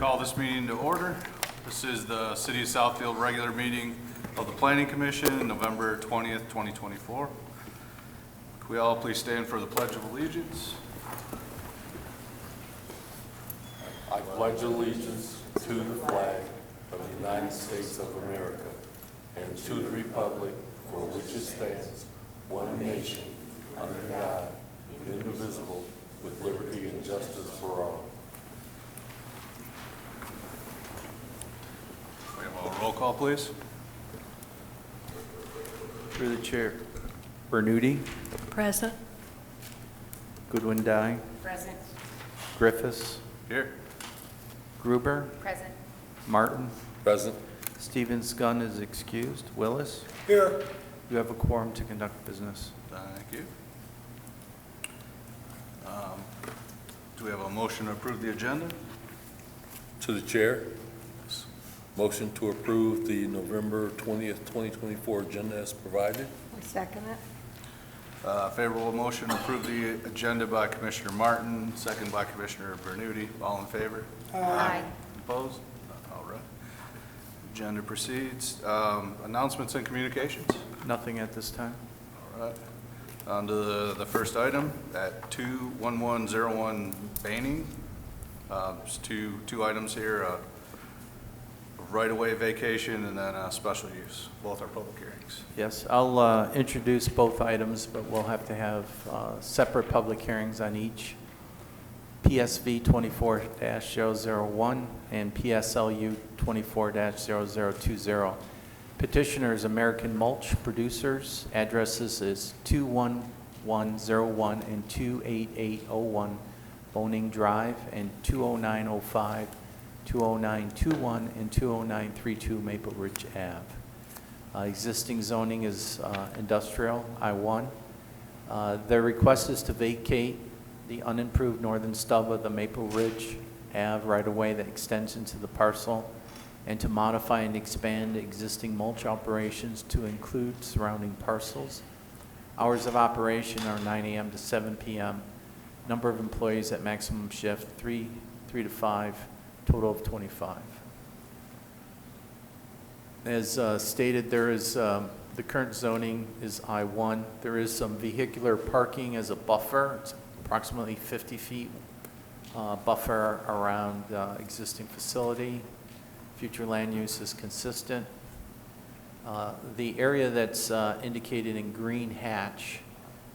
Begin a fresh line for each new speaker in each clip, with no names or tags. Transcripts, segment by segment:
call this meeting to order. This is the City of Southfield regular meeting of the Planning Commission, November 20th, 2024. Could we all please stand for the Pledge of Allegiance?
I pledge allegiance to the flag of the United States of America and to the republic for which it stands, one nation, under God, indivisible, with liberty and justice for all.
We have a roll call, please.
Through the chair. Bernuti,
Present.
Goodwin Dye,
Present.
Griffiths,
Here.
Gruber,
Present.
Martin,
Present.
Stevens Gunn is excused. Willis,
Here.
you have a quorum to conduct business.
Thank you. Do we have a motion to approve the agenda?
To the chair. Motion to approve the November 20th, 2024 agenda as provided.
I second it.
Favorable motion to approve the agenda by Commissioner Martin, second by Commissioner Bernuti. All in favor?
Aye.
Opposed? All right. Agenda proceeds. Announcements and communications.
Nothing at this time.
All right. On to the first item at 21101 Banning. There's two items here, right-of-way vacation and then special use. Both are public hearings.
Yes, I'll introduce both items, but we'll have to have separate public hearings on each. PSV 24-001 and PSLU 24-0020. Petitioners American Mulch Producers. Addresses is 21101 and 28801 Boning Drive and 20905, 20921, and 20932 Maple Ridge Ave. Existing zoning is industrial, I-1. Their request is to vacate the unimproved northern stub of the Maple Ridge Ave right-of-way that extends into the parcel, and to modify and expand existing mulch operations to include surrounding parcels. Hours of operation are 9 a.m. to 7 p.m. Number of employees at maximum shift, 3 to 5, total of 25. As stated, there is the current zoning is I-1. There is some vehicular parking as a buffer. It's approximately 50 feet buffer around existing facility. Future land use is consistent. The area that's indicated in green hatch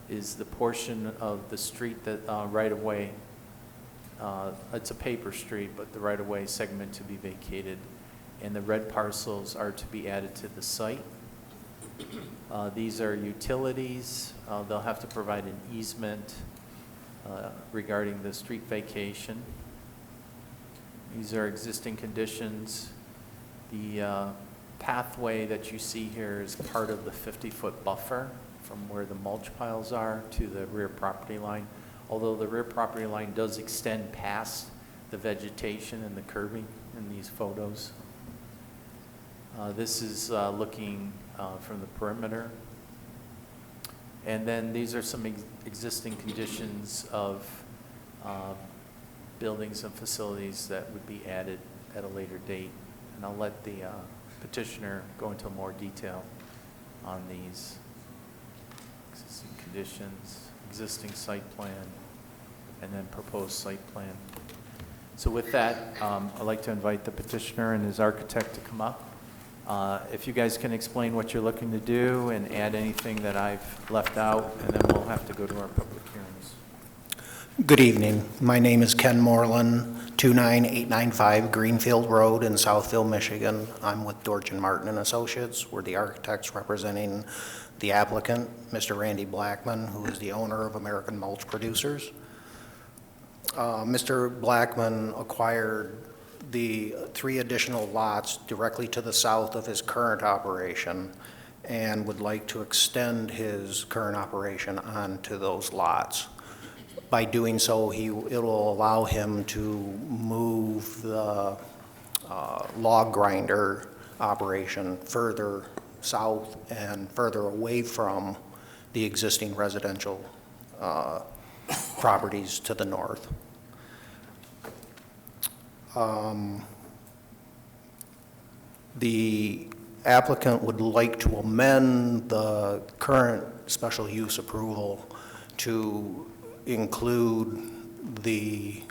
is the portion of the street that right-of-way, it's a paper street, but the right-of-way segment to be vacated, and the red parcels are to be added to the site. These are utilities. They'll have to provide an easement regarding the street vacation. These are existing conditions. The pathway that you see here is part of the 50-foot buffer from where the mulch piles are to the rear property line, although the rear property line does extend past the vegetation and the curbing in these photos. This is looking from the perimeter. And then these are some existing conditions of buildings and facilities that would be added at a later date. And I'll let the petitioner go into more detail on these existing conditions, existing site plan, and then proposed site plan. So with that, I'd like to invite the petitioner and his architect to come up. If you guys can explain what you're looking to do and add anything that I've left out, and then we'll have to go to our public hearings.
Good evening. My name is Ken Moreland, 29895 Greenfield Road in Southfield, Michigan. I'm with Dorchen Martin and Associates. We're the architects representing the applicant, Mr. Randy Blackman, who is the owner of American Mulch Producers. Mr. Blackman acquired the 3 additional lots directly to the south of his current operation and would like to extend his current operation onto those lots. By doing so, it will allow him to move the log grinder operation further south and further away from the existing residential properties to the north. The applicant would like to amend the current special use approval to include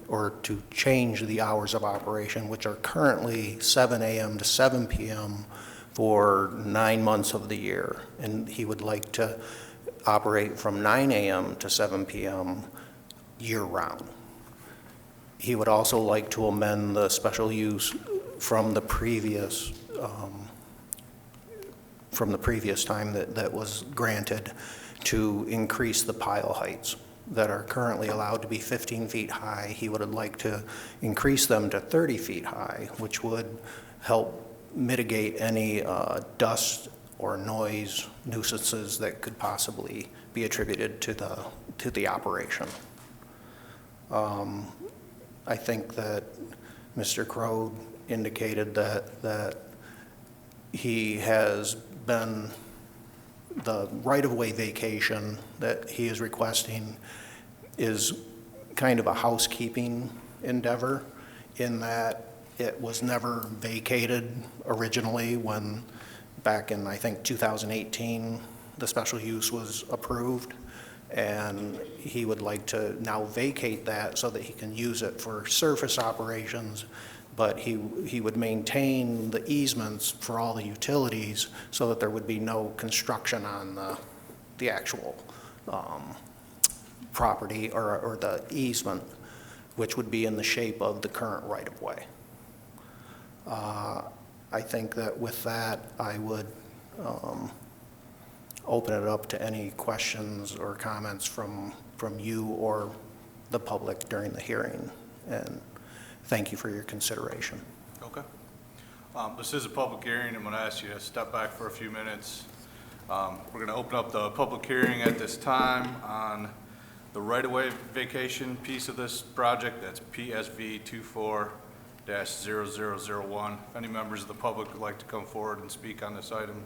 or to change the hours of operation, which are currently 7 a.m. to 7 p.m. for 9 months of the year. And he would like to operate from 9 a.m. to 7 p.m. year-round. He would also like to amend the special use from the previous time that was granted to increase the pile heights that are currently allowed to be 15 feet high. He would like to increase them to 30 feet high, which would help mitigate any dust or noise nuisances that could possibly be attributed to the operation. I think that Mr. Crow indicated that he has been, the right-of-way vacation that he is requesting is kind of a housekeeping endeavor in that it was never vacated originally when, back in, I think, 2018, the special use was approved. And he would like to now vacate that so that he can use it for surface operations, but he would maintain the easements for all the utilities so that there would be no construction on the actual property or the easement, which would be in the shape of the current right-of-way. I think that with that, I would open it up to any questions or comments from you or the public during the hearing, and thank you for your consideration.
Okay. This is a public hearing. I'm going to ask you to step back for a few minutes. We're going to open up the public hearing at this time on the right-of-way vacation piece of this project. That's PSV 24-0001. If any members of the public would like to come forward and speak on this item,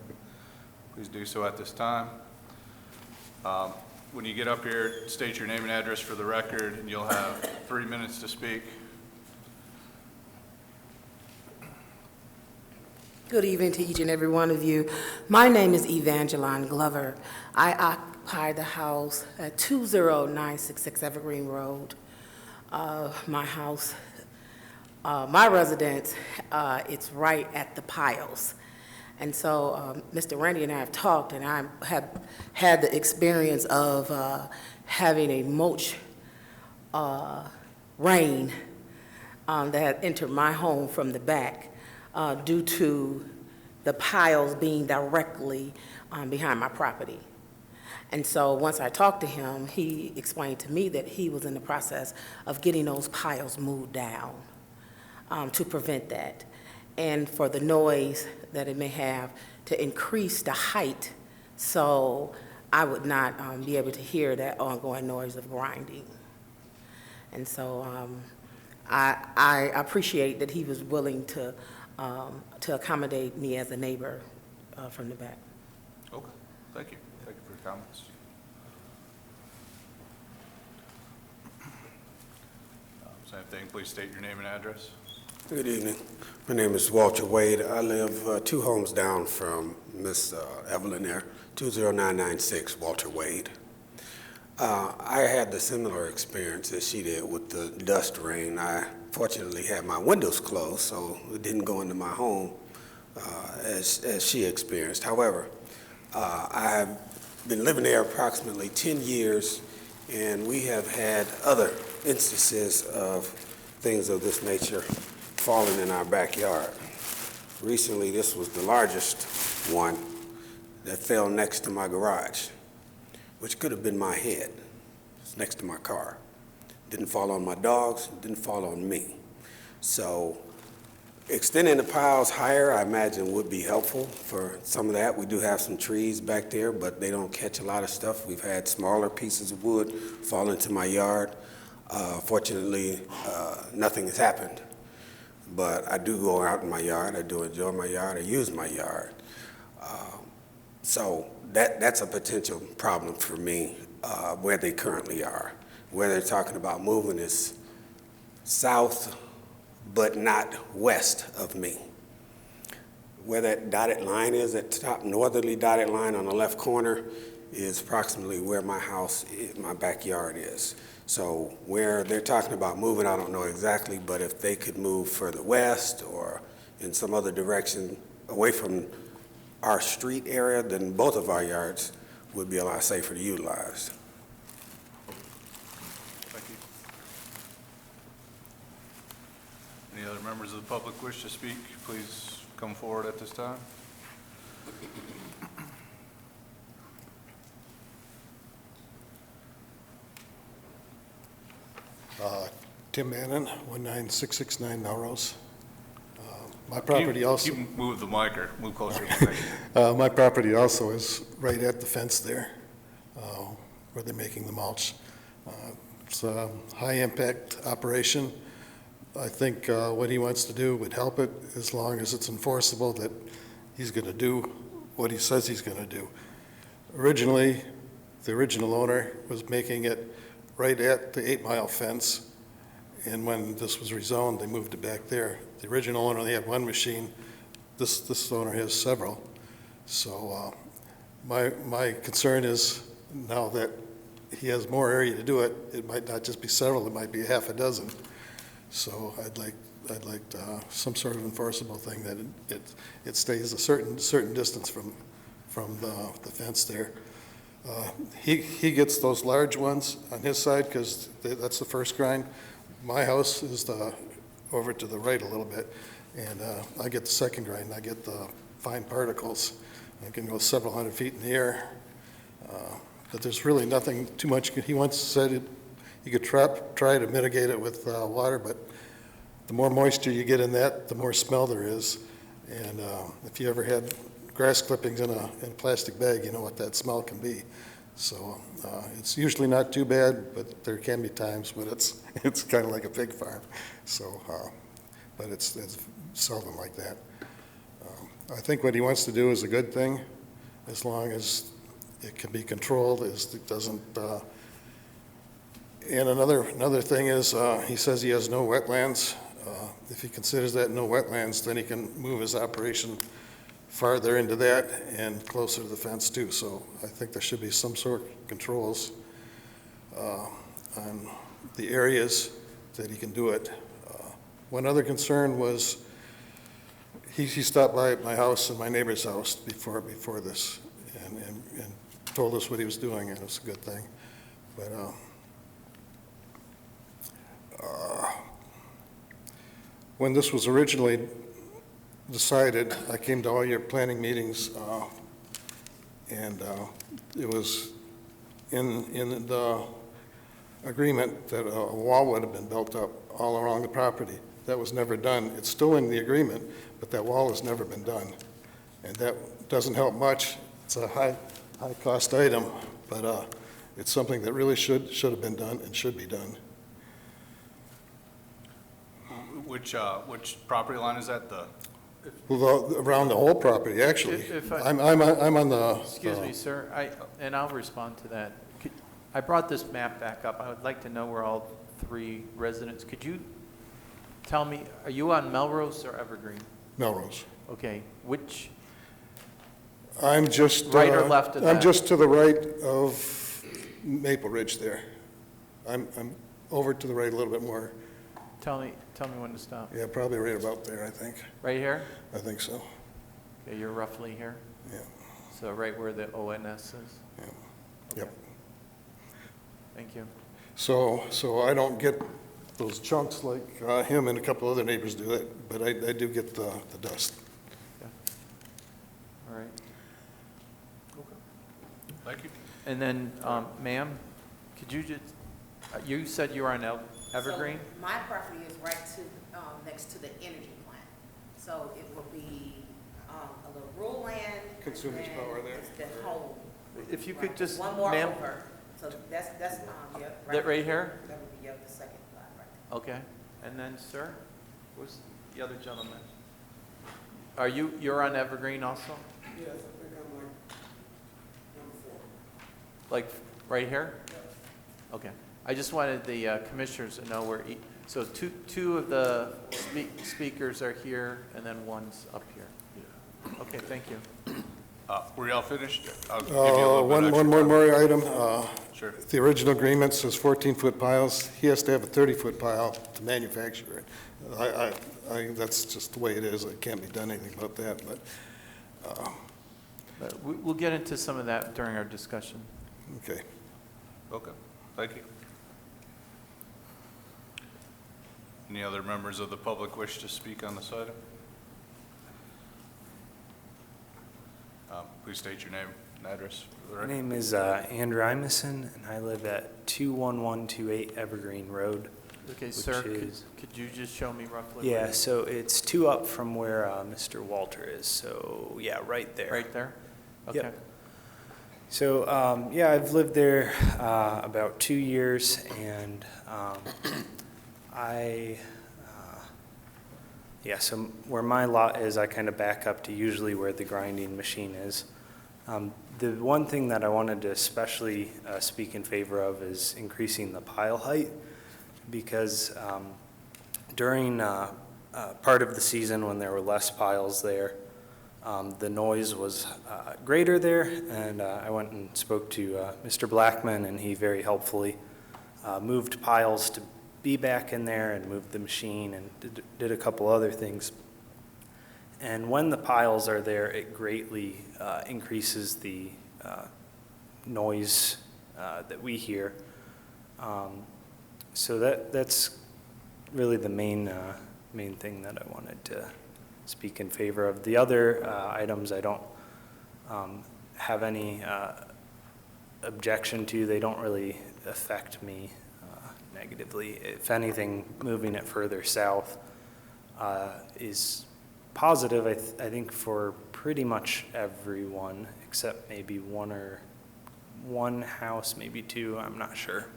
please do so at this time. When you get up here, state your name and address for the record, and you'll have 3 minutes to speak.
Good evening to each and every one of you. My name is Evangeline Glover. I occupy the house at 20966 Evergreen Road. My house, my residence, it's right at the piles. And so Mr. Randy and I have talked, and I have had the experience of having a mulch rain that entered my home from the back due to the piles being directly behind my property. And so once I talked to him, he explained to me that he was in the process of getting those piles moved down to prevent that, and for the noise that it may have to increase the height so I would not be able to hear that ongoing noise of grinding. And so I appreciate that he was willing to accommodate me as a neighbor from the back.
Okay, thank you. Thank you for your comments. Same thing, please state your name and address.
Good evening. My name is Walter Wade. I live 2 homes down from Miss Evelyn there, 20996 Walter Wade. I had the similar experience as she did with the dust rain. I fortunately had my windows closed, so it didn't go into my home as she experienced. However, I have been living there approximately 10 years, and we have had other instances of things of this nature falling in our backyard. Recently, this was the largest one that fell next to my garage, which could have been my head. It's next to my car. Didn't fall on my dogs, didn't fall on me. So extending the piles higher, I imagine, would be helpful for some of that. We do have some trees back there, but they don't catch a lot of stuff. We've had smaller pieces of wood fall into my yard. Fortunately, nothing has happened. But I do go out in my yard. I do enjoy my yard. I use my yard. So that's a potential problem for me where they currently are. Where they're talking about moving is south but not west of me. Where that dotted line is, that top northerly dotted line on the left corner, is approximately where my house, my backyard is. So where they're talking about moving, I don't know exactly, but if they could move further west or in some other direction away from our street area, then both of our yards would be a lot safer to utilize.
Thank you. Any other members of the public wish to speak? Please come forward at this time.
Tim Bannon, 19669 Melrose. My property also,
You can move the mic or move closer. Thank you.
my property also is right at the fence there, where they're making the mulch. It's a high-impact operation. I think what he wants to do would help it as long as it's enforceable that he's going to do what he says he's going to do. Originally, the original owner was making it right at the 8-mile fence, and when this was rezoned, they moved it back there. The original owner only had one machine. This owner has several. So my concern is now that he has more area to do it, it might not just be several, it might be half a dozen. So I'd like some sort of enforceable thing that it stays a certain distance from the fence there. He gets those large ones on his side because that's the first grind. My house is over to the right a little bit, and I get the second grind. I get the fine particles. I can go several hundred feet in the air, but there's really nothing too much. He once said you could try to mitigate it with water, but the more moisture you get in that, the more smell there is. And if you ever had grass clippings in a plastic bag, you know what that smell can be. So it's usually not too bad, but there can be times when it's kind of like a pig farm. So, but it's seldom like that. I think what he wants to do is a good thing, as long as it can be controlled, as it doesn't. And another thing is, he says he has no wetlands. If he considers that no wetlands, then he can move his operation farther into that and closer to the fence too. So I think there should be some sort of controls on the areas that he can do it. One other concern was he stopped by my house and my neighbor's house before this and told us what he was doing, and it was a good thing. But when this was originally decided, I came to all your planning meetings, and it was in the agreement that a wall would have been built up all around the property. That was never done. It's still in the agreement, but that wall has never been done. And that doesn't help much. It's a high-cost item, but it's something that really should have been done and should be done.
Which property line is that?
Well, around the whole property, actually.
If I-
I'm on the.
Excuse me, sir, and I'll respond to that. I brought this map back up. I would like to know where all 3 residents, could you tell me, are you on Melrose or Evergreen?
Melrose.
Okay, which,
I'm just.
Right or left of
I'm
that?
just to the right of Maple Ridge there. I'm over to the right a little bit more.
tell me when to stop.
Yeah, probably right about there, I think.
Right here?
I think so.
Okay, you're roughly here?
Yeah.
So right where the ONS is?
Yeah.
Okay.
Yep.
Thank you.
So I don't get those chunks like him and a couple other neighbors do that, but I do get the dust.
All right.
Thank you.
And then, ma'am, could you just, you said you were on Evergreen?
So my property is right to, next to the energy plant. So it will be a little rural land.
Consumers
and
power there.
it's the home.
If you could
Right.
just,
One more
ma'am,
over. So that's, yeah.
that right here?
That would be, the second lot, right.
Okay. And then, sir, who's the other gentleman? You're on Evergreen also?
Yes, I think I'm like number 4.
Like, right here? Okay. I just wanted the commissioners to know So two of the speakers are here, and then one's up here. Okay, thank you.
Were y'all finished? I'll give you a little bit
One more item.
Sure.
The original agreement says 14-foot piles. He has to have a 30-foot pile to manufacture it. That's just the way it is. I can't be done anything about that, but,
But we'll get into some of that during our discussion.
okay.
Okay, thank you. Any other members of the public wish to speak on this item? Please state your name and address for the
My
record.
name is Andrew Imison, and I live at 21128 Evergreen Road.
Okay, sir,
is-
could you just show me roughly? where
Yeah,
you-
so it's two up from where Mr. Walter is, so yeah, right there.
Right there?
Yep.
Okay.
So, yeah, I've lived there about 2 years, and so where my lot is, I kind of back up to usually where the grinding machine is. The one thing that I wanted to especially speak in favor of is increasing the pile height, because during part of the season when there were less piles there, the noise was greater there, and I went and spoke to Mr. Blackman, and he very helpfully moved piles to be back in there and moved the machine and did a couple other things. And when the piles are there, it greatly increases the noise that we hear. So that's really the main thing that I wanted to speak in favor of. The other items I don't have any objection to. They don't really affect me negatively. If anything, moving it further south is positive, I think, for pretty much everyone, except maybe one house, maybe two, I'm not sure.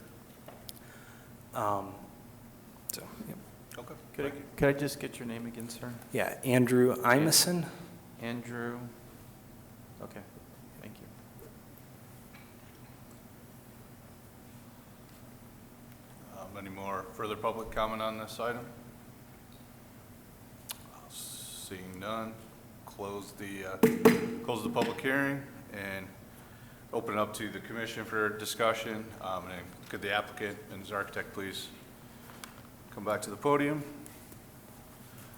So, yep.
Okay.
Could I just get your name again, sir?
Yeah, Andrew Imison.
Andrew? Okay, thank you.
Any more further public comment on this item? Seeing none, close the public hearing and open it up to the commission for discussion. And could the applicant and his architect please come back to the podium?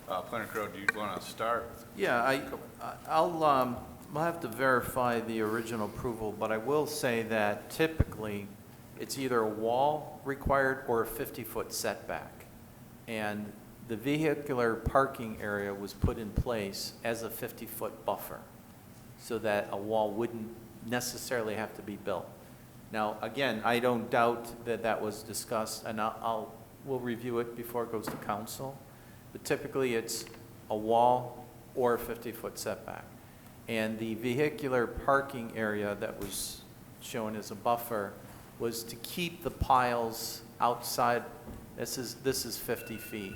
Planner Crowe, do you want to start?
Yeah, I'll have to verify the original approval, but I will say that typically it's either a wall required or a 50-foot setback. And the vehicular parking area was put in place as a 50-foot buffer so that a wall wouldn't necessarily have to be built. Now, again, I don't doubt that that was discussed, and we'll review it before it goes to council. But typically, it's a wall or a 50-foot setback. And the vehicular parking area that was shown as a buffer was to keep the piles outside. This is 50 feet.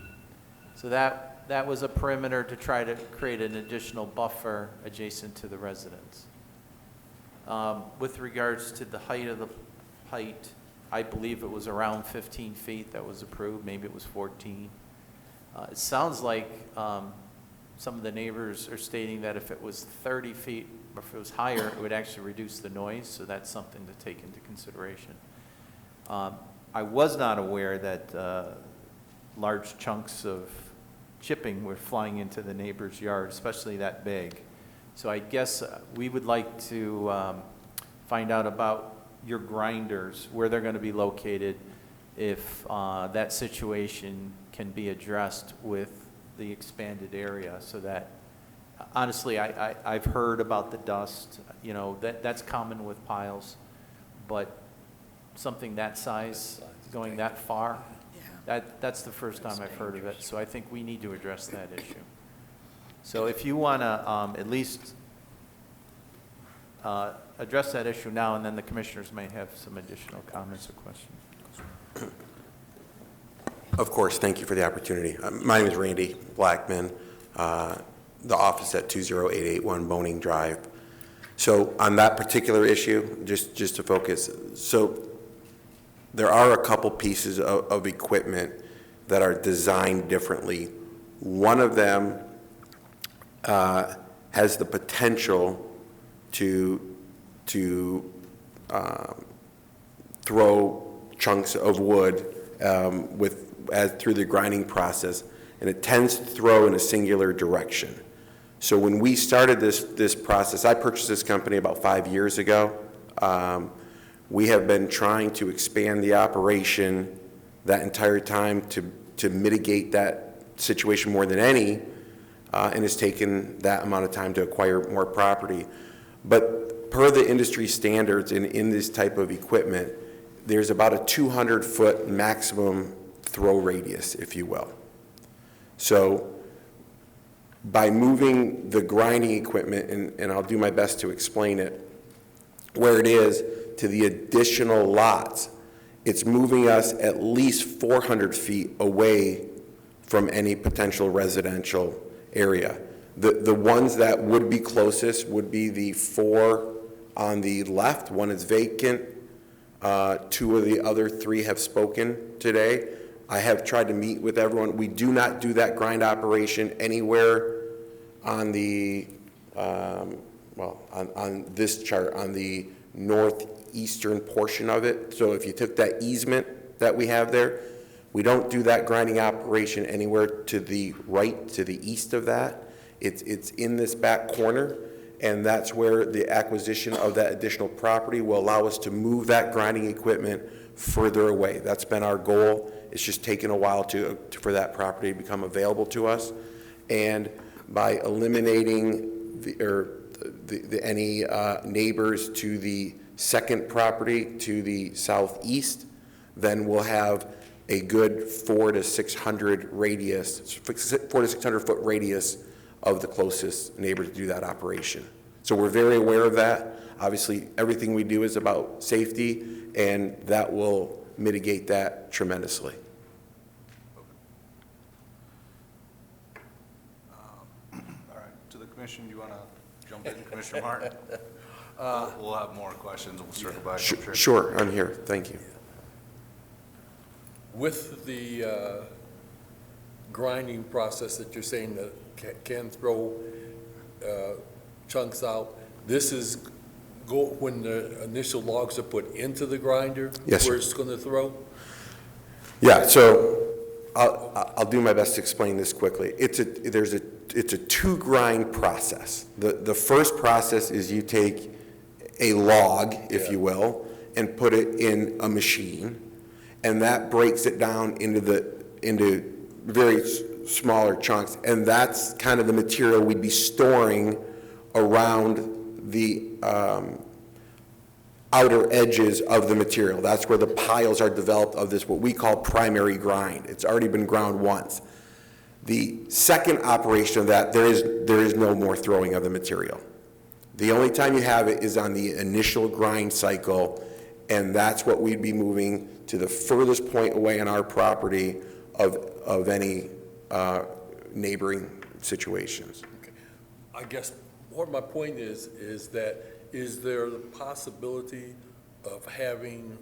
So that was a perimeter to try to create an additional buffer adjacent to the residence. With regards to the height, I believe it was around 15 feet that was approved. Maybe it was 14. It sounds like some of the neighbors are stating that if it was 30 feet, or if it was higher, it would actually reduce the noise, so that's something to take into consideration. I was not aware that large chunks of chipping were flying into the neighbor's yard, especially that big. So I guess we would like to find out about your grinders, where they're going to be located, if that situation can be addressed with the expanded area, so that, honestly, I've heard about the dust, that's common with piles, but something that size, going that far, that's the first time I've heard of it, so I think we need to address that issue. So if you want to at least address that issue now, and then the commissioners may have some additional comments or questions.
Of course, thank you for the opportunity. My name is Randy Blackman, the office at 20881 Boning Drive. So on that particular issue, just to focus, so there are a couple pieces of equipment that are designed differently. One of them has the potential to throw chunks of wood through the grinding process, and it tends to throw in a singular direction. So when we started this process, I purchased this company about 5 years ago. We have been trying to expand the operation that entire time to mitigate that situation more than any, and it's taken that amount of time to acquire more property. But per the industry standards in this type of equipment, there's about a 200-foot maximum throw radius, if you will. So by moving the grinding equipment, and I'll do my best to explain it, where it is to the additional lots, it's moving us at least 400 feet away from any potential residential area. The ones that would be closest would be the 4 on the left. One is vacant. 2 of the other 3 have spoken today. I have tried to meet with everyone. We do not do that grind operation anywhere on the, on this chart, on the northeastern portion of it. So if you took that easement that we have there, we don't do that grinding operation anywhere to the right, to the east of that. It's in this back corner, and that's where the acquisition of that additional property will allow us to move that grinding equipment further away. That's been our goal. It's just taken a while for that property to become available to us. And by eliminating any neighbors to the second property to the southeast, then we'll have a good 400 to 600 foot radius of the closest neighbor to do that operation. So we're very aware of that. Obviously, everything we do is about safety, and that will mitigate that tremendously.
All right, to the commission, you want to jump in, Commissioner Martin? We'll have more questions, we'll circle back.
Sure, I'm here, thank you.
With the grinding process that you're saying that can throw chunks out, this is when the initial logs are put into the grinder?
Yes, sir.
Where it's going to throw?
Yeah, so I'll do my best to explain this quickly. It's a 2-grind process. The first process is you take a log, if you will, and put it in a machine, and that breaks it down into very smaller chunks, and that's kind of the material we'd be storing around the outer edges of the material. That's where the piles are developed of this, what we call primary grind. It's already been ground once. The second operation of that, there is no more throwing of the material. The only time you have it is on the initial grind cycle, and that's what we'd be moving to the furthest point away on our property of any neighboring situations.
Okay. I guess what my point is that is there the possibility of having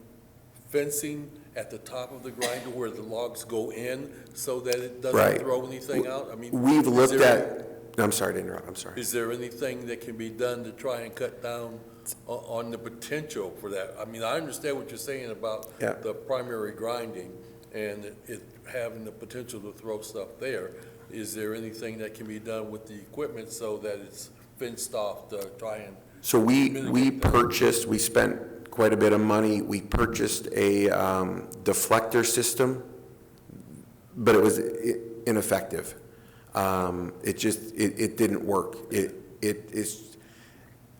fencing at the top of the grinder where the logs go in so that it doesn't throw anything out? I mean,
we've looked at, I'm sorry to interrupt, I'm sorry.
Is there anything that can be done to try and cut down on the potential for that? I mean, I understand what you're saying about the primary grinding and it having the potential to throw stuff there. Is there anything that can be done with the equipment so that it's fenced off to try and
So we spent quite a bit of money. We purchased a deflector system, but it was ineffective. It didn't work. It's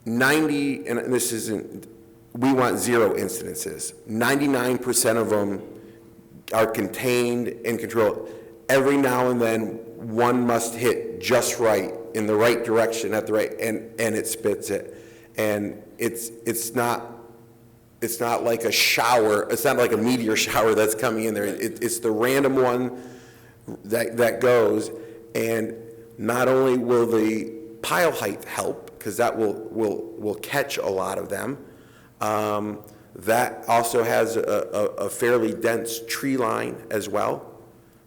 90, and this isn't, we want 0 incidences. 99% of them are contained and controlled. Every now and then, one must hit just right, in the right direction at the right, and it spits it. And it's not like a shower. It's not like a meteor shower that's coming in there. It's the random one that goes. And not only will the pile height help, because that will catch a lot of them. That also has a fairly dense tree line as well.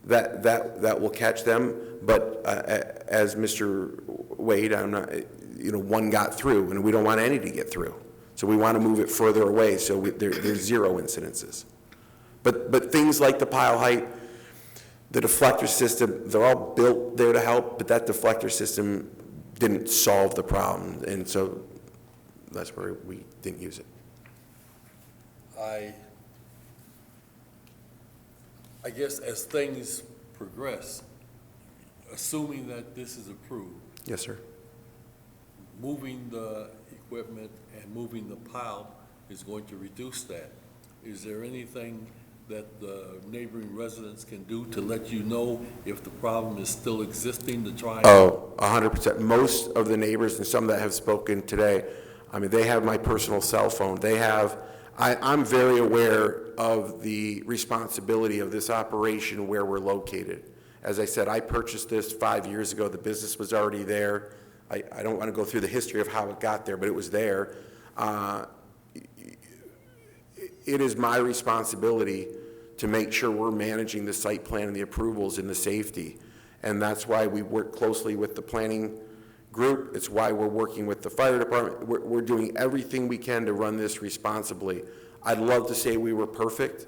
that will catch them. But as Mr. Wade, I'm not, one got through, and we don't want any to get through. So we want to move it further away so there's zero incidences. But things like the pile height, the deflector system, they're all built there to help, but that deflector system didn't solve the problem, and so that's where we didn't use it.
I guess as things progress, assuming that this is approved,
Yes, sir.
moving the equipment and moving the pile is going to reduce that. Is there anything that the neighboring residents can do to let you know if the problem is still existing to try?
Oh, 100%. Most of the neighbors and some that have spoken today, I mean, they have my personal cell phone. They have, I'm very aware of the responsibility of this operation where we're located. As I said, I purchased this 5 years ago. The business was already there. I don't want to go through the history of how it got there, but it was there. It is my responsibility to make sure we're managing the site plan and the approvals and the safety. And that's why we work closely with the planning group. It's why we're working with the fire department. We're doing everything we can to run this responsibly. I'd love to say we were perfect.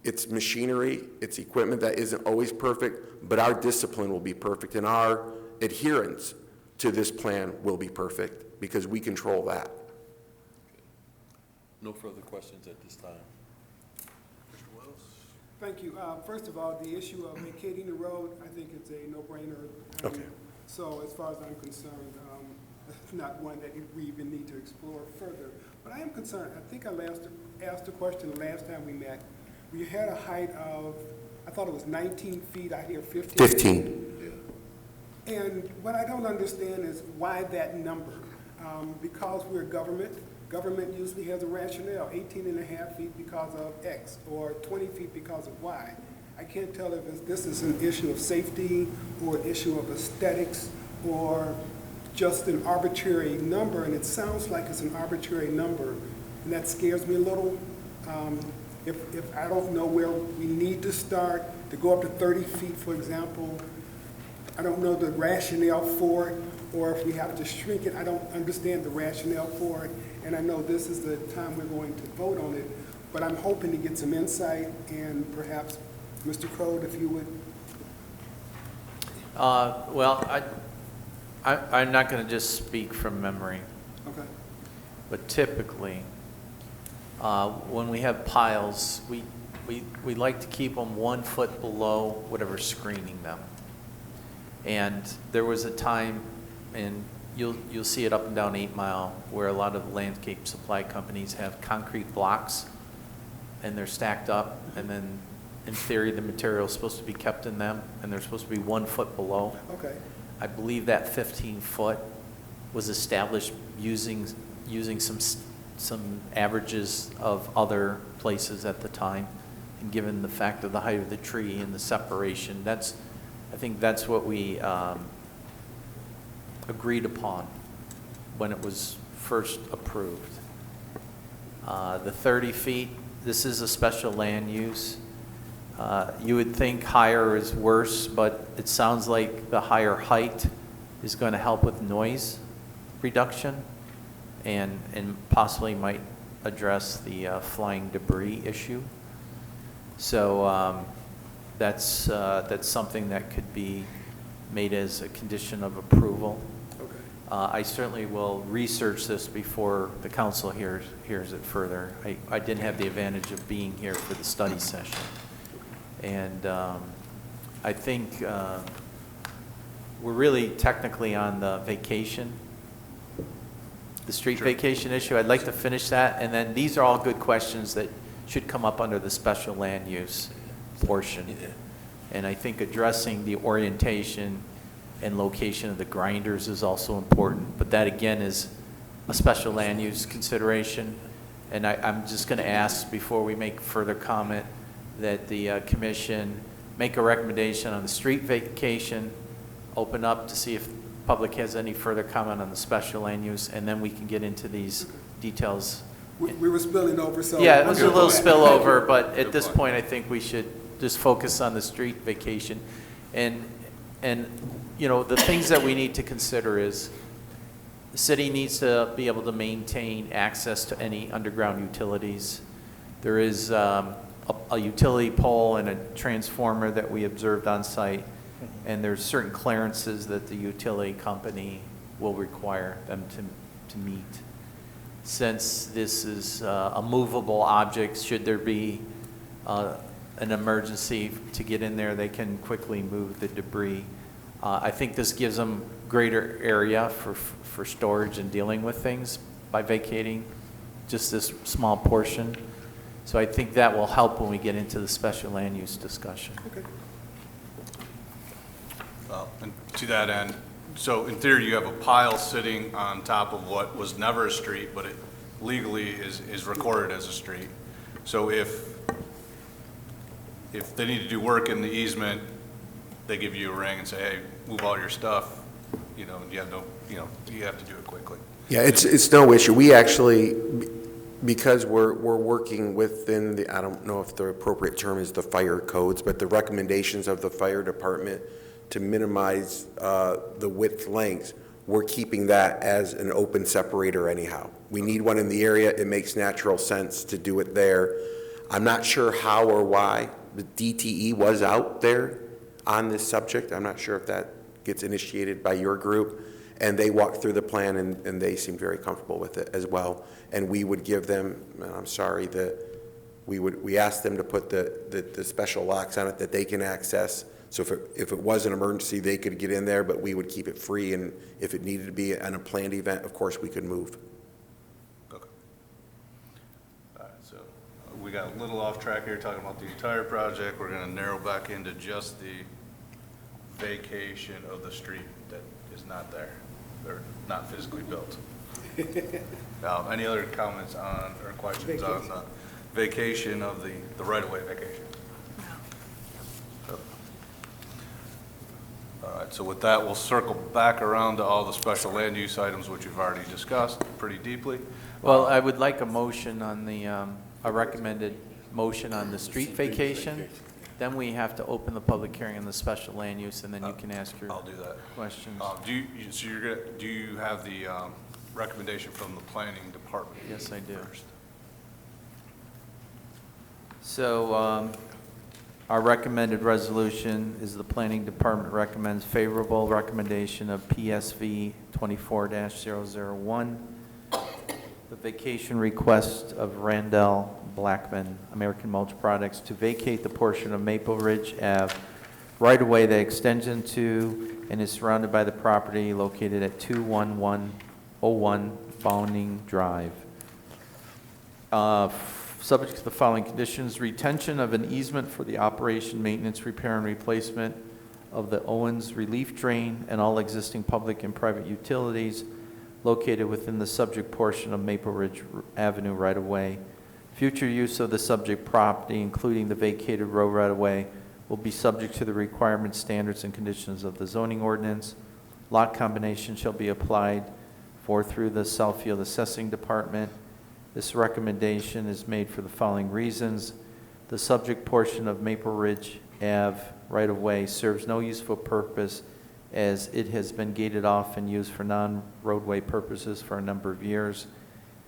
It's machinery, it's equipment that isn't always perfect, but our discipline will be perfect, and our adherence to this plan will be perfect because we control that.
No further questions at this time.
Mr. Wells?
Thank you. First of all, the issue of vacating the road, I think it's a no-brainer.
Okay.
So as far as I'm concerned, it's not one that we even need to explore further. But I am concerned. I think I asked the question the last time we met. We had a height of, I thought it was 19 feet. I hear 15.
15.
And what I don't understand is why that number? Because we're government usually has a rationale, 18 and a half feet because of X, or 20 feet because of Y. I can't tell if this is an issue of safety, or an issue of aesthetics, or just an arbitrary number, and it sounds like it's an arbitrary number, and that scares me a little. If I don't know where we need to start, to go up to 30 feet, for example, I don't know the rationale for it, or if we have to shrink it, I don't understand the rationale for it, and I know this is the time we're going to vote on it, but I'm hoping to get some insight, and perhaps, Mr. Crode, if you would.
Well, I'm not going to just speak from memory,
Okay.
but typically, when we have piles, we like to keep them 1 foot below whatever's screening them. And there was a time, and you'll see it up and down 8 Mile, where a lot of landscape supply companies have concrete blocks, and they're stacked up, and then in theory the material is supposed to be kept in them, and they're supposed to be 1 foot below.
Okay.
I believe that 15 foot was established using some averages of other places at the time, and given the fact of the height of the tree and the separation, I think that's what we agreed upon when it was first approved. The 30 feet, this is a special land use. You would think higher is worse, but it sounds like the higher height is going to help with noise reduction and possibly might address the flying debris issue. So that's something that could be made as a condition of approval.
Okay.
I certainly will research this before the council hears it further. I didn't have the advantage of being here for the study session. And I think we're really technically on the vacation, the street vacation issue. I'd like to finish that. And then these are all good questions that should come up under the special land use portion. And I think addressing the orientation and location of the grinders is also important. But that, again, is a special land use consideration. And I'm just going to ask, before we make further comment, that the commission make a recommendation on the street vacation, open up to see if the public has any further comment on the special land use, and then we can get into these details.
We were spilling over, so.
Yeah, it was a little
Okay.
spillover, but at this point, I think we should just focus on the street vacation. And, you know, the things that we need to consider is the city needs to be able to maintain access to any underground utilities. There is a utility pole and a transformer that we observed on site, and there's certain clearances that the utility company will require them to meet. Since this is a movable object, should there be an emergency to get in there, they can quickly move the debris. I think this gives them greater area for storage and dealing with things by vacating just this small portion. So I think that will help when we get into the special land use discussion.
Okay.
And to that end, so in theory, you have a pile sitting on top of what was never a street, but it legally is recorded as a street. So if they need to do work in the easement, they give you a ring and say, hey, move all your stuff, you know, you have no, you know, you have to do it quickly.
Yeah, it's no issue. We actually, because we're working within the, I don't know if the appropriate term is the fire codes, but the recommendations of the fire department to minimize the width lengths, we're keeping that as an open separator anyhow. We need one in the area. It makes natural sense to do it there. I'm not sure how or why the DTE was out there on this subject. I'm not sure if that gets initiated by your group. And they walked through the plan, and they seemed very comfortable with it as well. And we would give them, I'm sorry, we asked them to put the special locks on it that they can access. So if it was an emergency, they could get in there, but we would keep it free. And if it needed to be on a planned event, of course, we could move.
Okay. All right, so we got a little off track here talking about the entire project. We're going to narrow back into just the vacation of the street that is not there. They're not physically built. Any other comments on or questions on the vacation of the right-of-way vacation? All right, so with that, we'll circle back around to all the special land use items which you've already discussed pretty deeply.
Well, I would like a motion on the, a recommended motion on the street vacation. Then we have to open the public hearing on the special land use, and then you can ask your
I'll do that.
questions.
Do you have the recommendation from the planning department?
Yes, I do.
First?
So our recommended resolution is the planning department recommends favorable recommendation of PSV 24-001, the vacation request of Randall Blackman, American Mulch Products, to vacate the portion of Maple Ridge Ave right-of-way that extends into and is surrounded by the property located at 21101 Bounding Drive. Subject to the following conditions: retention of an easement for the operation, maintenance, repair, and replacement of the Owens relief drain and all existing public and private utilities located within the subject portion of Maple Ridge Avenue right-of-way. Future use of the subject property, including the vacated road right-of-way, will be subject to the requirements, standards, and conditions of the zoning ordinance. Lot combination shall be applied for through the Southfield Assessing Department. This recommendation is made for the following reasons. The subject portion of Maple Ridge Ave right-of-way serves no useful purpose as it has been gated off and used for non-roadway purposes for a number of years.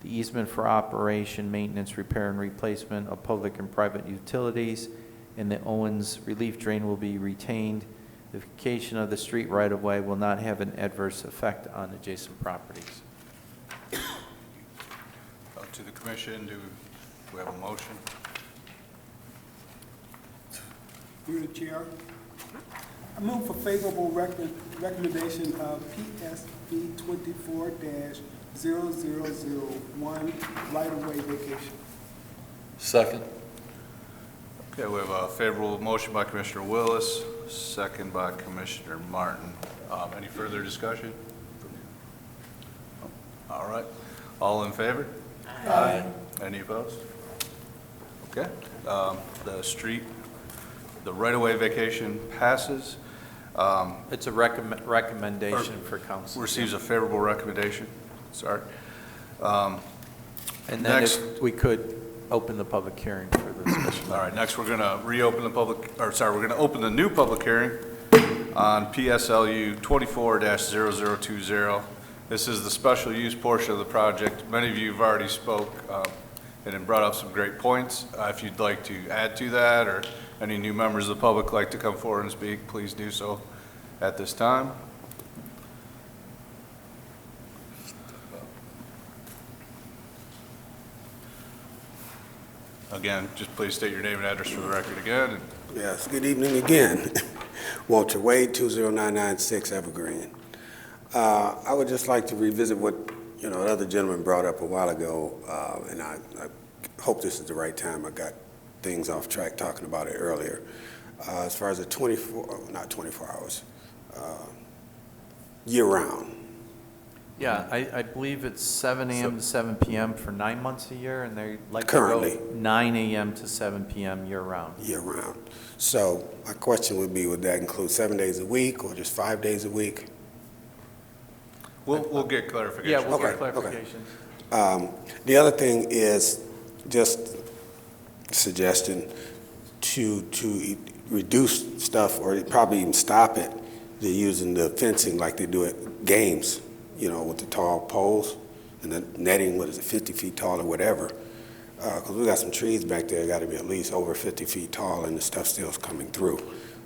The easement for operation, maintenance, repair, and replacement of public and private utilities and the Owens relief drain will be retained. The vacation of the street right-of-way will not have an adverse effect on adjacent properties.
To the commission, do we have a motion?
Through the chair, I move for favorable recommendation of PSV 24-0001 right-of-way vacation.
Second.
Okay, we have a favorable motion by Commissioner Willis, second by Commissioner Martin. Any further discussion? All right, all in favor?
Aye.
Any opposed? Okay, the right-of-way vacation passes.
It's a recommendation for council.
Receives a favorable recommendation, sorry.
And then
Next.
if we could, open the public hearing for the special.
All right, next, we're going to reopen the we're going to open the new public hearing on PSLU 24-0020. This is the special use portion of the project. Many of you have already spoke and brought up some great points. If you'd like to add to that, or any new members of the public like to come forward and speak, please do so at this time. Again, just please state your name and address for the record again.
Yes, good evening again. Walter Wade, 20996 Evergreen. I would just like to revisit what, the other gentleman brought up a while ago, and I hope this is the right time. I got things off track talking about it earlier. As far as the not 24 hours, year-round.
Yeah, I believe it's 7 a.m. to 7 p.m. for 9 months a year, and they like
Currently.
to go 9 a.m. to 7 p.m. year-round.
Year-round. So my question would be, would that include 7 days a week or just 5 days a week?
We'll get clarification.
Yeah, we'll get
Okay, okay.
clarification.
The other thing is just a suggestion to reduce stuff, or probably even stop it. They're using the fencing like they do at games, with the tall poles and the netting, 50 feet tall or whatever. Because we got some trees back there that got to be at least over 50 feet tall, and the stuff still's coming through.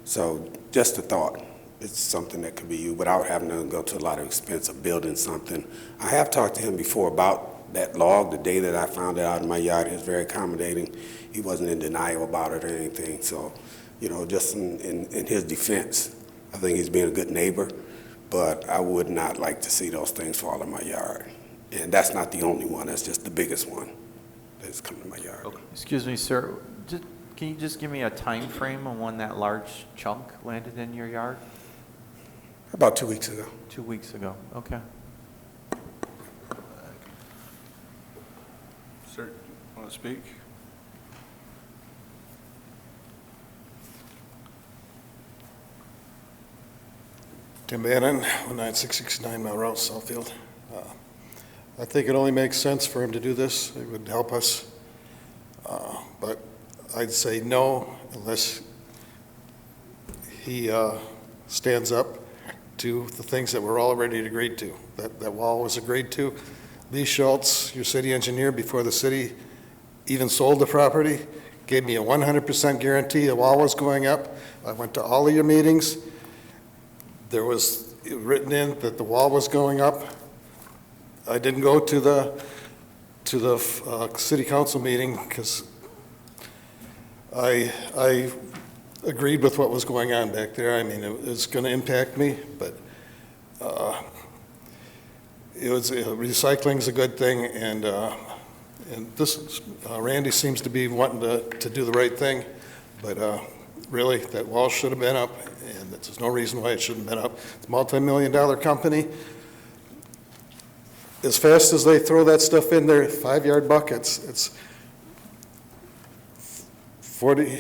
So just a thought. It's something that could be used without having to go to a lot of expense of building something. I have talked to him before about that log. The day that I found it out in my yard, he was very accommodating. He wasn't in denial about it or anything. So, just in his defense, I think he's being a good neighbor, but I would not like to see those things fall in my yard. And that's not the only one. That's just the biggest one that's coming to my yard.
Okay.
Excuse me, sir. Can you just give me a time frame on when that large chunk landed in your yard?
About 2 weeks ago.
2 weeks ago. Okay.
Sir, want to speak?
Tim Bannon, 19669 Melrose, Southfield. I think it only makes sense for him to do this. It would help us. But I'd say no unless he stands up to the things that we're already agreed to. That wall was agreed to. Lee Schultz, your city engineer, before the city even sold the property, gave me a 100% guarantee the wall was going up. I went to all of your meetings. There was written in that the wall was going up. I didn't go to the city council meeting because I agreed with what was going on back there. I mean, it was going to impact me, but recycling's a good thing, and this Randy seems to be wanting to do the right thing, but really, that wall should have been up, and there's no reason why it shouldn't have been up. It's a multi-million-dollar company. As fast as they throw that stuff in their 5-yard buckets, it's probably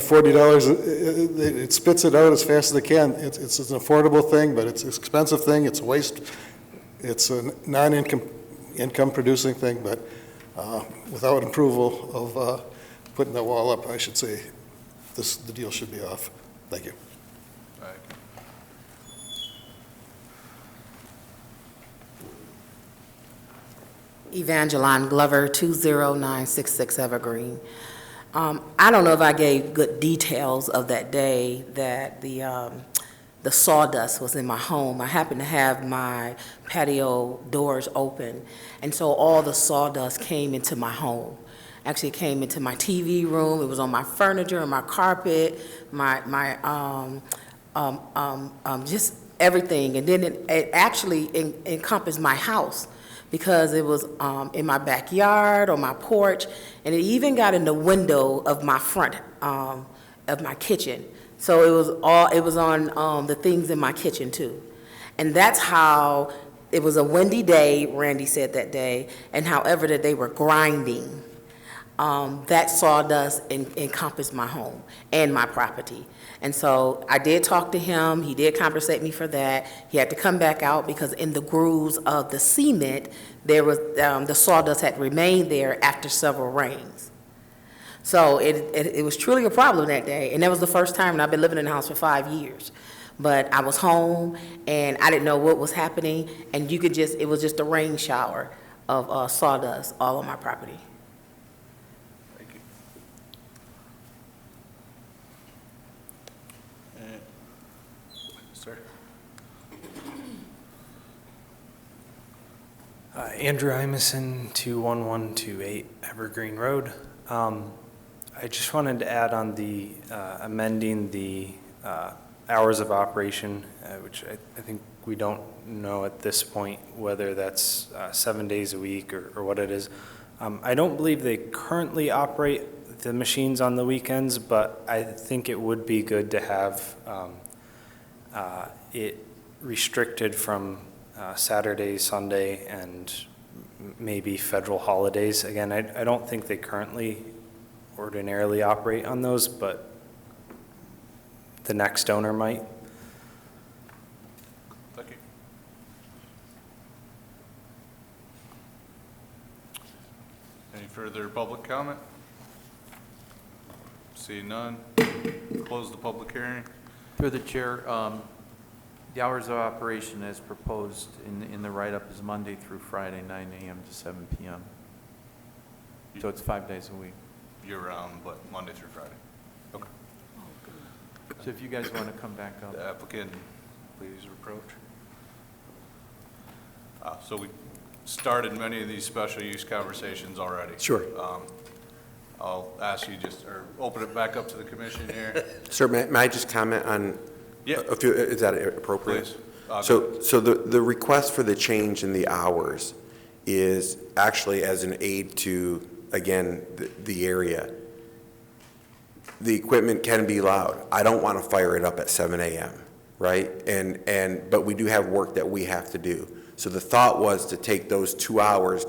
$40. It spits it out as fast as they can. It's an affordable thing, but it's an expensive thing. It's a waste. It's a non-income producing thing, but without approval of putting that wall up, I should say the deal should be off. Thank you.
All right.
Evangeline Glover, 20966 Evergreen. I don't know if I gave good details of that day that the sawdust was in my home. I happened to have my patio doors open, and so all the sawdust came into my home. Actually, it came into my TV room. It was on my furniture and my carpet, just everything. And then it actually encompassed my house, because it was in my backyard or my porch, and it even got in the window of my front of my kitchen. So it was on the things in my kitchen too. And that's how, it was a windy day, Randy said that day, and however that they were grinding, that sawdust encompassed my home and my property. And so I did talk to him. He did compensate me for that. He had to come back out because in the grooves of the cement, there was, the sawdust had remained there after several rains. So it was truly a problem that day, and that was the first time, and I've been living in the house for 5 years. But I was home, and I didn't know what was happening, and it was just a rain shower of sawdust all on my property.
Thank you. Sir?
Andrew Imison, 21128 Evergreen Road. I just wanted to add on the amending the hours of operation, which I think we don't know at this point whether that's 7 days a week or what it is. I don't believe they currently operate the machines on the weekends, but I think it would be good to have it restricted from Saturday, Sunday, and maybe federal holidays. Again, I don't think they currently ordinarily operate on those, but the next owner might.
Thank you. Any further public comment? See none. Close the public hearing.
Through the chair, the hours of operation as proposed in the write-up is Monday through Friday, 9 a.m. to 7 p.m. So it's 5 days a week.
Year-round, but Monday through Friday. Okay.
So if you guys want to come back up.
The applicant, please approach. So we started many of these special use conversations already.
Sure.
I'll ask you or open it back up to the commission here.
Sir, may I just comment on
Yeah.
a few, is that appropriate?
Please.
So the request for the change in the hours is actually as an aid to, again, the area. The equipment can be loud. I don't want to fire it up at 7 a.m., right? But we do have work that we have to do. So the thought was to take those 2 hours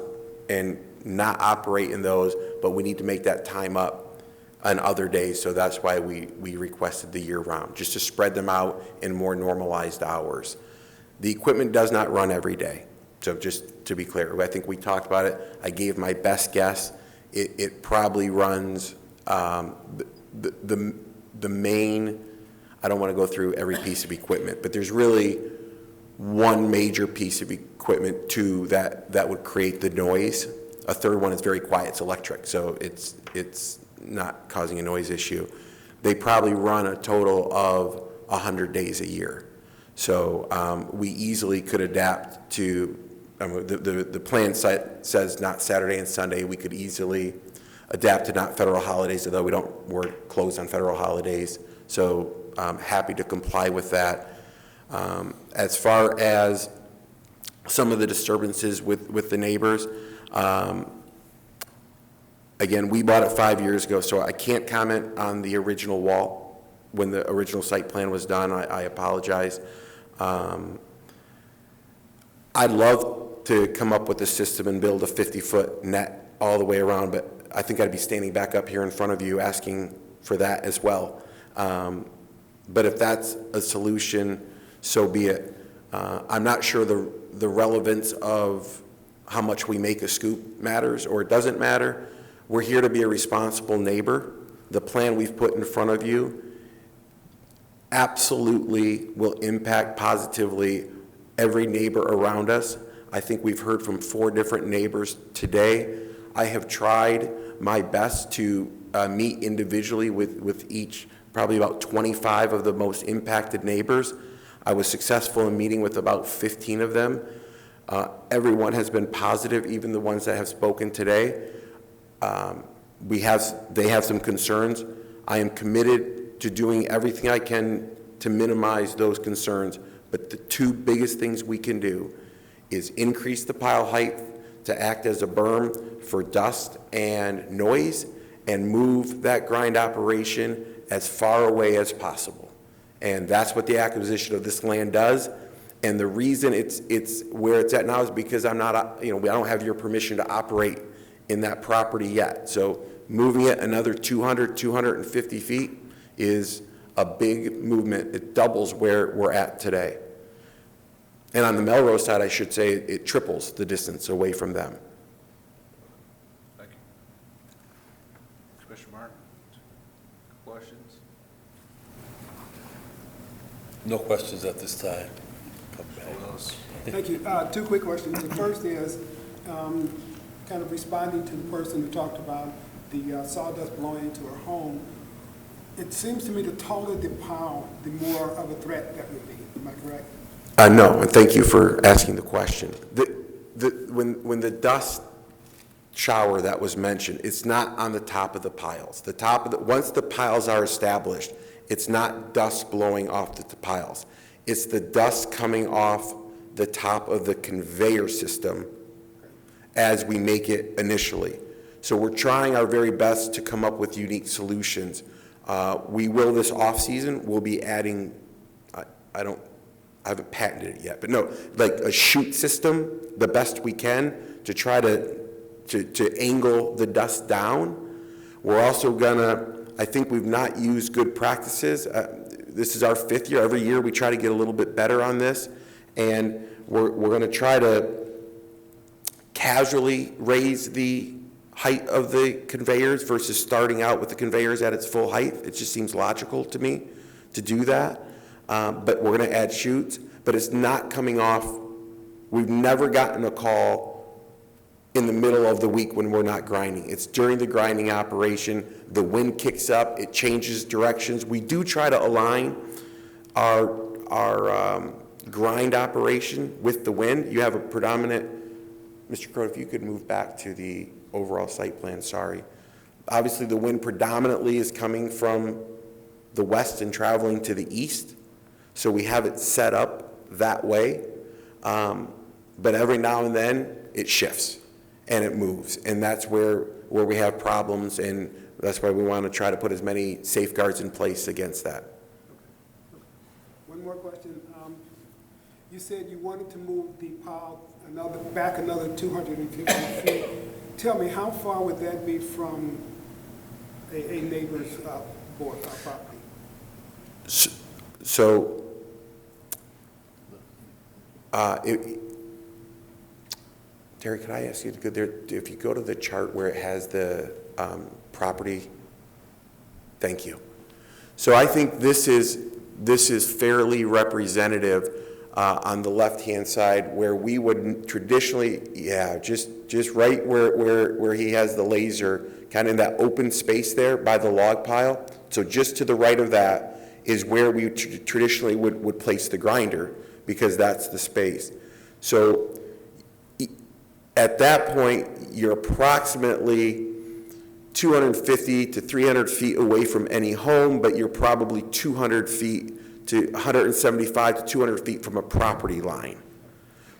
and not operate in those, but we need to make that time up on other days. So that's why we requested the year-round, just to spread them out in more normalized hours. The equipment does not run every day. So just to be clear, I think we talked about it. I gave my best guess. It probably runs the main, I don't want to go through every piece of equipment, but there's really one major piece of equipment, two, that would create the noise. A third one is very quiet, it's electric, so it's not causing a noise issue. They probably run a total of 100 days a year. So we easily could adapt to, the plan says not Saturday and Sunday. We could easily adapt to not federal holidays, although we're closed on federal holidays. So I'm happy to comply with that. As far as some of the disturbances with the neighbors, again, we bought it 5 years ago, so I can't comment on the original wall. When the original site plan was done, I apologize. I'd love to come up with a system and build a 50-foot net all the way around, but I think I'd be standing back up here in front of you asking for that as well. But if that's a solution, so be it. I'm not sure the relevance of how much we make a scoop matters or it doesn't matter. We're here to be a responsible neighbor. The plan we've put in front of you absolutely will impact positively every neighbor around us. I think we've heard from 4 different neighbors today. I have tried my best to meet individually with each, probably about 25 of the most impacted neighbors. I was successful in meeting with about 15 of them. Everyone has been positive, even the ones that have spoken today. They have some concerns. I am committed to doing everything I can to minimize those concerns, but the 2 biggest things we can do is increase the pile height to act as a berm for dust and noise, and move that grind operation as far away as possible. And that's what the acquisition of this land does. And the reason it's where it's at now is because I don't have your permission to operate in that property yet. So moving it another 200, 250 feet is a big movement. It doubles where we're at today. And on the Melrose side, I should say, it triples the distance away from them.
Thank you. Commissioner Martin, questions?
No questions at this time.
Thank you. Two quick questions. The first is kind of responding to the person who talked about the sawdust blowing into her home. It seems to me the taller the pile, the more of a threat that would be. Am I correct?
No, and thank you for asking the question. When the dust shower that was mentioned, it's not on the top of the piles. Once the piles are established, it's not dust blowing off the piles. It's the dust coming off the top of the conveyor system as we make it initially. So we're trying our very best to come up with unique solutions. We will this off-season, we'll be adding, I haven't patented it yet, but no, like a chute system, the best we can, to try to angle the dust down. We're also gonna, I think we've not used good practices. This is our 5th year. Every year we try to get a little bit better on this, and we're gonna try to casually raise the height of the conveyors versus starting out with the conveyors at its full height. It just seems logical to me to do that. But we're going to add chutes, but it's not coming off. We've never gotten a call in the middle of the week when we're not grinding. It's during the grinding operation. The wind kicks up, it changes directions. We do try to align our grind operation with the wind. You have a predominant, Mr. Crowe, if you could move back to the overall site plan, sorry. Obviously, the wind predominantly is coming from the west and traveling to the east. So we have it set up that way, but every now and then it shifts and it moves, and that's where we have problems, and that's why we want to try to put as many safeguards in place against that.
One more question. You said you wanted to move the pile back another 250 feet. Tell me, how far would that be from a neighbor's property?
So, Terry, could I ask you to go there, if you go to the chart where it has the property, thank you. So I think this is fairly representative on the left-hand side where we would traditionally, just right where he has the laser, kind of in that open space there by the log pile. So just to the right of that is where we traditionally would place the grinder, because that's the space. So at that point, you're approximately 250 to 300 feet away from any home, but you're probably 200 feet to 175 to 200 feet from a property line.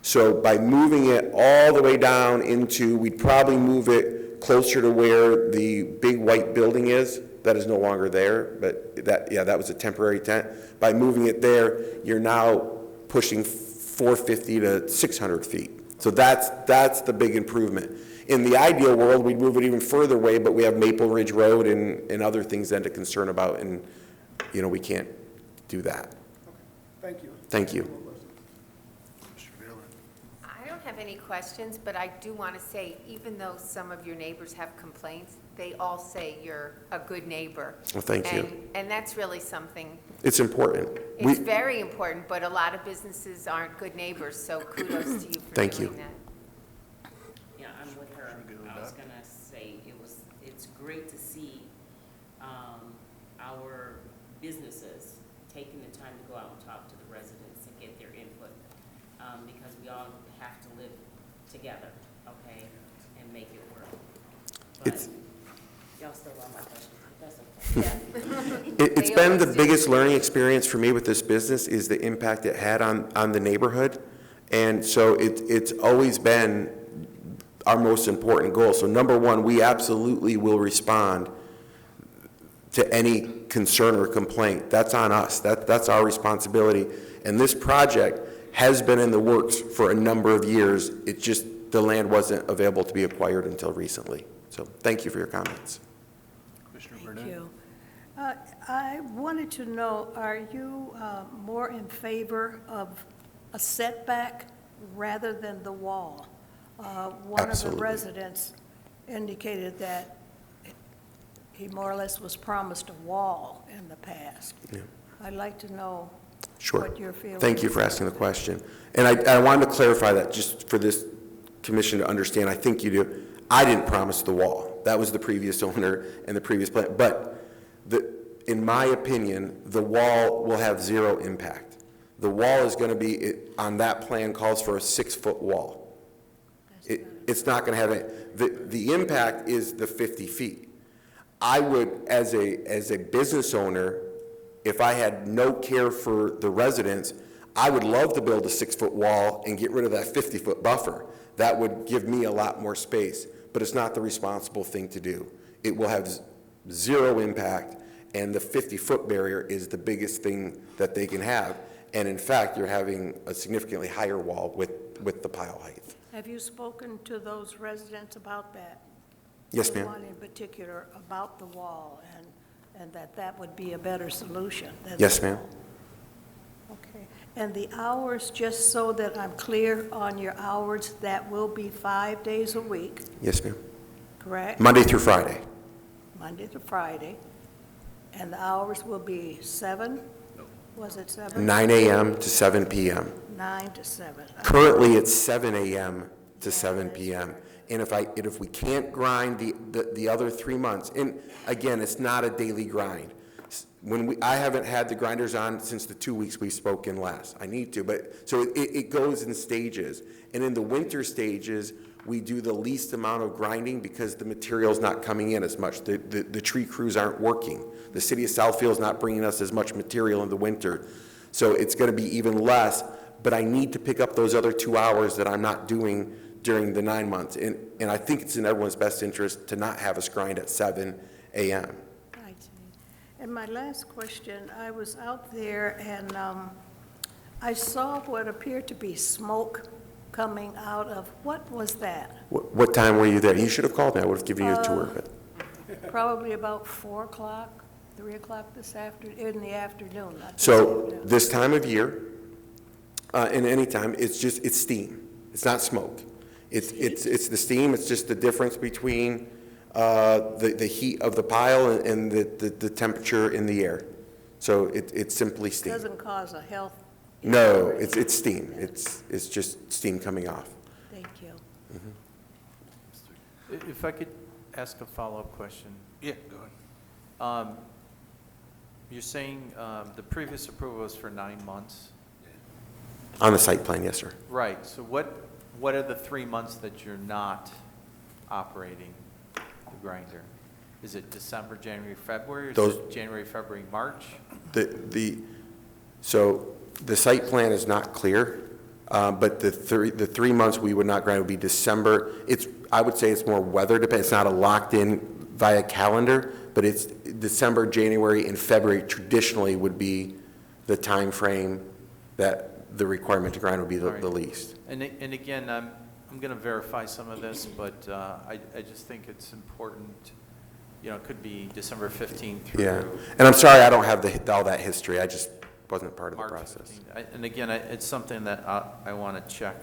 So by moving it all the way down into, we'd probably move it closer to where the big white building is. That is no longer there, but that was a temporary tent. By moving it there, you're now pushing 450 to 600 feet. So that's the big improvement. In the ideal world, we'd move it even further away, but we have Maple Ridge Road and other things then to concern about, and we can't do that.
Okay. Thank you.
Thank you.
I don't have any questions, but I do want to say, even though some of your neighbors have complaints, they all say you're a good neighbor.
Well, thank you.
And that's really something.
It's important.
It's very important, but a lot of businesses aren't good neighbors, so kudos to you for
Thank
doing
you.
that.
Yeah, I'm with her. I was gonna say, it's great to see, our businesses taking the time to go out and talk to the residents and get their input, because we all have to live together, okay, and make it work. But y'all still want my question, that's okay.
It's been the biggest learning experience for me with this business is the impact it had on the neighborhood. And so it's always been our most important goal. So number one, we absolutely will respond to any concern or complaint. That's on us. That's our responsibility. And this project has been in the works for a number of years. It just, the land wasn't available to be acquired until recently. So thank you for your comments.
Thank you. I wanted to know, are you more in favor of
a setback rather than the wall. One of the
Absolutely.
residents indicated that he more or less was promised a wall in the past.
Yeah.
I'd like to know
Sure.
what your feeling is.
Thank you for asking the question. And I wanted to clarify that just for this commission to understand, I think you do. I didn't promise the wall. That was the previous owner and the previous plan. But in my opinion, the wall will have zero impact. The wall is going to be, on that plan calls for a 6-foot wall. It's not going to have it. The impact is the 50 feet. I would, as a business owner, if I had no care for the residents, I would love to build a 6-foot wall and get rid of that 50-foot buffer. That would give me a lot more space, but it's not the responsible thing to do. It will have zero impact, and the 50-foot barrier is the biggest thing that they can have. And in fact, you're having a significantly higher wall with the pile height.
Have you spoken to those residents about that?
Yes,
The
ma'am.
one in particular about the wall, and that would be a better solution than the
Yes, ma'am.
wall. Okay. And the hours, just so that I'm clear on your hours, that will be 5 days a week,
Yes, ma'am.
correct?
Monday through Friday.
Monday to Friday. And the hours will be 7? Was it 7?
9 a.m. to 7 p.m.
9 to 7.
Currently, it's 7 a.m. to 7 p.m. And if we can't grind the other 3 months, and again, it's not a daily grind. I haven't had the grinders on since the 2 weeks we've spoken last. I need to, but, so it goes in stages. And in the winter stages, we do the least amount of grinding because the material's not coming in as much. The tree crews aren't working. The city of Southfield is not bringing us as much material in the winter. So it's going to be even less, but I need to pick up those other 2 hours that I'm not doing during the 9 months. And I think it's in everyone's best interest to not have us grind at 7 a.m.
I see. And my last question, I was out there and I saw what appeared to be smoke coming out of, what was that?
What time were you there? You should have called me. I would have given you a tour of it.
Probably about 4 o'clock, 3 o'clock this afternoon, in the afternoon. not this
So
afternoon.
this time of year, and any time, it's steam. It's not smoke. It's the steam. It's just the difference between the heat of the pile and the temperature in the air. So it's simply steam.
Doesn't cause a health.
No, it's steam. It's just steam coming off.
Thank you.
If I could ask a follow-up question.
Yeah, go ahead.
You're saying the previous approval was for 9 months?
On the site plan, yes, sir.
Right, so what are the 3 months that you're not operating the grinder? Is it December, January, February, or is it January, February, March?
So the site plan is not clear, but the 3 months we would not grind would be December. I would say it's more weather dependent. It's not a locked-in via calendar, but it's December, January, and February traditionally would be the time frame that the requirement to grind would be the least.
And again, I'm going to verify some of this, but I just think it's important, it could be December 15th through
Yeah, and I'm sorry I don't have all that history. I just wasn't part of the
March
process.
15th. And again, it's something that I want to check.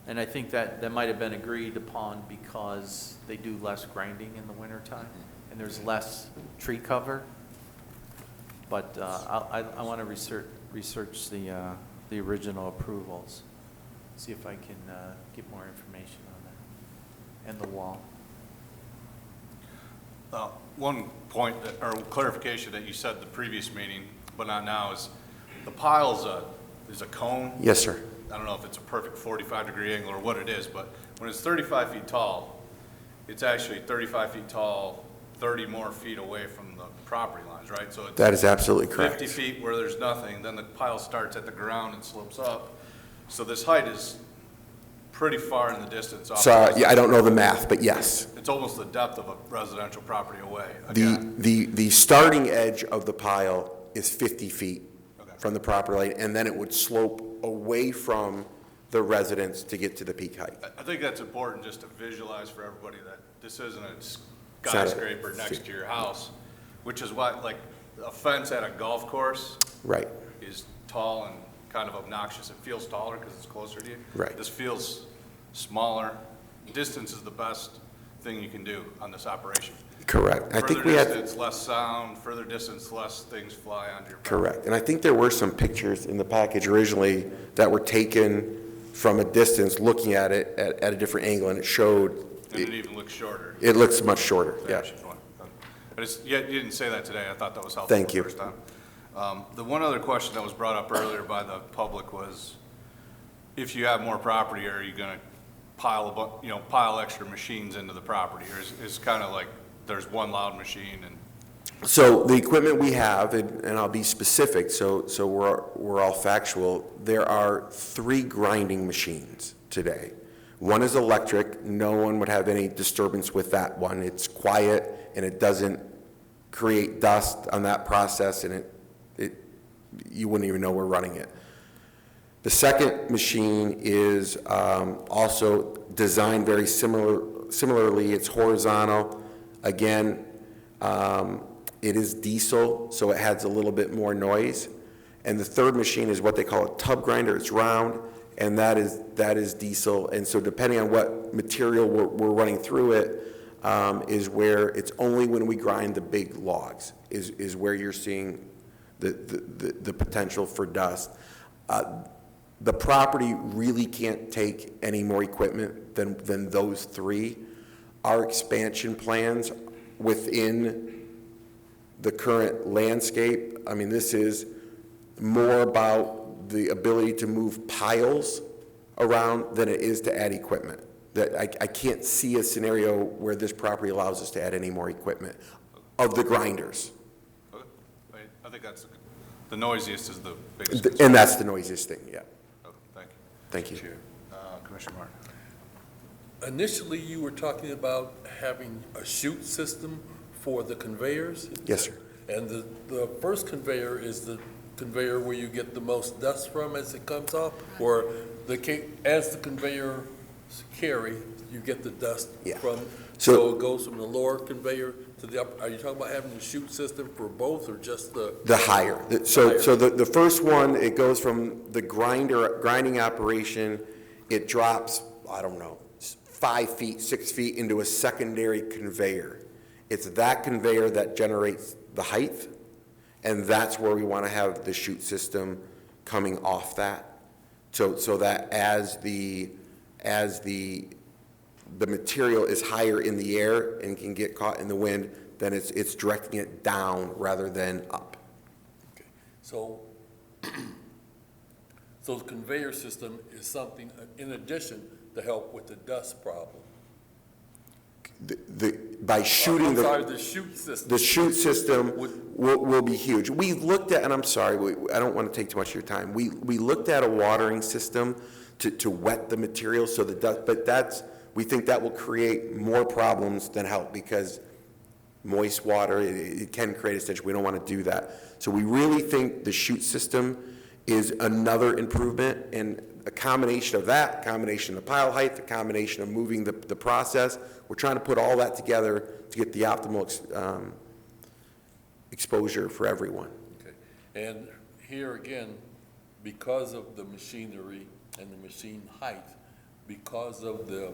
And I think that might have been agreed upon because they do less grinding in the wintertime, and there's less tree cover. But I want to research the original approvals, see if I can get more information on that, and the wall.
One point or clarification that you said the previous meeting, but not now, is the pile's is a cone.
Yes, sir.
I don't know if it's a perfect 45-degree angle or what it is, but when it's 35 feet tall, it's actually 35 feet tall, 30 more feet away from the property lines, right? So it's
That is absolutely correct.
50 feet where there's nothing, then the pile starts at the ground and slopes up. So this height is pretty far in the distance. off
So,
the-
yeah, I don't know the math, but yes.
It's almost the depth of a residential property away.
The,
Again,
the starting edge of the pile is 50 feet
Okay.
from the property line, and then it would slope away from the residence to get to the peak height.
I think that's important just to visualize for everybody that this isn't a
not a-
skyscraper next to your house, which is why, like, a fence at a golf course
Right,
is tall and kind of obnoxious. It feels taller because it's closer to you.
Right.
This feels smaller. Distance is the best thing you can do on this operation.
correct. I think we
Further
had.
distance, less sound, further distance, less things fly onto your property.
Correct. And I think there were some pictures in the package originally that were taken from a distance, looking at it at a different angle, and it showed,
And it even looks shorter.
it looks much shorter, yeah.
Vanishing point. You didn't say that today. I thought that was helpful.
Thank you.
The first time. The one other question that was brought up earlier by the public was, if you have more property, are you going to pile extra machines into the property? Or is kind of like, there's one loud machine and
So the equipment we have, and I'll be specific, so we're all factual, there are 3 grinding machines today. One is electric. No one would have any disturbance with that one. It's quiet, and it doesn't create dust on that process, and you wouldn't even know we're running it. The second machine is also designed very similarly. It's horizontal. Again, it is diesel, so it adds a little bit more noise. And the third machine is what they call a tub grinder. It's round, and that is diesel. And so depending on what material we're running through it, is where it's only when we grind the big logs is where you're seeing the potential for dust. The property really can't take any more equipment than those 3. Our expansion plans within the current landscape, I mean, this is more about the ability to move piles around than it is to add equipment. That I can't see a scenario where this property allows us to add any more equipment of the grinders.
okay. I think that's the noisiest is the biggest
And
concern.
that's the noisiest thing, yeah.
Okay, thank you.
Thank you.
Commissioner Martin.
Initially, you were talking about having a chute system for the conveyors?
Yes, sir.
And the first conveyor is the conveyor where you get the most dust from as it comes off? Or as the conveyor carry, you get the dust
Yeah.
from?
So-
So it goes from the lower conveyor to the upper? Are you talking about having a chute system for both or just the?
The higher. So the first one, it goes from the grinding operation, it drops, I don't know, 5 feet, 6 feet into a secondary conveyor. It's that conveyor that generates the height, and that's where we want to have the chute system coming off that. So that as the material is higher in the air and can get caught in the wind, then it's directing it down rather than up.
Okay. So the conveyor system is something in addition to help with the dust problem?
By shooting
I'm sorry, the chute system.
the chute system will be huge. We looked at, and I'm sorry, I don't want to take too much of your time. We looked at a watering system to wet the material so the dust, but we think that will create more problems than help because moist water, it can create a stench. We don't want to do that. So we really think the chute system is another improvement, and a combination of that, combination of pile height, the combination of moving the process, we're trying to put all that together to get the optimal exposure for everyone.
Okay. And here again, because of the machinery and the machine height, because of the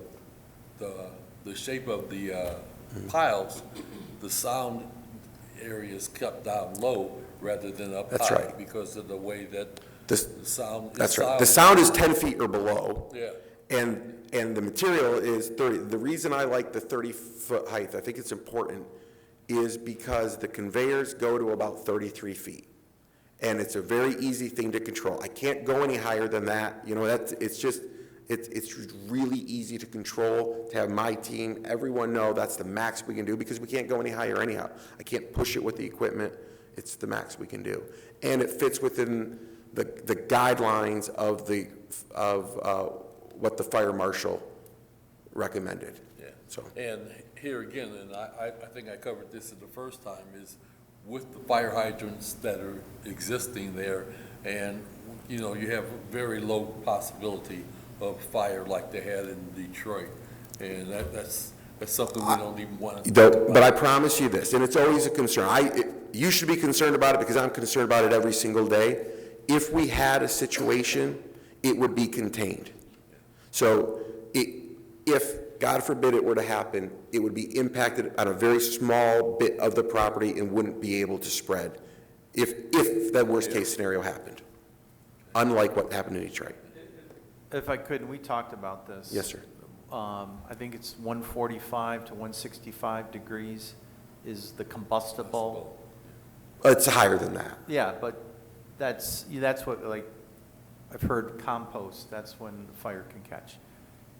shape of the piles, the sound area is kept down low rather than up high.
That's right.
Because of the way that the sound.
That's right. The sound is 10 feet or below.
Yeah.
And the material is 30. The reason I like the 30-foot height, I think it's important, is because the conveyors go to about 33 feet. And it's a very easy thing to control. I can't go any higher than that. You know, it's really easy to control, to have my team, everyone know that's the max we can do because we can't go any higher anyhow. I can't push it with the equipment. It's the max we can do. And it fits within the guidelines of what the fire marshal recommended.
Yeah.
So.
And here again, and I think I covered this the first time, is with the fire hydrants that are existing there, and, you know, you have very low possibility of fire like they had in Detroit. And that's That's something we don't even want to.
But I promise you this, and it's always a concern. You should be concerned about it because I'm concerned about it every single day. If we had a situation, it would be contained. So if, God forbid, it were to happen, it would be impacted on a very small bit of the property and wouldn't be able to spread if that worst-case scenario happened, unlike what happened in Detroit.
If I could, we talked about this.
Yes, sir.
I think it's 145 to 165 degrees is the combustible.
It's higher than that.
Yeah, but that's what, like, I've heard compost, that's when the fire can catch.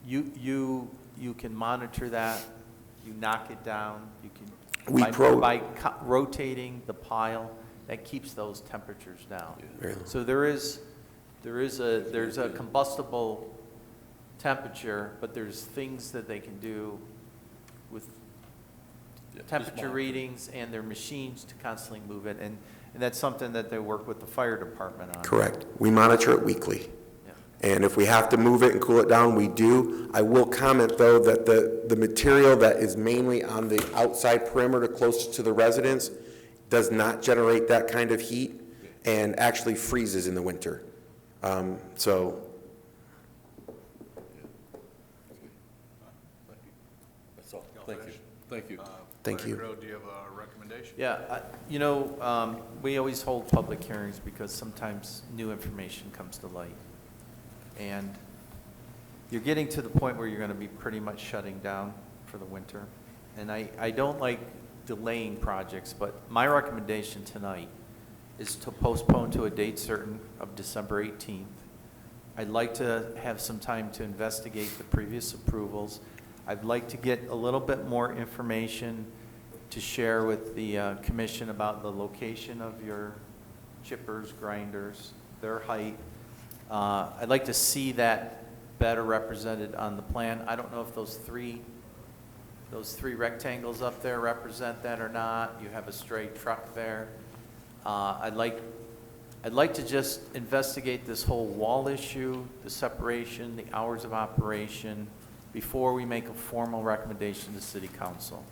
You can monitor that, you knock it down, you can, by rotating the pile, that keeps those temperatures down.
Very low.
So there's a combustible temperature, but there's things that they can do with temperature readings and their machines to constantly move it, and that's something that they work with the fire department on.
Correct. We monitor it weekly.
Yeah.
And if we have to move it and cool it down, we do. I will comment, though, that the material that is mainly on the outside perimeter closest to the residents does not generate that kind of heat and actually freezes in the winter. So
That's all. Thank you. Thank you.
Thank you.
Grow, do you have a recommendation?
Yeah, we always hold public hearings because sometimes new information comes to light. And you're getting to the point where you're going to be pretty much shutting down for the winter. And I don't like delaying projects, but my recommendation tonight is to postpone to a date certain of December 18th. I'd like to have some time to investigate the previous approvals. I'd like to get a little bit more information to share with the commission about the location of your chippers, grinders, their height. I'd like to see that better represented on the plan. I don't know if those three rectangles up there represent that or not. You have a straight truck there. I'd like to just investigate this whole wall issue, the separation, the hours of operation, before we make a formal recommendation to City Council.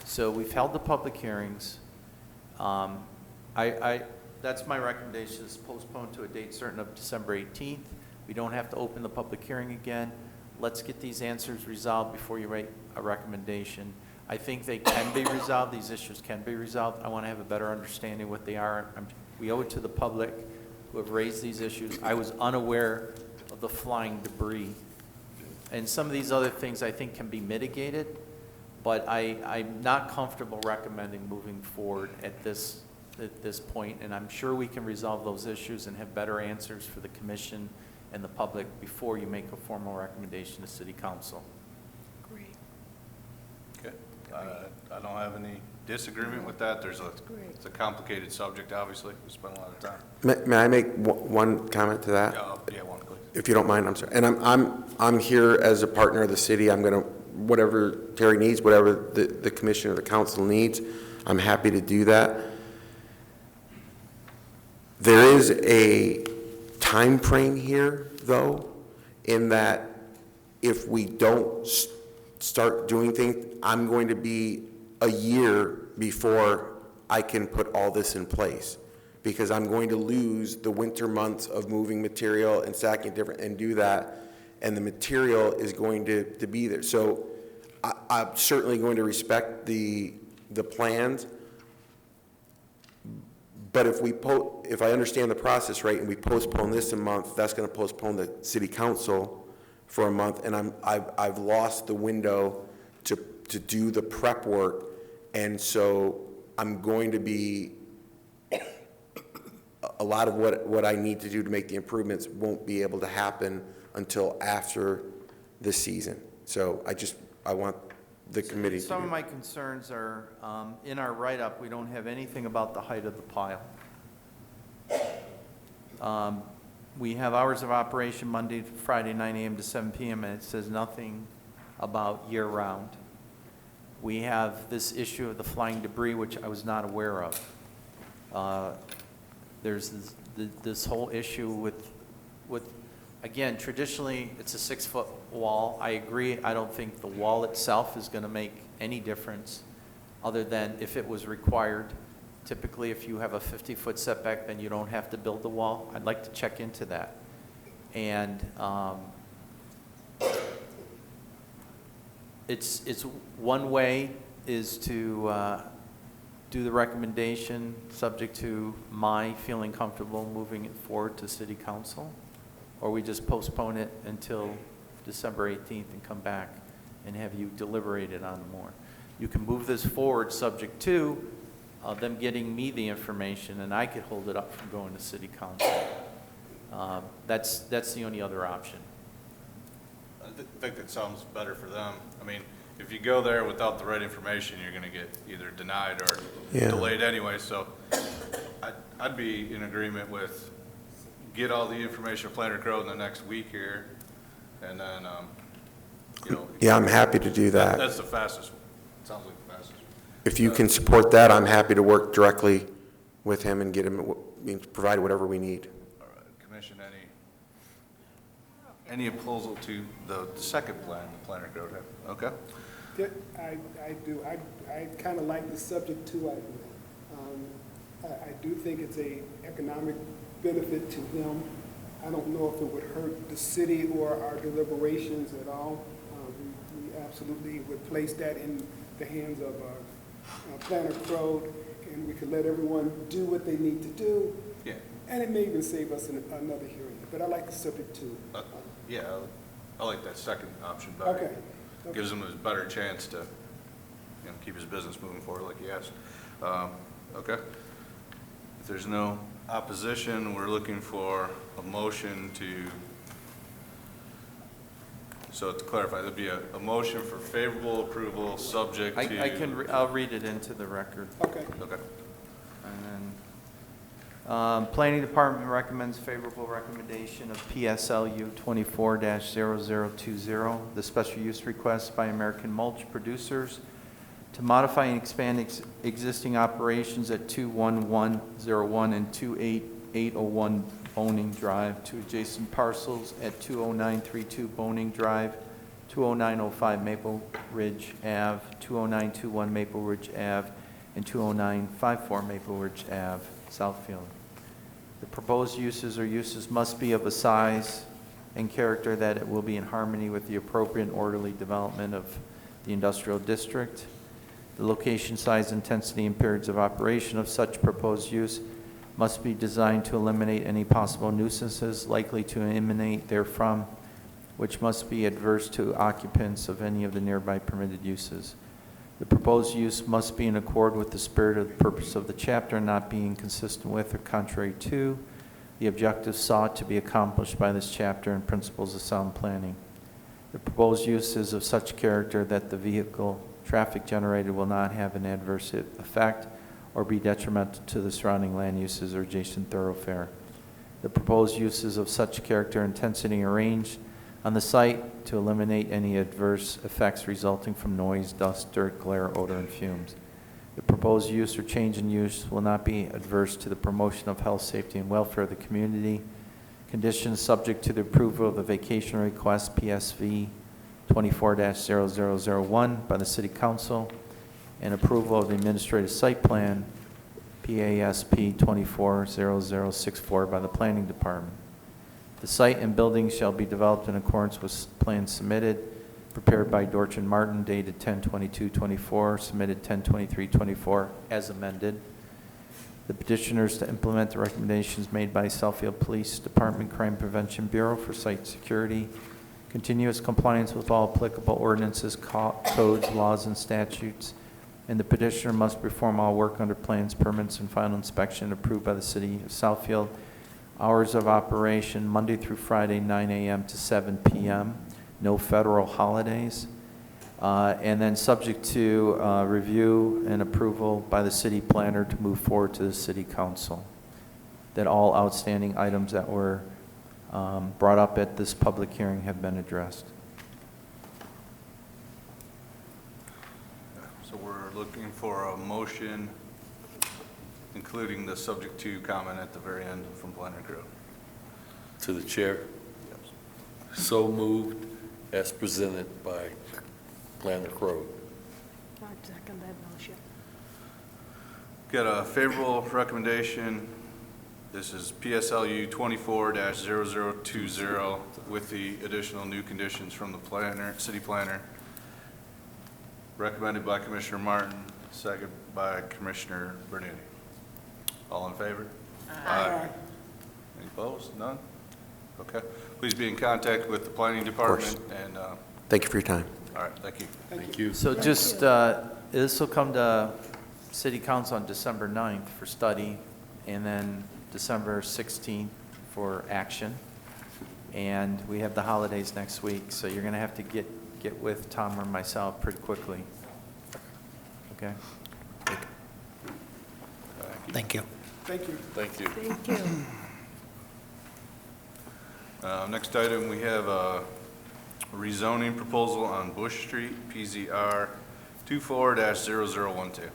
So we've held the public hearings. That's my recommendation, is postpone to a date certain of December 18th. We don't have to open the public hearing again. Let's get these answers resolved before you make a recommendation. I think they can be resolved. These issues can be resolved. I want to have a better understanding of what they are. We owe it to the public who have raised these issues. I was unaware of the flying debris. And some of these other things I think can be mitigated, but I'm not comfortable recommending moving forward at this point, and I'm sure we can resolve those issues and have better answers for the commission and the public before you make a formal recommendation to City Council.
Great.
Okay. I don't have any disagreement with that. It's a complicated subject, obviously. We spent a lot of time.
May I make one comment to that?
Yeah, one, please.
If you don't mind, I'm sorry. And I'm here as a partner of the city. I'm going to, whatever Terry needs, whatever the commission or the council needs, I'm happy to do that. There is a time frame here, though, in that if we don't start doing things, I'm going to be a year before I can put all this in place, because I'm going to lose the winter months of moving material and stacking different and do that, and the material is going to be there. So I'm certainly going to respect the plans, but if I understand the process right and we postpone this a month, that's going to postpone the city council for a month, and I've lost the window to do the prep work, and so I'm going to be, a lot of what I need to do to make the improvements won't be able to happen until after the season. So I want the committee to do.
Some of my concerns are, in our write-up, we don't have anything about the height of the pile. We have hours of operation Monday to Friday, 9 a.m. to 7 p.m., and it says nothing about year-round. We have this issue of the flying debris, which I was not aware of. There's this whole issue with Again, traditionally, it's a 6-foot wall. I agree, I don't think the wall itself is going to make any difference, other than if it was required. Typically, if you have a 50-foot setback, then you don't have to build the wall. I'd like to check into that. And it's one way is to do the recommendation, subject to my feeling comfortable moving it forward to city council, or we just postpone it until December 18th and come back and have you deliberate it on more. You can move this forward subject to them getting me the information, and I could hold it up from going to city council. That's the only other option.
I think that sounds better for them. I mean, if you go there without the right information, you're gonna get either denied or delayed anyway, so I'd be in agreement with get all the information of Planner Road in the next week here, and then, you know.
Yeah, I'm happy to do that.
That's the fastest, sounds like the fastest.
If you can support that, I'm happy to work directly with him and get him, provide whatever we need.
All right, Commission, any opposal to the second plan, the Planner Road? Okay.
Yeah, I do. I kind of like the subject to idea. I do think it's a economic benefit to him. I don't know if it would hurt the city or our deliberations at all. We absolutely would place that in the hands of Planner Road, and we could let everyone do what they need to do.
Yeah.
And it may even save us another hearing. But I like the subject to.
Yeah, I like that second option better.
Okay.
Gives him a better chance to, you know, keep his business moving forward like he has. Okay. If there's no opposition, we're looking for a motion to, so to clarify, there'd be a motion for favorable approval subject to.
I'll read it into the record.
Okay.
Okay.
And then, Planning Department recommends favorable recommendation of PSLU 24-0020, the special use request by American Mulch Producers to modify and expand existing operations at 21101 and 28801 Boning Drive to adjacent parcels at 20932 Boning Drive, 20905 Maple Ridge Ave, 20921 Maple Ridge Ave, and 20954 Maple Ridge Ave, Southfield. The proposed uses or uses must be of a size and character that it will be in harmony with the appropriate and orderly development of the industrial district. The location, size, intensity, and periods of operation of such proposed use must be designed to eliminate any possible nuisances likely to emanate therefrom, which must be adverse to occupants of any of the nearby permitted uses. The proposed use must be in accord with the spirit of the purpose of the chapter, not being inconsistent with or contrary to the objectives sought to be accomplished by this chapter and principles of sound planning. The proposed use is of such character that the vehicle traffic generated will not have an adverse effect or be detrimental to the surrounding land uses or adjacent thoroughfare. The proposed use is of such character, intensity, and range on the site to eliminate any adverse effects resulting from noise, dust, dirt, glare, odor, and fumes. The proposed use or change in use will not be adverse to the promotion of health, safety, and welfare of the community. Conditions subject to the approval of the vacation request, PSV 24-0001 by the City Council, and approval of the administrative site plan, PASP 24-0064 by the Planning Department. The site and buildings shall be developed in accordance with plans submitted, prepared by Dorch and Martin, dated 10/22/24, submitted 10/23/24, as amended. The petitioners to implement the recommendations made by Southfield Police Department Crime Prevention Bureau for site security, continuous compliance with all applicable ordinances, codes, laws, and statutes, and the petitioner must perform all work under plans, permits, and final inspection approved by the City of Southfield. Hours of operation, Monday through Friday, 9 a.m. to 7 p.m., no federal holidays, and then subject to review and approval by the city planner to move forward to the City Council, that all outstanding items that were brought up at this public hearing have been addressed.
So we're looking for a motion, including the subject to comment at the very end from Planner Crew.
To the chair. So moved as presented by Planner Crowe.
I second that motion.
Got a favorable recommendation. This is PSLU 24-0020 with the additional new conditions from the planner, city planner. Recommended by Commissioner Martin, second by Commissioner Bernini. All in favor? Aye. Any opposed? None? Okay. Please be in contact with the planning department and,
Thank you for your time.
all right, thank you.
Thank you.
So just, this will come to City Council on December 9th for study, and then December 16th for action. And we have the holidays next week, so you're going to have to get with Tom or myself pretty quickly. Okay?
Thank you.
Thank you.
Thank you.
Thank you.
Next item, we have a rezoning proposal on Bush Street, PZR 24-0012.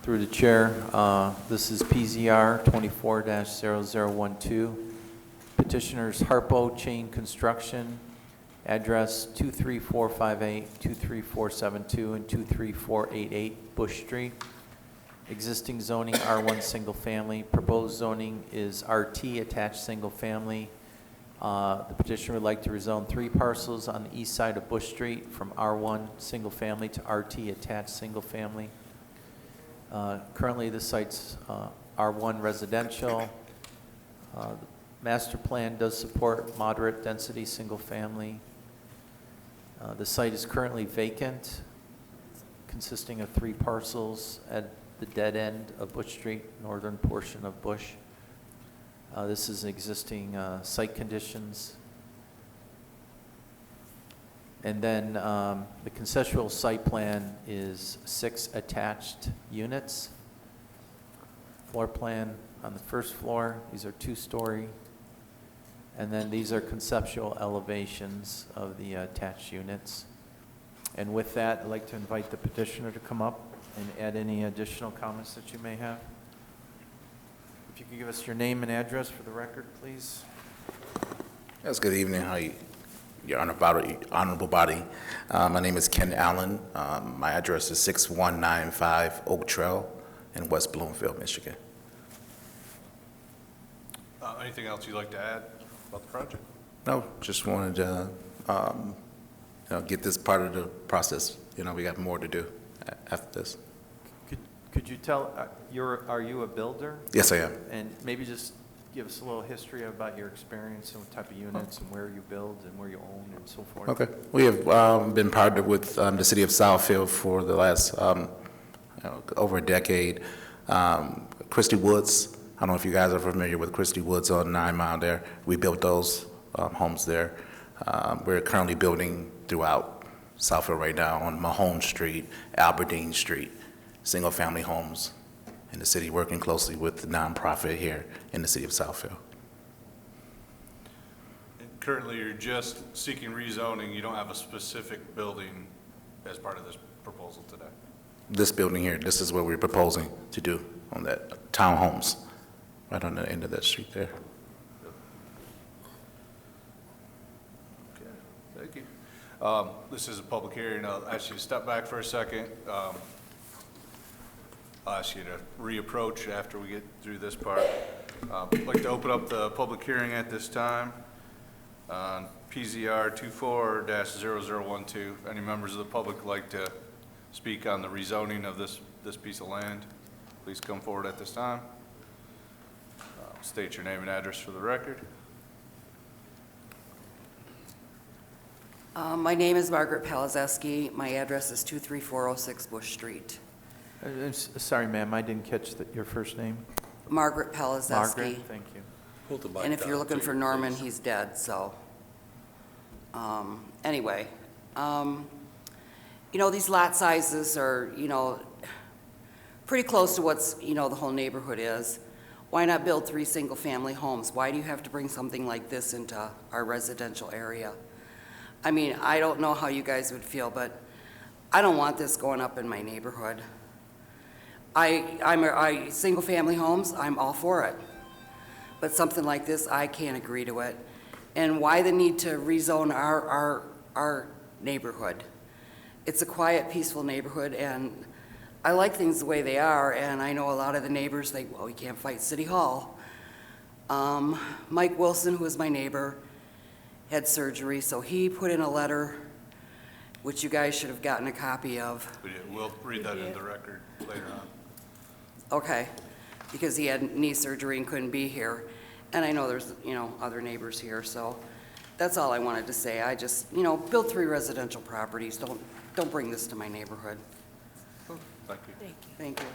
Through the chair, this is PZR 24-0012. Petitioners Harpo Chain Construction, address 23458, 23472, and 23488 Bush Street. Existing zoning R1 single family. Proposed zoning is RT attached single family. The petitioner would like to rezone 3 parcels on the east side of Bush Street from R1 single family to RT attached single family. Currently, the site's R1 residential. The master plan does support moderate density single family. The site is currently vacant, consisting of 3 parcels at the dead end of Bush Street, northern portion of Bush. This is existing site conditions. And then the conceptual site plan is 6 attached units. Floor plan on the first floor, these are 2-story. And then these are conceptual elevations of the attached units. And with that, I'd like to invite the petitioner to come up and add any additional comments that you may have. If you could give us your name and address for the record, please.
Yes, good evening. How you, your honorable body. My name is Ken Allen. My address is 6195 Oak Trail in West Bloomfield, Michigan.
Anything else you'd like to add about the project?
No, just wanted to get this part of the process. We got more to do after this.
Could you tell, are you a builder?
Yes, I am.
And maybe just give us a little history about your experience and what type of units and where you build and where you own and so forth.
Okay. We have been partnered with the city of Southfield for the last over a decade. Christie Woods, I don't know if you guys are familiar with Christie Woods on 9 Mile there. We built those homes there. We're currently building throughout Southfield right now on Mahone Street, Aberdeen Street, single-family homes in the city, working closely with the nonprofit here in the city of Southfield.
And currently, you're just seeking rezoning. You don't have a specific building as part of this proposal today.
This building here, this is what we're proposing to do on that townhomes, right on the end of that street there.
Okay, thank you. This is a public hearing. I'll ask you to step back for a second. I'll ask you to reapproach after we get through this part. I'd like to open up the public hearing at this time on PZR 24-0012. Any members of the public would like to speak on the rezoning of this piece of land, please come forward at this time. State your name and address for the record.
My name is Margaret Palazeski. My address is 23406 Bush Street.
Sorry, ma'am, I didn't catch your first name.
Margaret Palazeski.
Margaret, thank you.
Hold the mic
And if you're
down,
looking
please.
for Norman, he's dead, so. Anyway, these lot sizes are, pretty close to what's, the whole neighborhood is. Why not build 3 single-family homes? Why do you have to bring something like this into our residential area? I mean, I don't know how you guys would feel, but I don't want this going up in my neighborhood. Single-family homes, I'm all for it. But something like this, I can't agree to it. And why the need to rezone our neighborhood? It's a quiet, peaceful neighborhood, and I like things the way they are, and I know a lot of the neighbors think, well, we can't fight City Hall. Mike Wilson, who is my neighbor, had surgery, so he put in a letter, which you guys should have gotten a copy of.
We'll read that into the record later on.
Okay, because he had knee surgery and couldn't be here. And I know there's, other neighbors here, so that's all I wanted to say. I just, build 3 residential properties. Don't bring this to my neighborhood.
Thank you.
Thank you.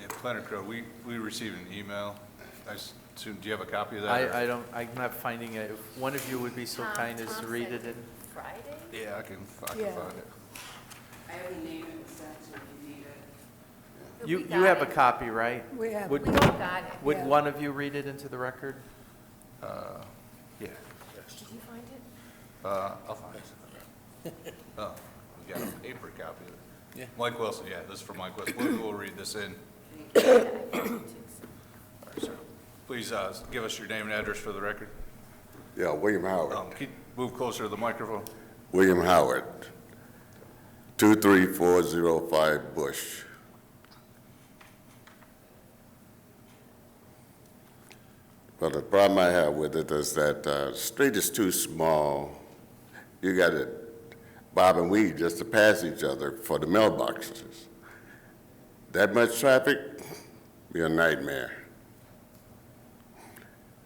Yeah, Planner Crow, we received an email. I assume, do you have a copy of that?
I'm not finding it. If one of you would be so kind as to read it in.
Friday?
Yeah, I can find it.
I have the name and section if you need it.
You
got
have a
it.
copy, right?
We have,
We all got it.
Would one of you read it into the record?
Yeah.
Did you find it?
I'll find it. Oh, we got a paper copy of it. Yeah. Mike Wilson, yeah, this is for Mike Wilson. We'll read this in. All right, sir. Please give us your name and address for the record.
Yeah, William Howard.
Can you move closer to the microphone?
William Howard, 23405 Bush. Well, the problem I have with it is that the street is too small. You got to bob and weave just to pass each other for the mailboxes. That much traffic, be a nightmare.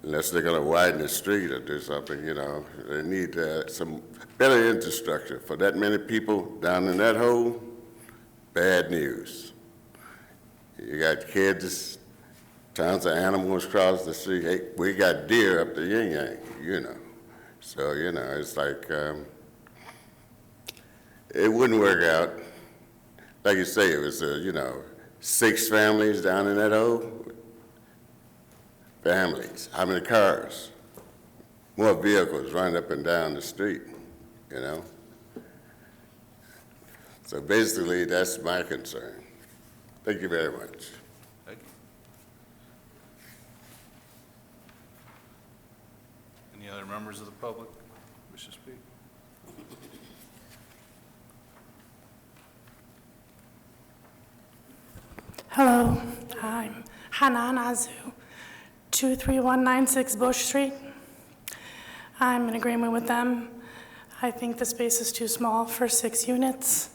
Unless they're going to widen the street or do something, They need some better infrastructure. For that many people down in that hole, bad news. You got kids, tons of animals across the street. Hey, we got deer up the yin-yang, So, it's like, it wouldn't work out. Like you say, it was, 6 families down in that hole. Families, how many cars? More vehicles running up and down the street, So basically, that's my concern. Thank you very much.
Thank you. Any other members of the public wish to speak?
Hello, I'm Hanan Azu, 23196 Bush Street. I'm in agreement with them. I think the space is too small for 6 units.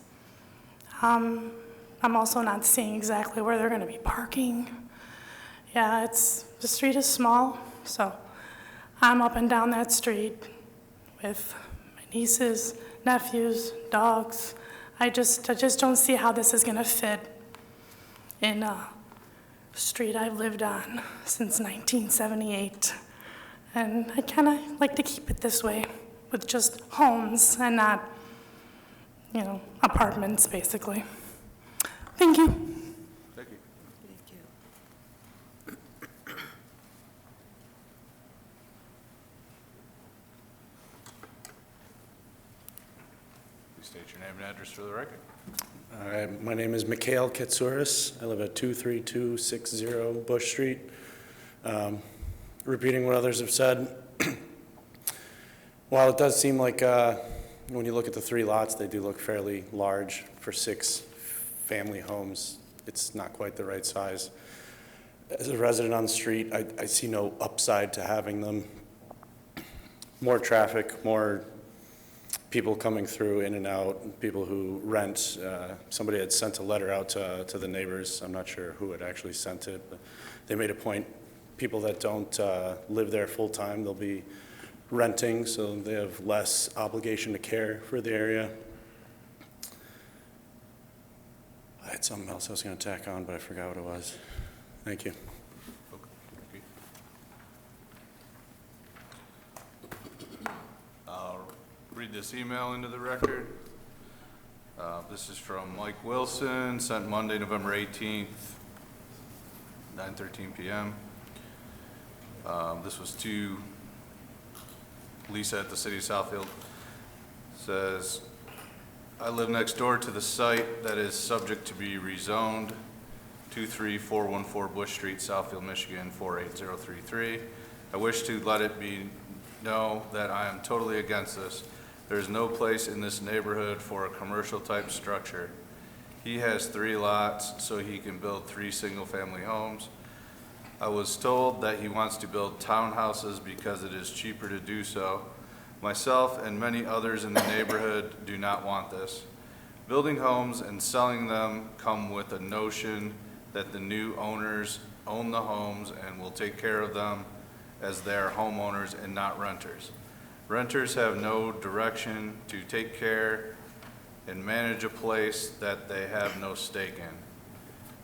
I'm also not seeing exactly where they're going to be parking. Yeah, the street is small, so I'm up and down that street with my nieces, nephews, dogs. I just don't see how this is going to fit in a street I've lived on since 1978. And I kind of like to keep it this way, with just homes and not, apartments, basically. Thank you.
Thank you. Please state your name and address for the record.
All right, my name is Mikhail Katsouris. I live at 23260 Bush Street. Repeating what others have said, while it does seem like when you look at the 3 lots, they do look fairly large for 6 family homes. It's not quite the right size. As a resident on the street, I see no upside to having them. More traffic, more people coming through, in and out, people who rent. Somebody had sent a letter out to the neighbors. I'm not sure who had actually sent it, but they made a point. People that don't live there full-time, they'll be renting, so they have less obligation to care for the area. I had something else I was going to tack on, but I forgot what it was. Thank you.
Okay, thank you. I'll read this email into the record. This is from Mike Wilson, sent Monday, November 18th, 9:13 p.m. This was to Lisa at the City of Southfield. Says, I live next door to the site that is subject to be rezoned, 23414 Bush Street, Southfield, Michigan, 48033. I wish to let it be know that I am totally against this. There is no place in this neighborhood for a commercial type structure. He has 3 lots, so he can build 3 single-family homes. I was told that he wants to build townhouses because it is cheaper to do so. Myself and many others in the neighborhood do not want this. Building homes and selling them come with a notion that the new owners own the homes and will take care of them as they are homeowners and not renters. Renters have no direction to take care and manage a place that they have no stake in.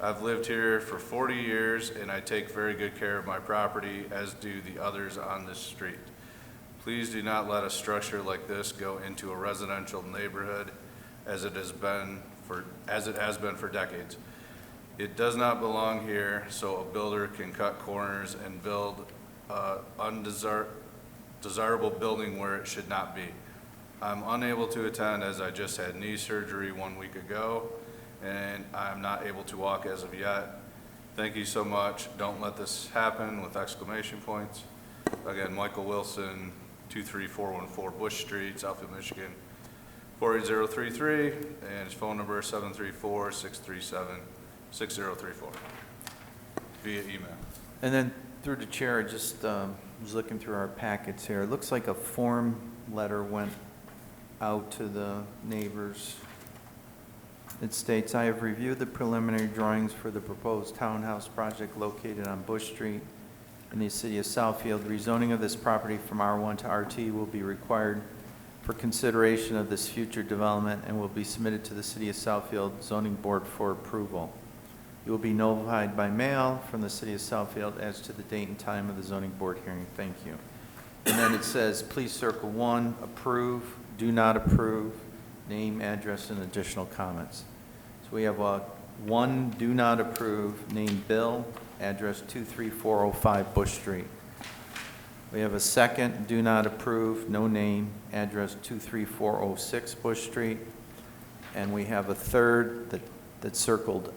I've lived here for 40 years and I take very good care of my property, as do the others on this street. Please do not let a structure like this go into a residential neighborhood as it has been for decades. It does not belong here, so a builder can cut corners and build undesirable building where it should not be. I'm unable to attend as I just had knee surgery 1 week ago, and I'm not able to walk as of yet. Thank you so much. Don't let this happen, with exclamation points. Again, Michael Wilson, 23414 Bush Street, Southfield, Michigan, 48033, and his phone number is 734-637-6034 via email.
And then through the chair, I just was looking through our packets here. It looks like a form letter went out to the neighbors. It states, I have reviewed the preliminary drawings for the proposed townhouse project located on Bush Street in the city of Southfield. Rezoning of this property from R1 to RT will be required for consideration of this future development and will be submitted to the city of Southfield Zoning Board for approval. You will be notified by mail from the city of Southfield as to the date and time of the zoning board hearing. Thank you. And then it says, please circle 1, approve, do not approve, name, address, and additional comments. So we have 1, do not approve, name Bill, address 23405 Bush Street. We have a 2nd, do not approve, no name, address 23406 Bush Street. And we have a 3rd that's circled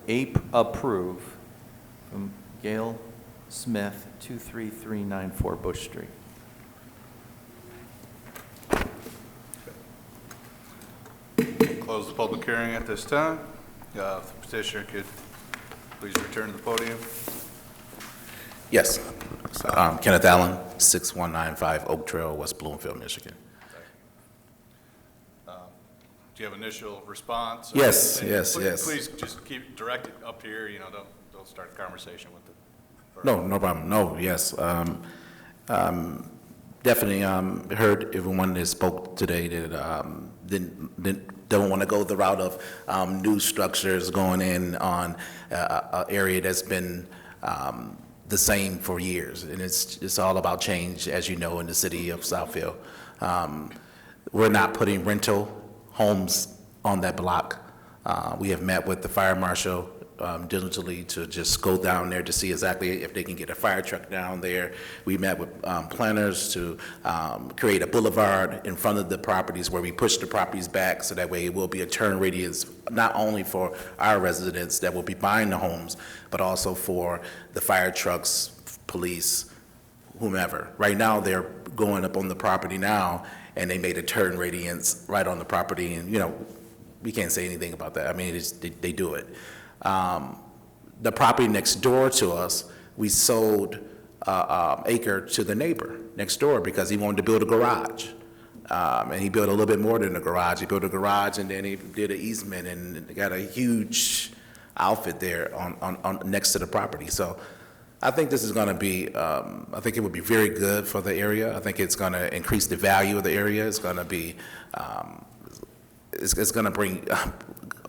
approve from Gail Smith, 23394 Bush Street.
Close the public hearing at this time. If the petitioner could please return to the podium.
Yes. Kenneth Allen, 6195 Oak Trail, West Bloomfield, Michigan.
Do you have initial response?
Yes,
And
yes,
please,
yes.
Please just keep directed up here, don't start a conversation with it.
No, no problem. No, yes. Definitely heard everyone that spoke today that don't want to go the route of new structures going in on an area that's been the same for years. And it's all about change, as you know, in the city of Southfield. We're not putting rental homes on that block. We have met with the fire marshal diligently to just go down there to see exactly if they can get a fire truck down there. We met with planners to create a boulevard in front of the properties where we push the properties back, so that way it will be a turn radius not only for our residents that will be buying the homes, but also for the fire trucks, police, whomever. Right now, they're going up on the property now, and they made a turn radius right on the property, and we can't say anything about that. I mean, they do it. The property next door to us, we sold acre to the neighbor next door because he wanted to build a garage. And he built a little bit more than a garage. He built a garage, and then he did an easement and got a huge outfit there on next to the property. So I think this is going to be, I think it would be very good for the area. I think it's going to increase the value of the area. It's going to be, it's going to bring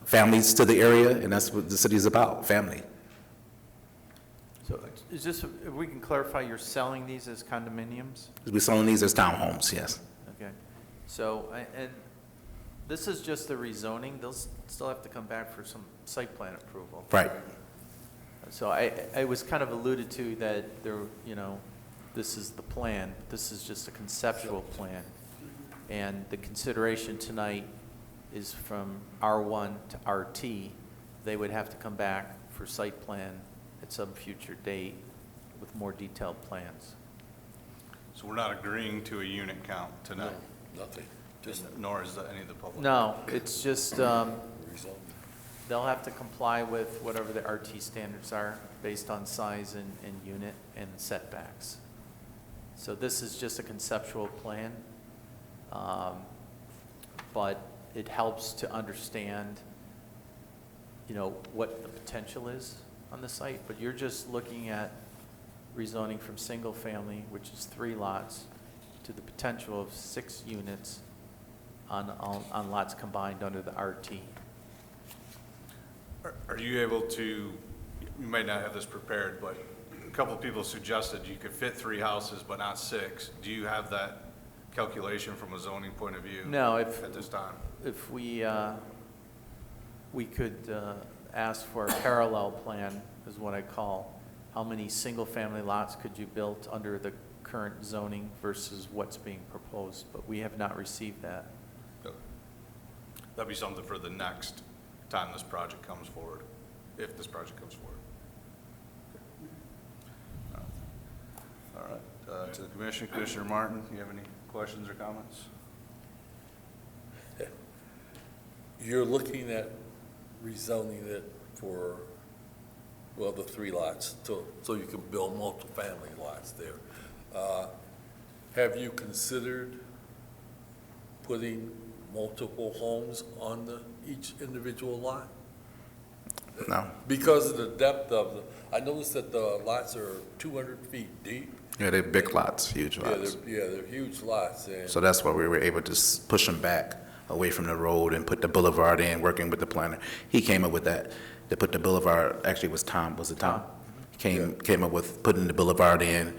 families to the area, and that's what the city is about, family.
So is this, if we can clarify, you're selling these as condominiums?
We're selling these as townhomes, yes.
Okay. So, and this is just the rezoning. They'll still have to come back for some site plan approval.
Right.
So I was kind of alluded to that there, this is the plan. This is just a conceptual plan. And the consideration tonight is from R1 to RT, they would have to come back for site plan at some future date with more detailed plans.
So we're not agreeing to a unit count tonight,
Nothing. Just
nor is any of the public.
No, it's just,
rezone.
they'll have to comply with whatever the RT standards are based on size and unit and setbacks. So this is just a conceptual plan, but it helps to understand, you know, what the potential is on the site. But you're just looking at rezoning from single family, which is 3 lots, to the potential of 6 units on lots combined under the RT.
Are you able to, you may not have this prepared, but a couple of people suggested you could fit 3 houses but not 6. Do you have that calculation from a zoning point of view?
No,
at this time?
If we could ask for a parallel plan, is what I call, how many single-family lots could you build under the current zoning versus what's being proposed, but we have not received that.
That'd be something for the next time this project comes forward, if this project comes forward. All right, to the commission, Commissioner Martin, you have any questions or comments?
You're looking at rezoning it for, well, the 3 lots, so you can build multifamily lots there. Have you considered putting multiple homes on each individual lot?
No.
Because of the depth of the, I noticed that the lots are 200 feet deep.
Yeah, they're big lots, huge lots.
They're huge lots. And
So that's why we were able to push them back away from the road and put the boulevard in, working with the planner. He came up with that, to put the boulevard, actually it was Tom, was it Tom? Came up with putting the boulevard in,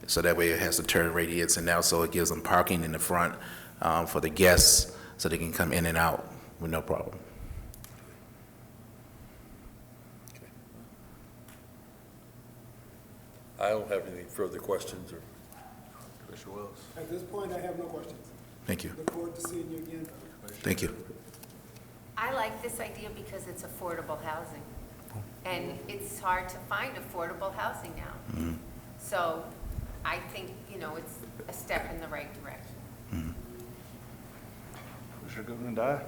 so that way it has a turn radius, and also it gives them parking in the front for the guests, so they can come in and out with no problem.
I don't have any further questions or.
Commissioner Willis?
At this point, I have no questions.
Thank you.
Look forward to seeing you again.
Thank you.
I like this idea because it's affordable housing. And it's hard to find affordable housing now.
Mhm.
So I think, you know, it's a step in the right direction.
Mhm.
Commissioner Goodman, Dye?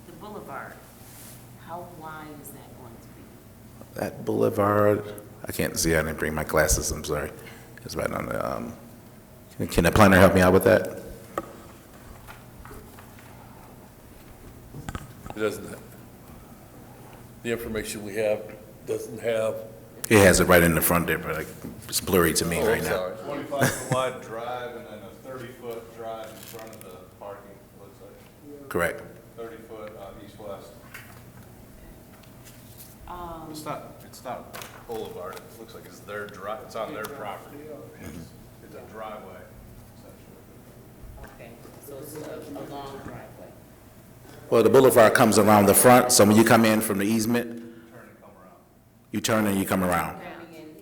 The boulevard, how wide is that going to be?
That boulevard, I can't see, I didn't bring my glasses, I'm sorry. It's right on the, can the planner help me out with that?
It doesn't have, the information we have doesn't have.
It has it right in the front there, but it's blurry to me
Oh,
right
I'm
now.
sorry.
25-foot wide drive and then a 30-foot drive in front of the parking, looks like.
Correct.
30-foot east-west. It's not boulevard, it looks like it's their drive, it's on their property. It's a driveway, essentially.
Okay, so it's a long driveway.
Well, the boulevard comes around the front, so when you come in from the easement,
Turn and come around.
you turn and you come around.
Coming in.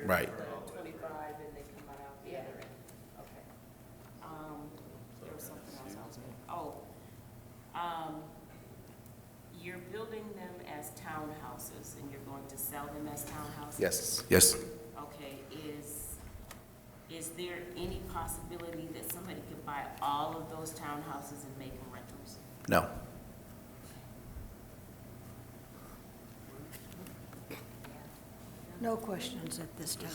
Right.
25 and they come out the other end. Okay. There was something else I was going, you're building them as townhouses and you're going to sell them as townhouses?
Yes. Yes.
Okay, is there any possibility that somebody could buy all of those townhouses and make them rentals?
No.
No questions at this time.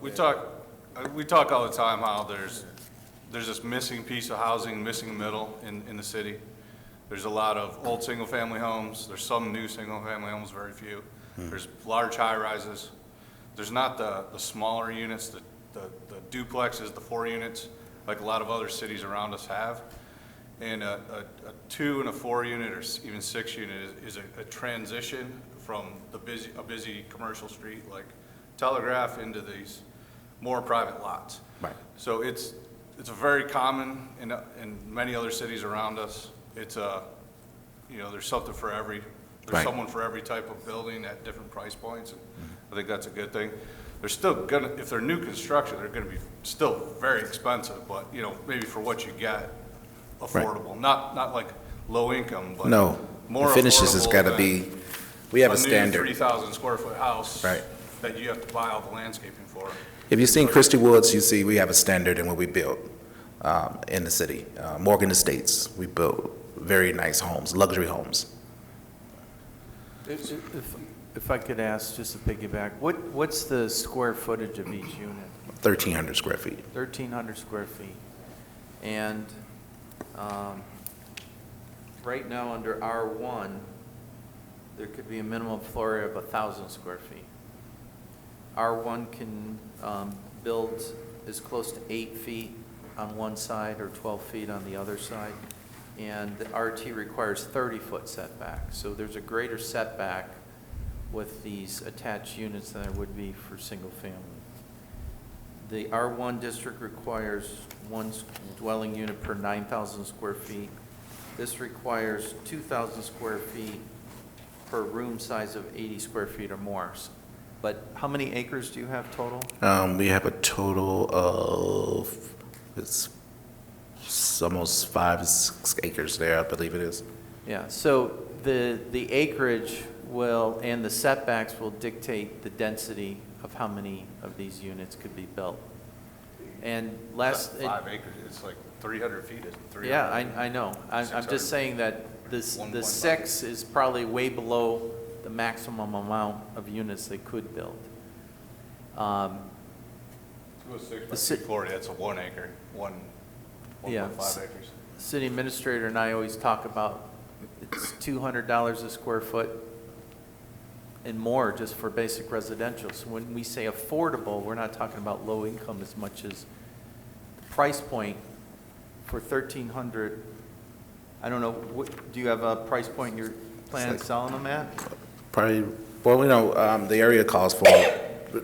We talk all the time how there's this missing piece of housing, missing middle in the city. There's a lot of old single-family homes. There's some new single-family homes, very few. There's large high-rises. There's not the smaller units, the duplexes, the 4 units, like a lot of other cities around us have. And a 2 and a 4 unit or even 6 unit is a transition from a busy commercial street like Telegraph into these more private lots.
Right.
So it's a very common in many other cities around us. It's there's something for there's
Right.
someone for every type of building at different price points. And I think that's a good thing. they're still gonna, if they're new construction, they're gonna be still very expensive, but, you know, maybe for what you get, affordable. Not like low income, but
No,
more
the finishes has
affordable
got to
than
be, we have a
new
standard.
3,000 square foot house.
Right.
That you have to buy all the landscaping for.
If you've seen Christie Woods, you see we have a standard in what we build in the city. Morgan Estates, we built very nice homes, luxury homes.
If I could ask, just to piggyback, what's the square footage of each unit?
1,300 square feet.
1,300 square feet. And right now, under R1, there could be a minimum floor area of 1,000 square feet. R1 can build as close to 8 feet on one side or 12 feet on the other side. And the RT requires 30-foot setback. So there's a greater setback with these attached units than there would be for single family. The R1 district requires one dwelling unit per 9,000 square feet. This requires 2,000 square feet per room size of 80 square feet or more. But how many acres do you have total?
We have a total of, it's almost 5 or 6 acres there, I believe it is.
Yeah, so the acreage will, and the setbacks will dictate the density of how many of these units could be built. And last.
5 acres, it's like 300 feet, isn't it? 300
Yeah, I know. I'm
600.
just saying that the 6 is probably way below the maximum amount of units they could build.
206 by 240, that's a 1 acre, 1.5 acres.
City administrator and I always talk about it's $200 a square foot and more just for basic residential. So when we say affordable, we're not talking about low income as much as the price point for 1,300. I don't know, do you have a price point you're planning on selling them at?
Probably, well, you know, the area calls for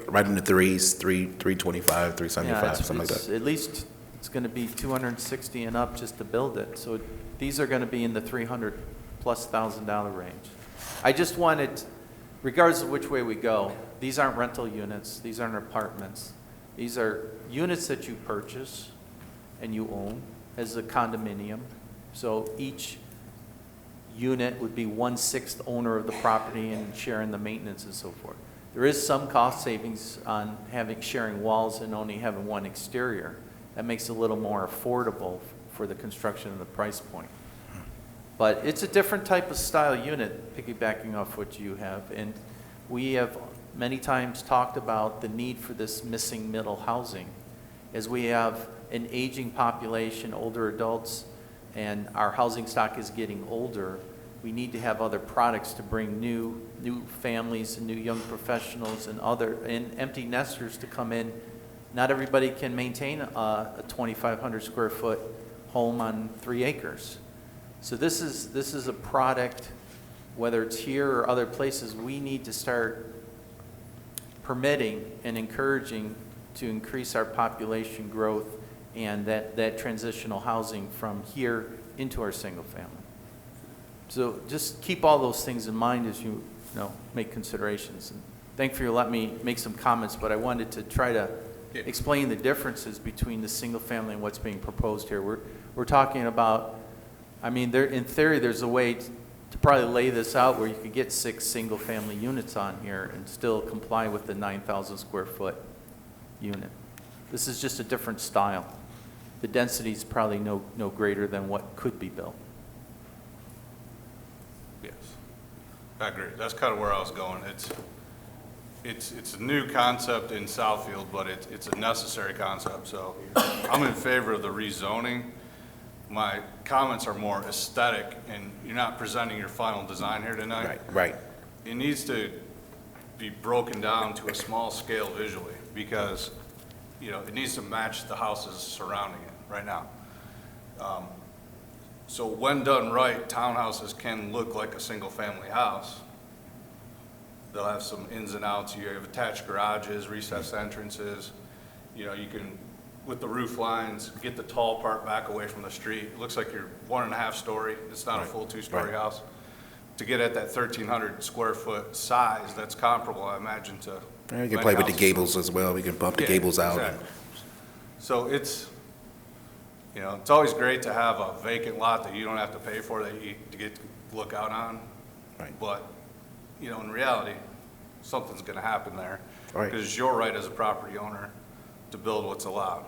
right in the 325, 375, something like that.
At least it's going to be 260 and up just to build it. So these are going to be in the $300,000+ range. I just wanted, regardless of which way we go, these aren't rental units, these aren't apartments. These are units that you purchase and you own as a condominium. So each unit would be 1/6 owner of the property and sharing the maintenance and so forth. There is some cost savings on sharing walls and only having one exterior. That makes it a little more affordable for the construction and the price point. But it's a different type of style unit, piggybacking off what you have. And we have many times talked about the need for this missing middle housing. As we have an aging population, older adults, and our housing stock is getting older, we need to have other products to bring new families and new young professionals and empty nesters to come in. Not everybody can maintain a 2,500 square foot home on 3 acres. So this is a product, whether it's here or other places, we need to start permitting and encouraging to increase our population growth and that transitional housing from here into our single family. So just keep all those things in mind as you make considerations. And thank you for letting me make some comments, but I wanted to try to explain the differences between the single family and what's being proposed here. We're talking about, I mean, in theory, there's a way to probably lay this out where you could get 6 single family units on here and still comply with the 9,000 square foot unit. This is just a different style. The density is probably no greater than what could be built.
Yes, I agree. That's kind of where I was going. It's a new concept in Southfield, but it's a necessary concept. So I'm in favor of the rezoning. My comments are more aesthetic, and you're not presenting your final design here tonight.
Right.
It needs to be broken down to a small scale visually because, it needs to match the houses surrounding it right now. So when done right, townhouses can look like a single-family house. They'll have some ins and outs. You have attached garages, recessed entrances. You can, with the roof lines, get the tall part back away from the street. It looks like you're 1.5 story. It's not a full 2-story house. to get at that 1,300 square foot size, that's comparable, I imagine, to.
And we can
many
play with the
houses.
gables as well. We can bump the
Yeah,
gables out.
exactly. So it's, you know, it's always great to have a vacant lot that you don't have to pay for, that you to get to look out on.
Right.
But, you know, in reality, something's gonna happen there.
Right.
Because it's your right as a property owner to build what's allowed.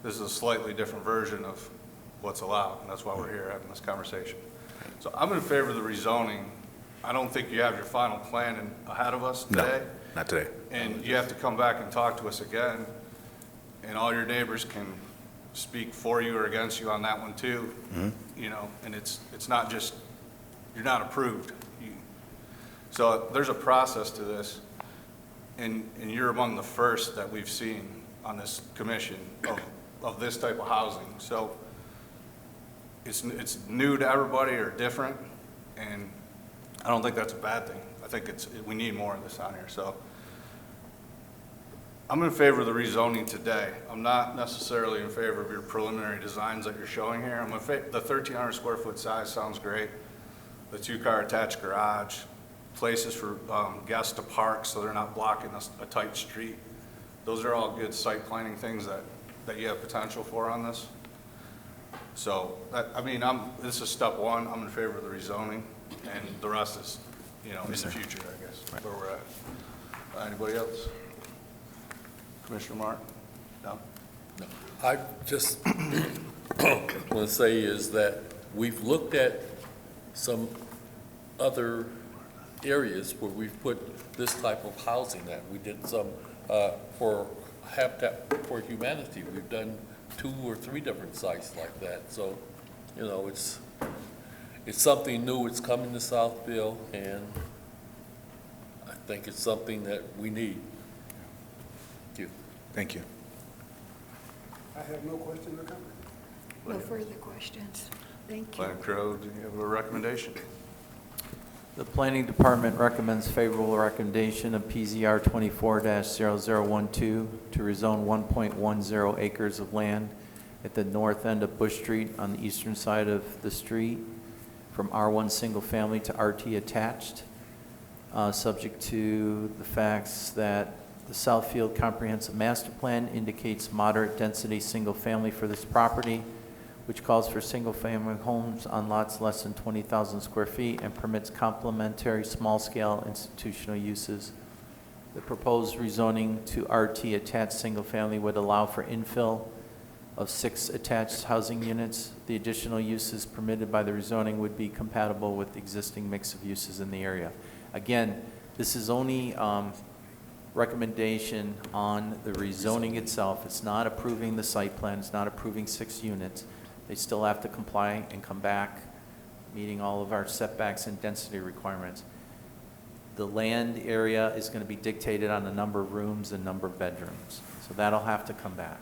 This is a slightly different version of what's allowed, and that's why we're here having this conversation. So I'm in favor of the rezoning. I don't think you have your final plan ahead of us
No,
today.
not today.
And you have to come back and talk to us again, and all your neighbors can speak for you or against you on that one too. You know, and it's not just, you're not approved. So there's a process to this, and you're among the first that we've seen on this commission of this type of housing. So it's new to everybody or different, and I don't think that's a bad thing. I think we need more of this on here. So I'm in favor of the rezoning today. I'm not necessarily in favor of your preliminary designs that you're showing here. The 1,300 square foot size sounds great. The 2-car attached garage, places for guests to park so they're not blocking a tight street. Those are all good site planning things that you have potential for on this. So, this is step one. I'm in favor of the rezoning, and the rest is, you know, in the future, I guess, where we're at. Anybody else? Commissioner Martin? No?
I just want to say is that we've looked at some other areas where we've put this type of housing at. We did some for Habitat for Humanity. We've done 2 or 3 different sites like that. So, you know, it's something new. It's coming to Southfield, and I think it's something that we need. Thank you.
Thank you.
I have no questions or comments.
No further questions. Thank you.
Planning Crowe, do you have a recommendation?
The Planning Department recommends favorable recommendation of PZR 24-0012 to rezone 1.10 acres of land at the north end of Bush Street on the eastern side of the street from R1 single family to RT attached, subject to the facts that the Southfield Comprehensive Master Plan indicates moderate density single family for this property, which calls for single-family homes on lots less than 20,000 square feet and permits complementary small-scale institutional uses. The proposed rezoning to RT attached single-family would allow for infill of 6 attached housing units. The additional uses permitted by the rezoning would be compatible with the existing mix of uses in the area. Again, this is only recommendation on the rezoning itself. It's not approving the site plan. It's not approving 6 units. They still have to comply and come back, meeting all of our setbacks and density requirements. The land area is going to be dictated on the number of rooms and number of bedrooms. So that'll have to come back.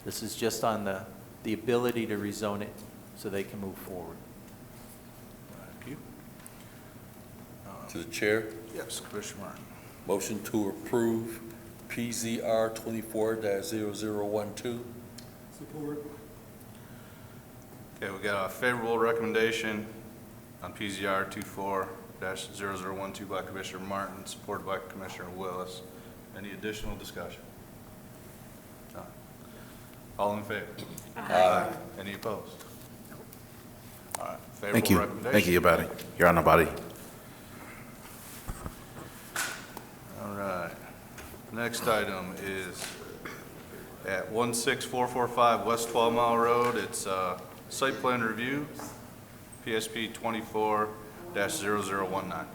This is just on the ability to rezone it so they can move forward.
Thank you.
To the chair,
Yes, Commissioner Martin.
motion to approve PZR 24-0012.
Support.
Okay, we got a favorable recommendation on PZR 24-0012 by Commissioner Martin, supported by Commissioner Willis. Any additional discussion? None. All in favor? Aye. Any opposed? All right,
Thank
favorable
you.
recommendation.
Thank you, your body. Your Honor, body.
All right. Next item is at 16445 West 12 Mile Road. It's site plan review, PSP 24-0019.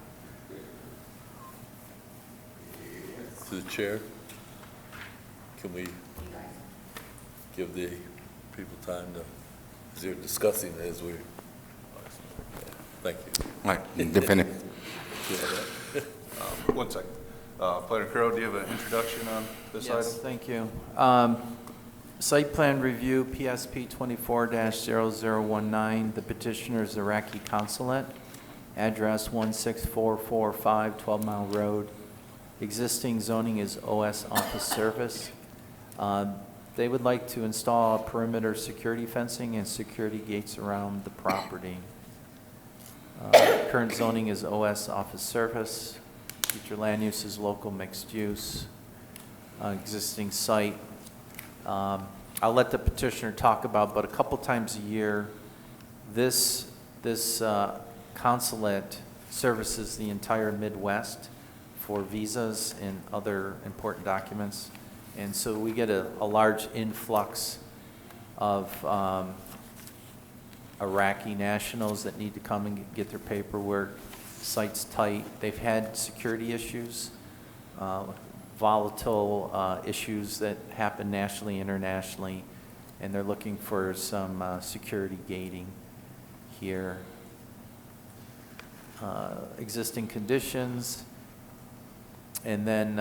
To the chair, can we give the people time to, as they're discussing as we, thank you.
Right, defendant.
One second. Planner Crowe, do you have an introduction on this item?
Yes, thank you. Site plan review, PSP 24-0019. The petitioner is Iraqi Consulate, address 16445 12 Mile Road. Existing zoning is OS Office Service. They would like to install perimeter security fencing and security gates around the property. Current zoning is OS office service. Future land use is local mixed use. Existing site. I'll let the petitioner talk about, but a couple times a year, this consulate services the entire Midwest for visas and other important documents. And so we get a large influx of Iraqi nationals that need to come and get their paperwork. Site's tight. They've had security issues, volatile issues that happen nationally, internationally, and they're looking for some security gating here. Existing conditions, and then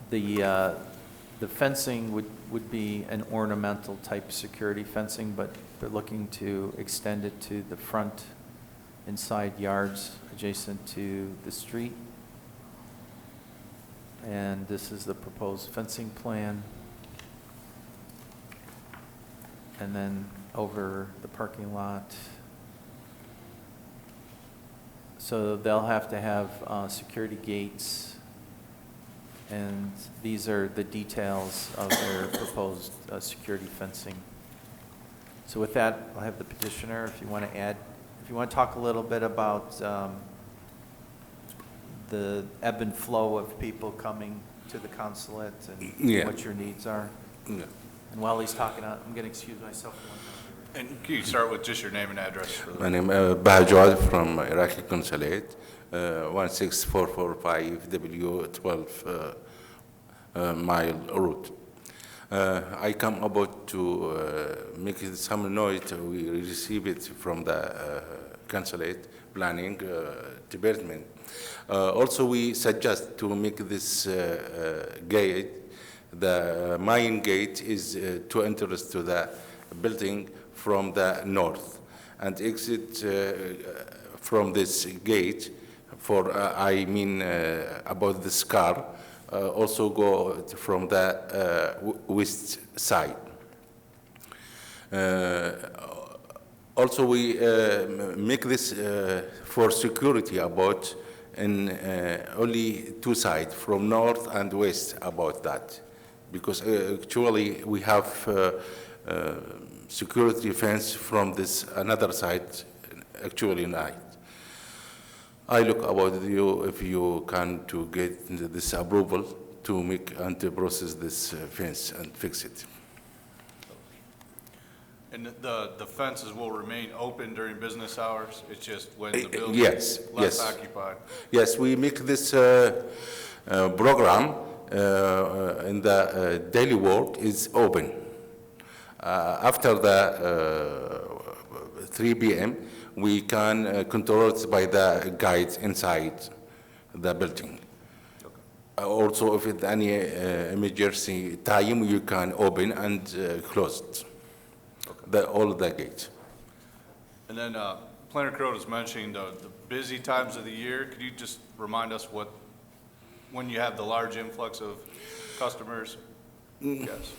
the fencing would be an ornamental type security fencing, but they're looking to extend it to the front and side yards adjacent to the street. And this is the proposed fencing plan. And then over the parking lot. So they'll have to have security gates, and these are the details of their proposed security fencing. So with that, I'll have the petitioner, if you want to add, if you want to talk a little bit about the ebb and flow of people coming to the consulate and
Yeah.
what your needs are.
Yeah.
And while he's talking, I'm going to excuse myself for 1 minute.
And can you start with just your name and address? For the
My name is Bahjad from Iraqi Consulate, 16445 W12 mile route. I come about to make some noise. We receive it from the consulate planning department. Also, we suggest to make this gate. The main gate is to enter to the building from the north, and exit from this gate for, about this car, also go from the west side. Also, we make this for security about in only two sides, from north and west, about that. Because actually we have security fence from this another side, actually night. I look about you if you can to get this approval to make and to process this fence and fix it.
And the fences will remain open during business hours? It's just when the building
Yes,
is less
yes.
occupied?
Yes, we make this program in the daily work is open. After the 3 p.m., we can control it by the guides inside the building. Also, if it's any emergency time, you can open and close it. All the gates.
And then Planner Crowe was mentioning the busy times of the year. Could you just remind us when you have the large influx of customers? Yes.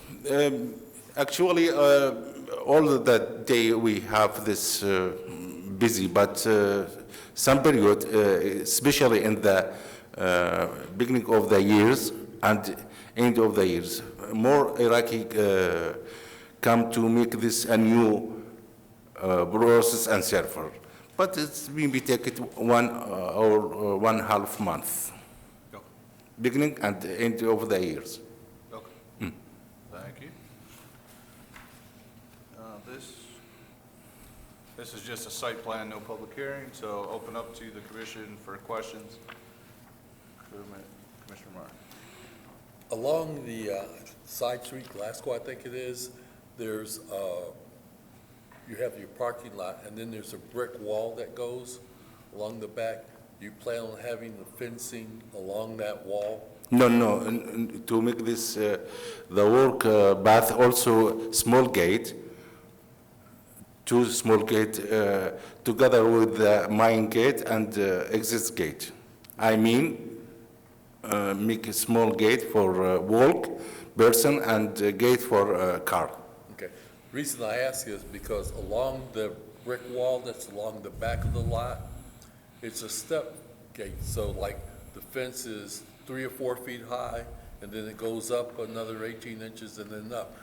Actually, all the day we have this busy, but some period, especially in the beginning of the years and end of the years, more Iraqi come to make this a new process and server. But it's maybe take it 1 or 1.5 month.
Okay.
Beginning and end of the years.
Okay. Thank you. This is just a site plan, no public hearing, so open up to the commission for questions. Commissioner Martin.
Along the side street, Glasgow, I think it is, there's, you have your parking lot, and then there's a brick wall that goes along the back. You plan on having the fencing along that wall?
No, and to make this, the work path, also small gate, two small gate together with the main gate and exit gate. I mean, make a small gate for walk person and a gate for car.
Okay. Reason I ask is because along the brick wall that's along the back of the lot. It's a step gate, so like the fence is 3 or 4 feet high, and then it goes up another 18 inches and then up.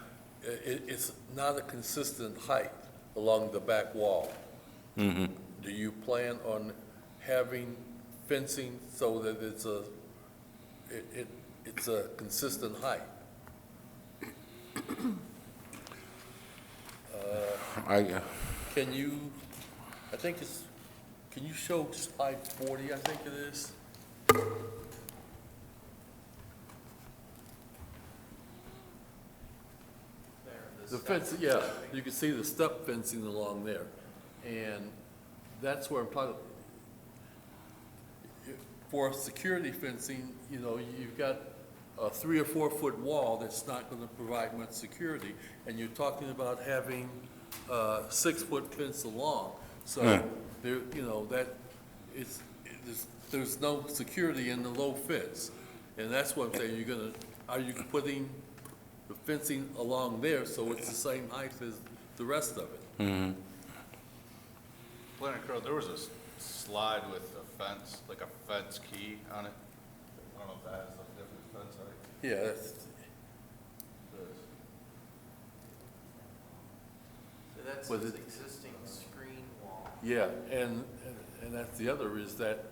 It's not a consistent height along the back wall.
Mm-hmm.
Do you plan on having fencing so that it's a consistent height? Can you, can you show slide 40, I think it is? The fence, yeah, you can see the step fencing along there. And that's where I'm talking, for security fencing, you know, you've got a 3 or 4 foot wall that's not going to provide much security, and you're talking about having a 6 foot fence along. So there, you know, there's no security in the low fence, and that's what I'm saying. Are you putting the fencing along there so it's the same height as the rest of it?
Mm-hmm.
Planning Crow, there was a slide with a fence, like a fence key on it. I don't know if that has a different fence height.
Yeah, that's,
So that's
Was
his
it-
existing screen wall.
yeah, and that's the other, is that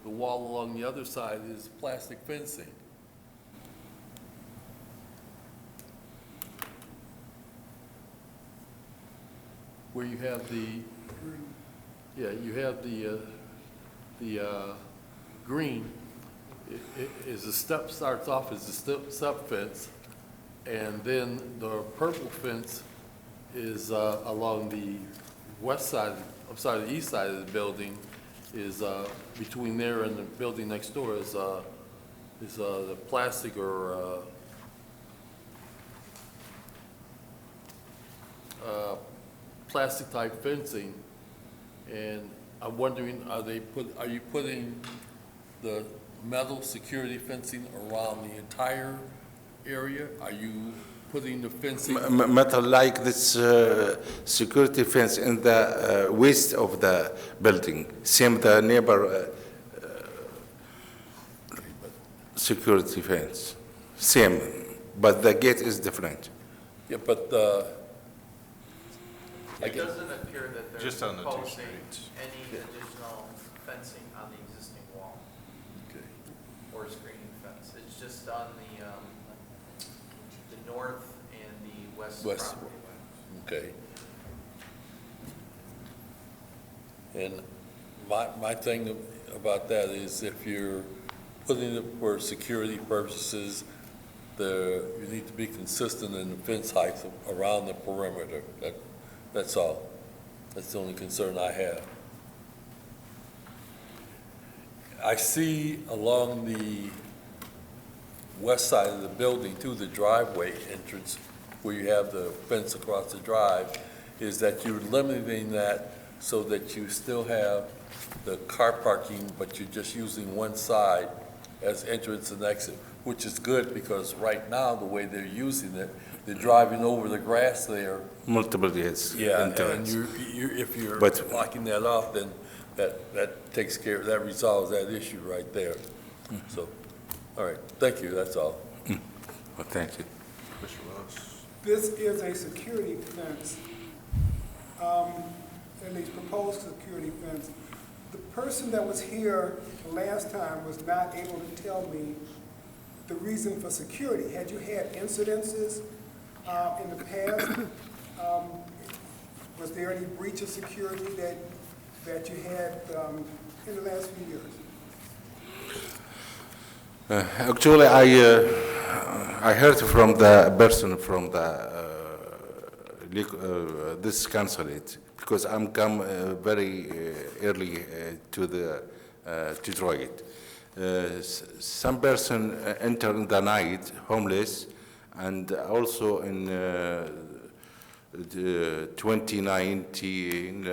the wall along the other side is plastic fencing. Where you have the green, is the step starts off as a step fence, and then the purple fence is along the west side, the east side of the building, is between there and the building next door is the plastic or plastic type fencing. And I'm wondering, are you putting the metal security fencing around the entire area? Are you putting the fencing?
Metal like this security fence in the west of the building, same the neighbor security fence, same, but the gate is different.
Yeah, but
It doesn't appear that they're
Just on the two
proposing
streets.
any additional fencing on the existing wall
Okay.
or screening fence. It's just on the north and the west
West.
property line.
Okay. And my thing about that is if you're putting it for security purposes, you need to be consistent in the fence heights around the perimeter. That's all. That's the only concern I have. I see along the west side of the building to the driveway entrance, where you have the fence across the drive, is that you're limiting that so that you still have the car parking, but you're just using one side as entrance and exit, which is good because right now, the way they're using it, they're driving over the grass there.
Multiple gates.
Yeah, and
entrance.
if you're
But-
blocking that off, then that takes care, that resolves that issue right there. So, all right, thank you, that's all.
Well, thank you.
This is a security fence, and these proposed security fence. The person that was here last time was not able to tell me the reason for security. Had you had incidences in the past? Was there any breach of security that you had in the last few years?
Actually, I heard from the person from the this consulate because I'm come very early to the Detroit. Some person enter in the night homeless, and also in the 2019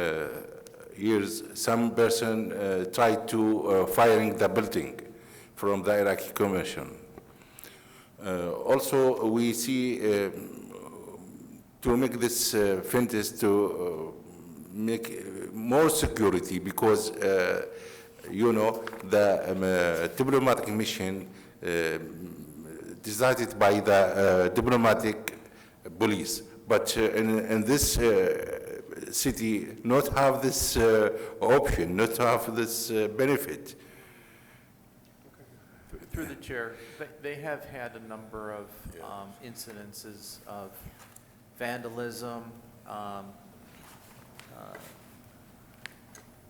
years, some person tried to firing the building from the Iraqi Commission. Also, we see to make this fence to make more security because, the diplomatic mission decided by the diplomatic police. But in this city, not have this option, not have this benefit.
Through the chair, they have had a number of incidences of vandalism,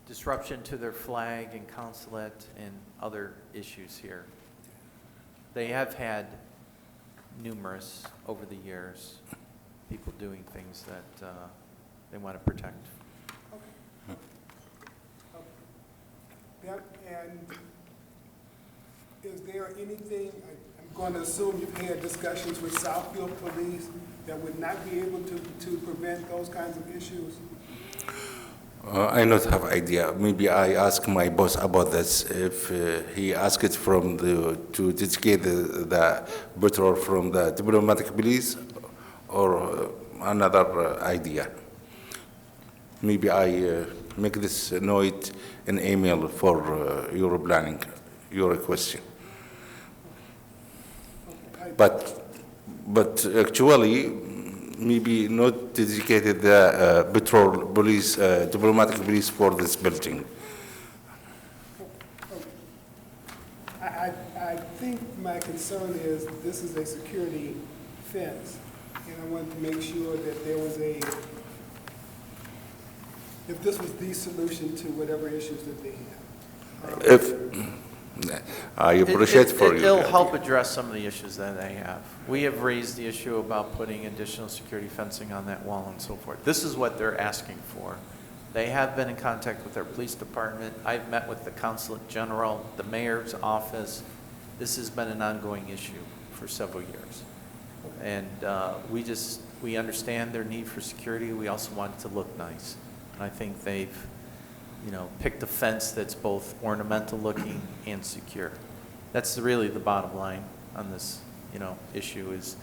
disruption to their flag and consulate, and other issues here. They have had numerous, over the years, people doing things that they want to protect.
Yeah, and is there anything, I'm going to assume you've had discussions with Southfield Police that would not be able to prevent those kinds of issues?
I not have idea. Maybe I ask my boss about this. If he asked it from to dedicate the patrol from the diplomatic police or another idea. Maybe I make this note in email for your planning, your question. But actually, maybe not dedicated the patrol police, diplomatic police for this building.
I think my concern is this is a security fence, and I wanted to make sure that there was if this was the solution to whatever issues that they have.
I appreciate for you.
It'll help address some of the issues that they have. We have raised the issue about putting additional security fencing on that wall and so forth. This is what they're asking for. They have been in contact with their police department. I've met with the consulate general, the mayor's office. This has been an ongoing issue for several years. And we understand their need for security. We also want it to look nice. And I think they've picked a fence that's both ornamental looking and secure. That's really the bottom line on this, issue is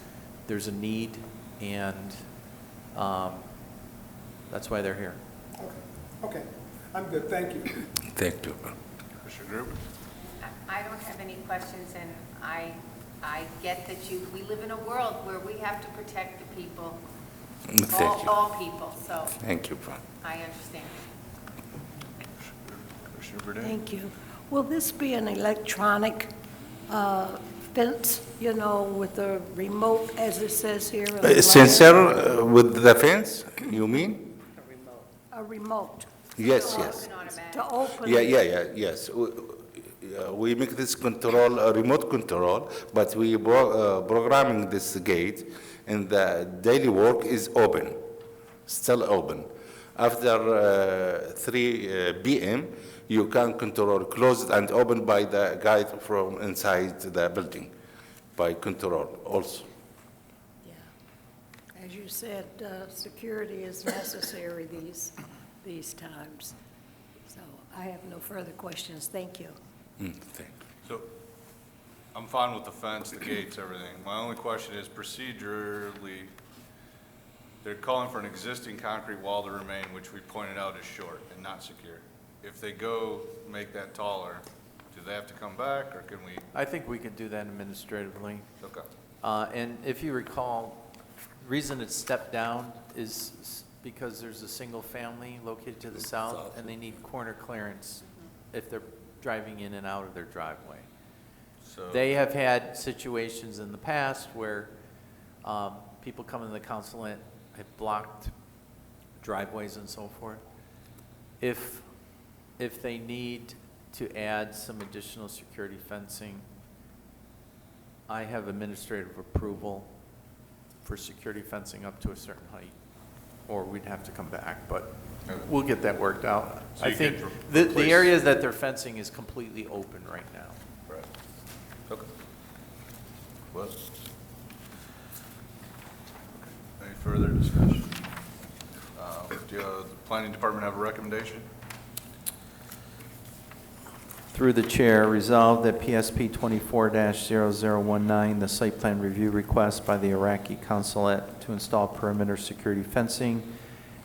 there's a need, and that's why they're here.
Okay, I'm good, thank you.
Thank you.
Commissioner Gruber?
I don't have any questions, and I get that we live in a world where we have to protect the people, all people, so.
Thank you.
I understand.
Commissioner Burdette?
Thank you. Will this be an electronic fence, with a remote, as it says here? on the
Sensor with the fence, you mean?
A remote.
Yes, yes.
To open.
Yes. We make this control, a remote control, but we programming this gate, and the daily work is open, still open. After 3 p.m., you can control closed and open by the guide from inside the building, by control also.
Yeah. As you said, security is necessary these times. So I have no further questions. Thank you.
Thank you.
So, I'm fine with the fence, the gates, everything. My only question is procedurally, they're calling for an existing concrete wall to remain, which we pointed out is short and not secure. If they go make that taller, do they have to come back, or can we?
I think we could do that administratively.
Okay.
And if you recall, the reason it's stepped down is because there's a single family located to the south, and they need corner clearance if they're driving in and out of their driveway.
So
They have had situations in the past where people coming to the consulate have blocked driveways and so forth. If they need to add some additional security fencing, I have administrative approval for security fencing up to a certain height, or we'd have to come back, but we'll get that worked out.
So
I
you
think
could
the areas that they're fencing is completely open right now.
Right. Okay. Well. Any further discussion? Do the planning department have a recommendation?
Through the chair, resolved that PSP 24-0019, the site plan review request by the Iraqi consulate to install perimeter security fencing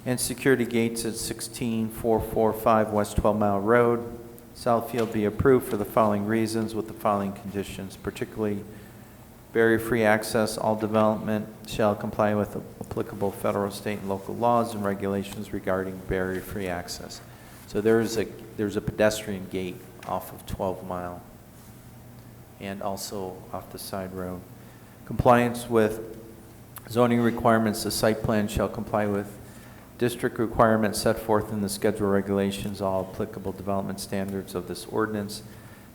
and security gates at 16445 West 12 Mile Road, Southfield, be approved for the following reasons with the following conditions, particularly barrier-free access. All development shall comply with applicable federal, state, and local laws and regulations regarding barrier-free access. So there's a pedestrian gate off of 12 Mile and also off the side road. Compliance with zoning requirements. The site plan shall comply with district requirements set forth in the schedule regulations, all applicable development standards of this ordinance.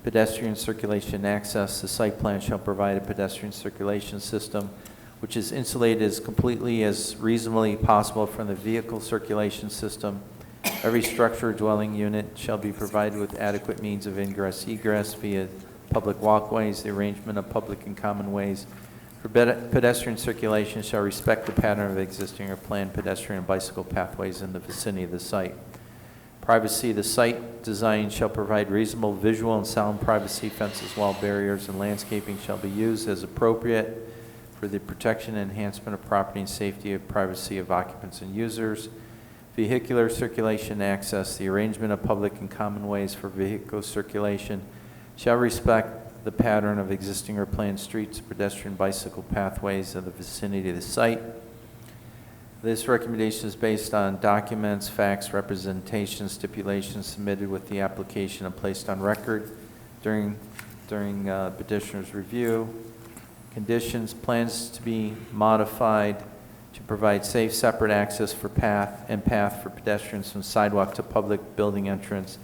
Pedestrian circulation access. The site plan shall provide a pedestrian circulation system which is insulated as completely as reasonably possible from the vehicle circulation system. Every structure or dwelling unit shall be provided with adequate means of ingress, egress via public walkways. The arrangement of public and common ways for pedestrian circulation shall respect the pattern of existing or planned pedestrian and bicycle pathways in the vicinity of the site. Privacy. The site design shall provide reasonable visual and sound privacy. Fences, wall barriers, and landscaping shall be used as appropriate for the protection and enhancement of property and safety of privacy of occupants and users. Vehicular circulation access. The arrangement of public and common ways for vehicle circulation shall respect the pattern of existing or planned streets, pedestrian, bicycle pathways in the vicinity of the site. This recommendation is based on documents, facts, representations, stipulations submitted with the application and placed on record during petitioner's review. Conditions. Plans to be modified to provide safe, separate access for path for pedestrians from sidewalk to public building entrance.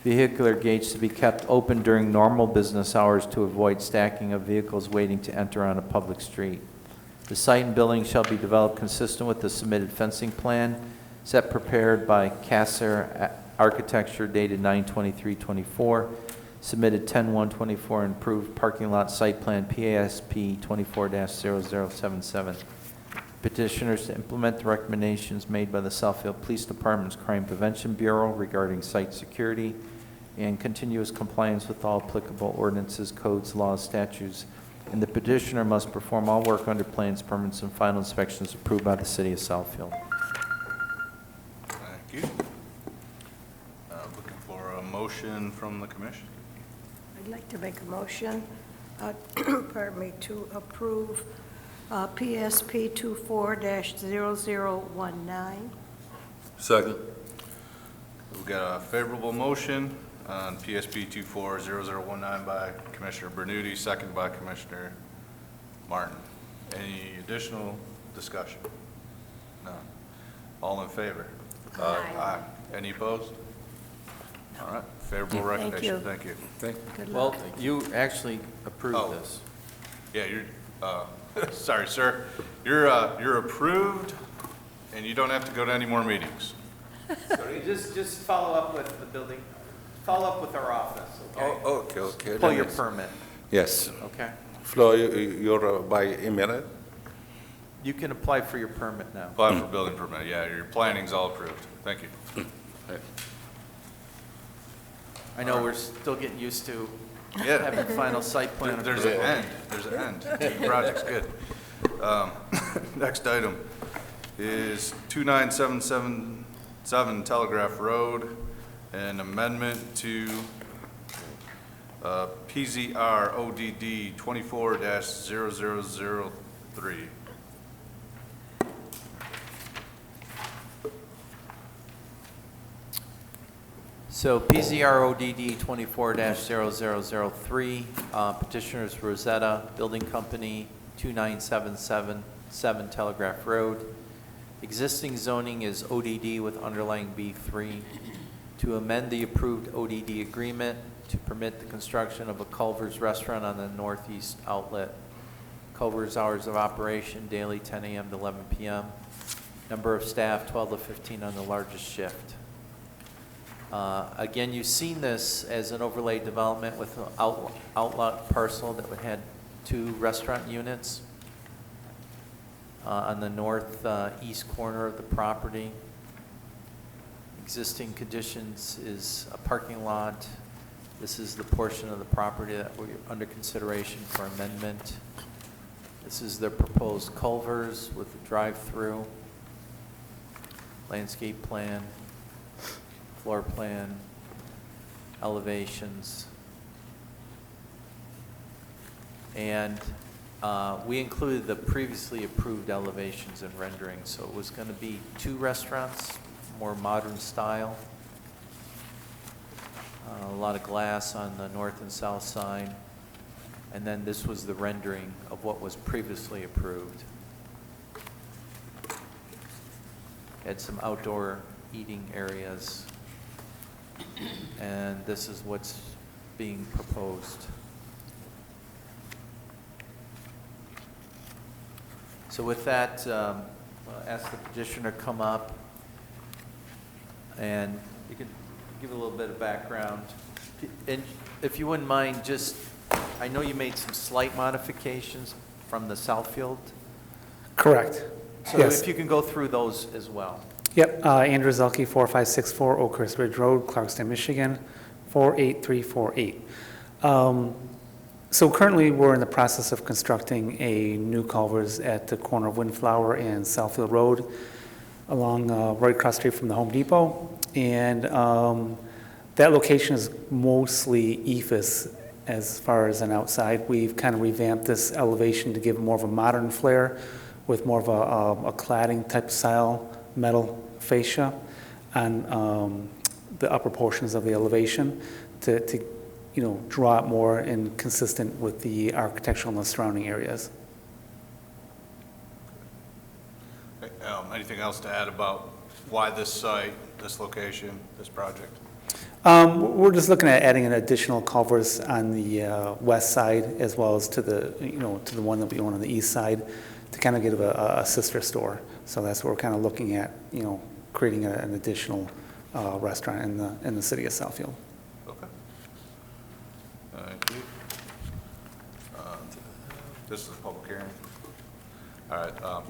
Vehicular gates to be kept open during normal business hours to avoid stacking of vehicles waiting to enter on a public street. The site and building shall be developed consistent with the submitted fencing plan set prepared by Kasser Architecture dated 9/23/24, submitted 10/1/24, and approved parking lot site plan PASP 24-0077. Petitioners to implement the recommendations made by the Southfield Police Department's Crime Prevention Bureau regarding site security and continuous compliance with all applicable ordinances, codes, laws, statutes, and the petitioner must perform all work under plans, permits, and final inspections approved by the City of Southfield.
Thank you. Looking for a motion from the commission.
I'd like to make a motion, pardon me, to approve PSP 24-0019.
Second.
We've got a favorable motion on PSP 240019 by Commissioner Bernuti, second by Commissioner Martin. Any additional discussion? None. All in favor? Aye. Any opposed? All right, favorable recommendation. Thank you.
Good
Well,
luck.
you actually approved this.
Yeah, you're, sorry, sir. You're approved, and you don't have to go to any more meetings.
Sorry, just follow up with the building, follow up with our office, okay?
Oh, okay.
Pull your permit,
Yes.
okay?
Flo, you're by email?
You can apply for your permit now.
Apply for building permit, yeah, your planning's all approved. Thank you.
I know we're still getting used to
Yeah.
having final site plan.
There's an end, there's an end. The project's good. Next item is 29777 Telegraph Road, an amendment to PZR ODD 24-0003.
So PZR ODD 24-0003, petitioners Rosetta Building Company, 29777 Telegraph Road. Existing zoning is ODD with underlying B3. To amend the approved ODD agreement to permit the construction of a Culver's restaurant on the northeast outlet. Culver's hours of operation daily 10 a.m. to 11 p.m. Number of staff 12 to 15 on the largest shift. Again, you've seen this as an overlay development with an outlet parcel that would had 2 restaurant units on the northeast corner of the property. Existing conditions is a parking lot. This is the portion of the property that we're under consideration for amendment. This is the proposed Culver's with the drive-through. landscape plan, floor plan, elevations. And we included the previously approved elevations and renderings, so it was going to be 2 restaurants, more modern style. A lot of glass on the north and south side. And then this was the rendering of what was previously approved. Had some outdoor eating areas. And this is what's being proposed. So with that, I'll ask the petitioner to come up, and you can give a little bit of background. And if you wouldn't mind, just, I know you made some slight modifications from the Southfield.
Correct.
So
Yes.
if you can go through those as well.
Yep, Andrew Zelke, 4564 Oakhurst Ridge Road, Clarkston, Michigan, 48348. So currently, we're in the process of constructing a new culvert at the corner of Windflower and Southfield Road, along right across the street from the Home Depot. And that location is mostly ephes as far as an outside. We've kind of revamped this elevation to give it more of a modern flair with more of a cladding type style metal fascia on the upper portions of the elevation to you know, draw it more and consistent with the architectural and the surrounding areas.
Anything else to add about why this site, this location, this project?
We're just looking at adding an additional culverts on the west side as well as to the, you know, to the one that we own on the east side to kind of give a sister store. So that's what we're kind of looking at, you know, creating an additional restaurant in the city of Southfield.
Okay. Thank you. This is a public hearing. All right.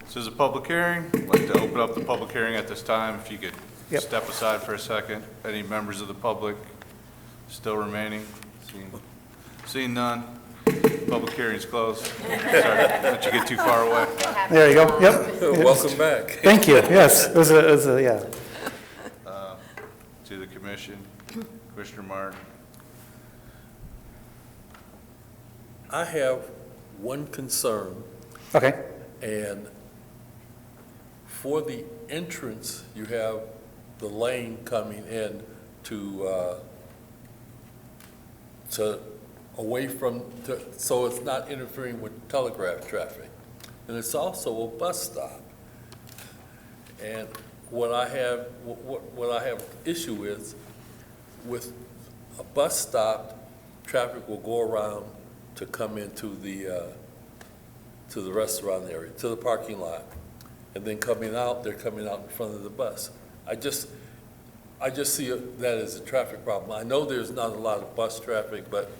This is a public hearing. I'd like to open up the public hearing at this time. If you could step aside for a second. Any members of the public still remaining? Seeing none. Public hearing's closed. Sorry, let you get too far away.
There you go. Yep.
Welcome back.
Thank you. Yes, it was a yeah.
To the commission, Commissioner Martin.
I have one concern,
Okay.
and for the entrance, you have the lane coming in to away from, so it's not interfering with telegraph traffic. And it's also a bus stop. And what I have issue with a bus stop, traffic will go around to come into to the restaurant area, to the parking lot. And then coming out, they're coming out in front of the bus. I just see that as a traffic problem. I know there's not a lot of bus traffic, but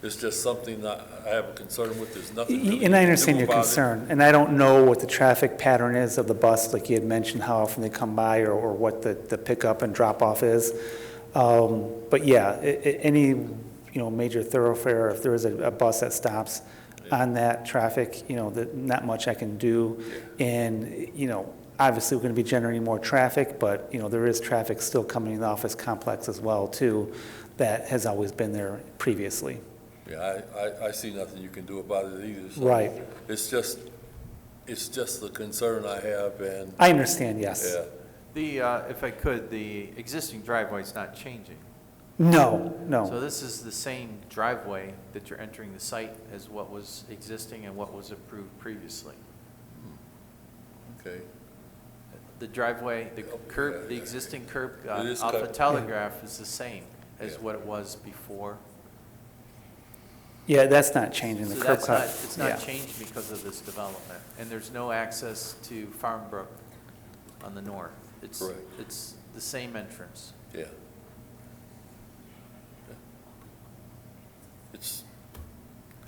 it's just something that I have a concern with. There's nothing really
And I understand
to do
your
about it.
concern, and I don't know what the traffic pattern is of the bus, like you had mentioned, how often they come by or what the pickup and drop off is. But yeah, any, you know, major thoroughfare, if there is a bus that stops on that traffic, you know, not much I can do. And, you know, obviously we're going to be generating more traffic, but, you know, there is traffic still coming in the office complex as well, too, that has always been there previously.
Yeah, I see nothing you can do about it either. So
Right.
It's just the concern I have, and.
I understand, yes.
Yeah.
If I could, the existing driveway's not changing.
No, no.
So this is the same driveway that you're entering the site as what was existing and what was approved previously.
Okay.
The driveway, the curb, the existing curb
It is
off the
cut.
telegraph is the same as what it was before.
Yeah, that's not changing, the
So
curb
that's
cut.
not, it's
yeah.
not changed because of this development. And there's no access to Farmbrook on the north.
Correct.
It's the same entrance.
Yeah.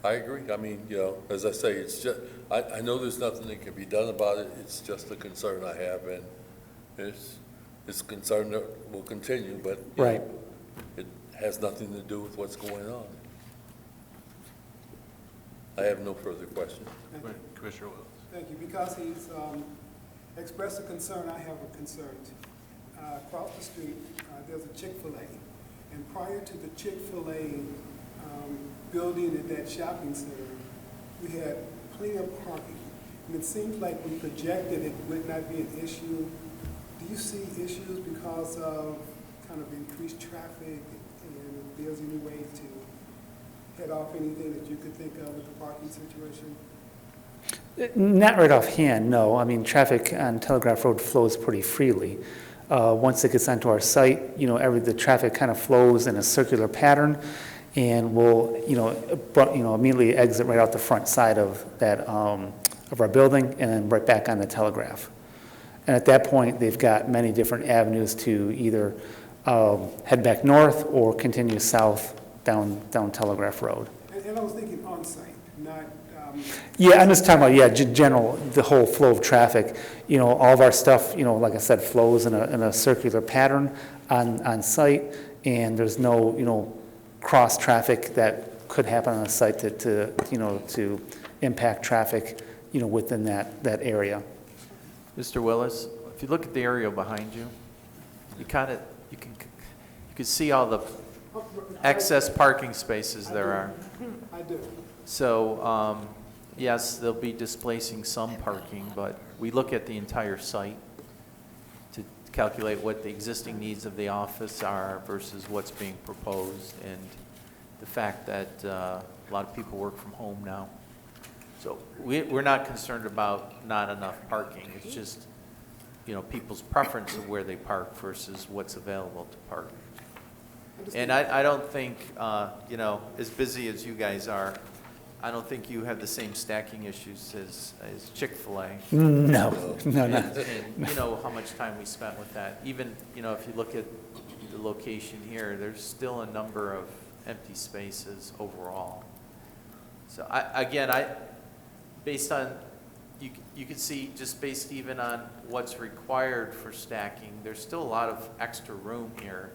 I agree. I mean, you know, as I say, it's just, I know there's nothing that can be done about it. It's just a concern I have, and it's a concern that will continue, but you
Right.
know, it has nothing to do with what's going on. I have no further questions.
Commissioner Willis.
Thank you. Because he's express a concern. I have a concern. Across the street, there's a Chick-fil-A, and prior to the Chick-fil-A building at that shopping center, we had plenty of parking. And it seems like we projected it would not be an issue. Do you see issues because of kind of increased traffic, and if there's any way to head off anything that you could think of with the parking situation?
Not right offhand, no. I mean, traffic on Telegraph Road flows pretty freely. Once it gets onto our site, the traffic kind of flows in a circular pattern, and we'll, immediately exit right out the front side of that, of our building, and then right back on the Telegraph. And at that point, they've got many different avenues to either head back north or continue south down Telegraph Road.
And I was thinking on-site, not...
Yeah, I'm just talking about, general, the whole flow of traffic. All of our stuff, like I said, flows in a circular pattern on site, and there's no, cross traffic that could happen on a site to impact traffic, within that area.
Mr. Willis, if you look at the area behind you, you can see all the excess parking spaces there are.
I do.
So, yes, they'll be displacing some parking, but we look at the entire site to calculate what the existing needs of the office are versus what's being proposed, and the fact that a lot of people work from home now. So we're not concerned about not enough parking. It's just, people's preference of where they park versus what's available to park. And I don't think, as busy as you guys are, I don't think you have the same stacking issues as Chick-fil-A.
No, no.
And you know how much time we spent with that. Even, if you look at the location here, there's still a number of empty spaces overall. So based on, you can see just based even on what's required for stacking, there's still a lot of extra room here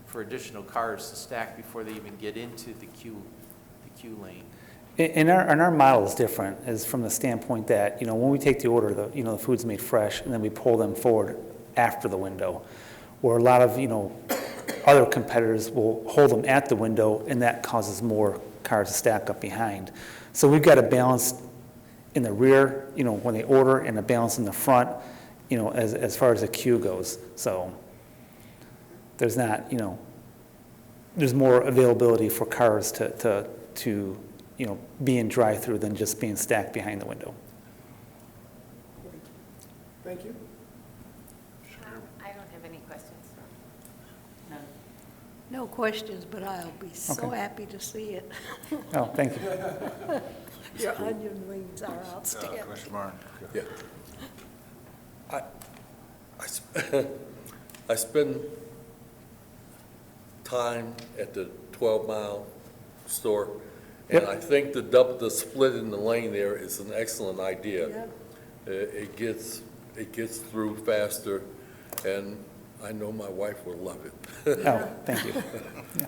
for additional cars to stack before they even get into the queue lane.
And our model is different, is from the standpoint that, when we take the order, the food's made fresh, and then we pull them forward after the window, where a lot of, other competitors will hold them at the window, and that causes more cars to stack up behind. So we've got a balance in the rear, when they order, and a balance in the front, as far as the queue goes. So there's not, there's more availability for cars to be in drive-through than just being stacked behind the window.
Thank you.
I don't have any questions.
No questions, but I'll be so
Okay.
happy to see it.
Oh, thank you.
Your onion rings are outstanding.
Commissioner Martin.
Yeah. I spend time at the 12-mile store, and I think the split in the lane there is an excellent idea.
Yeah.
It gets through faster, and I know my wife will love it.
Oh, thank you. Yeah.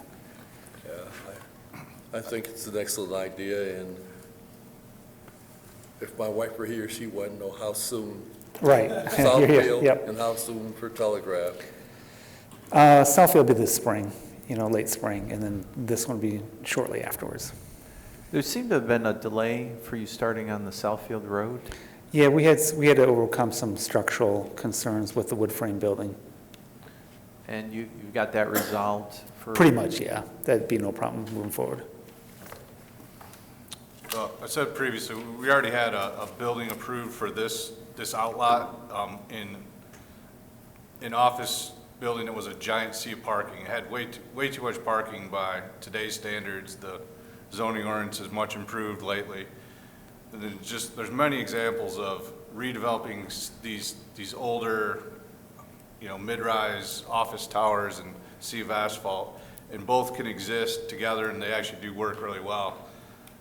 Yeah, I think it's an excellent idea, and if my wife were here, she wouldn't know how soon.
Right.
Southfield,
Yep.
and how soon for Telegraph.
Southfield will be this spring, late spring, and then this one will be shortly afterwards.
There seemed to have been a delay for you starting on the Southfield Road.
Yeah, we had to overcome some structural concerns with the wood frame building.
And you got that resolved for?
Pretty much, yeah. That'd be no problem moving forward.
I said previously, we already had a building approved for this outlot in office building. It was a giant sea of parking. It had way too much parking by today's standards. The zoning ordinance is much improved lately. And there's many examples of redeveloping these older, mid-rise office towers and sea of asphalt, and both can exist together, and they actually do work really well.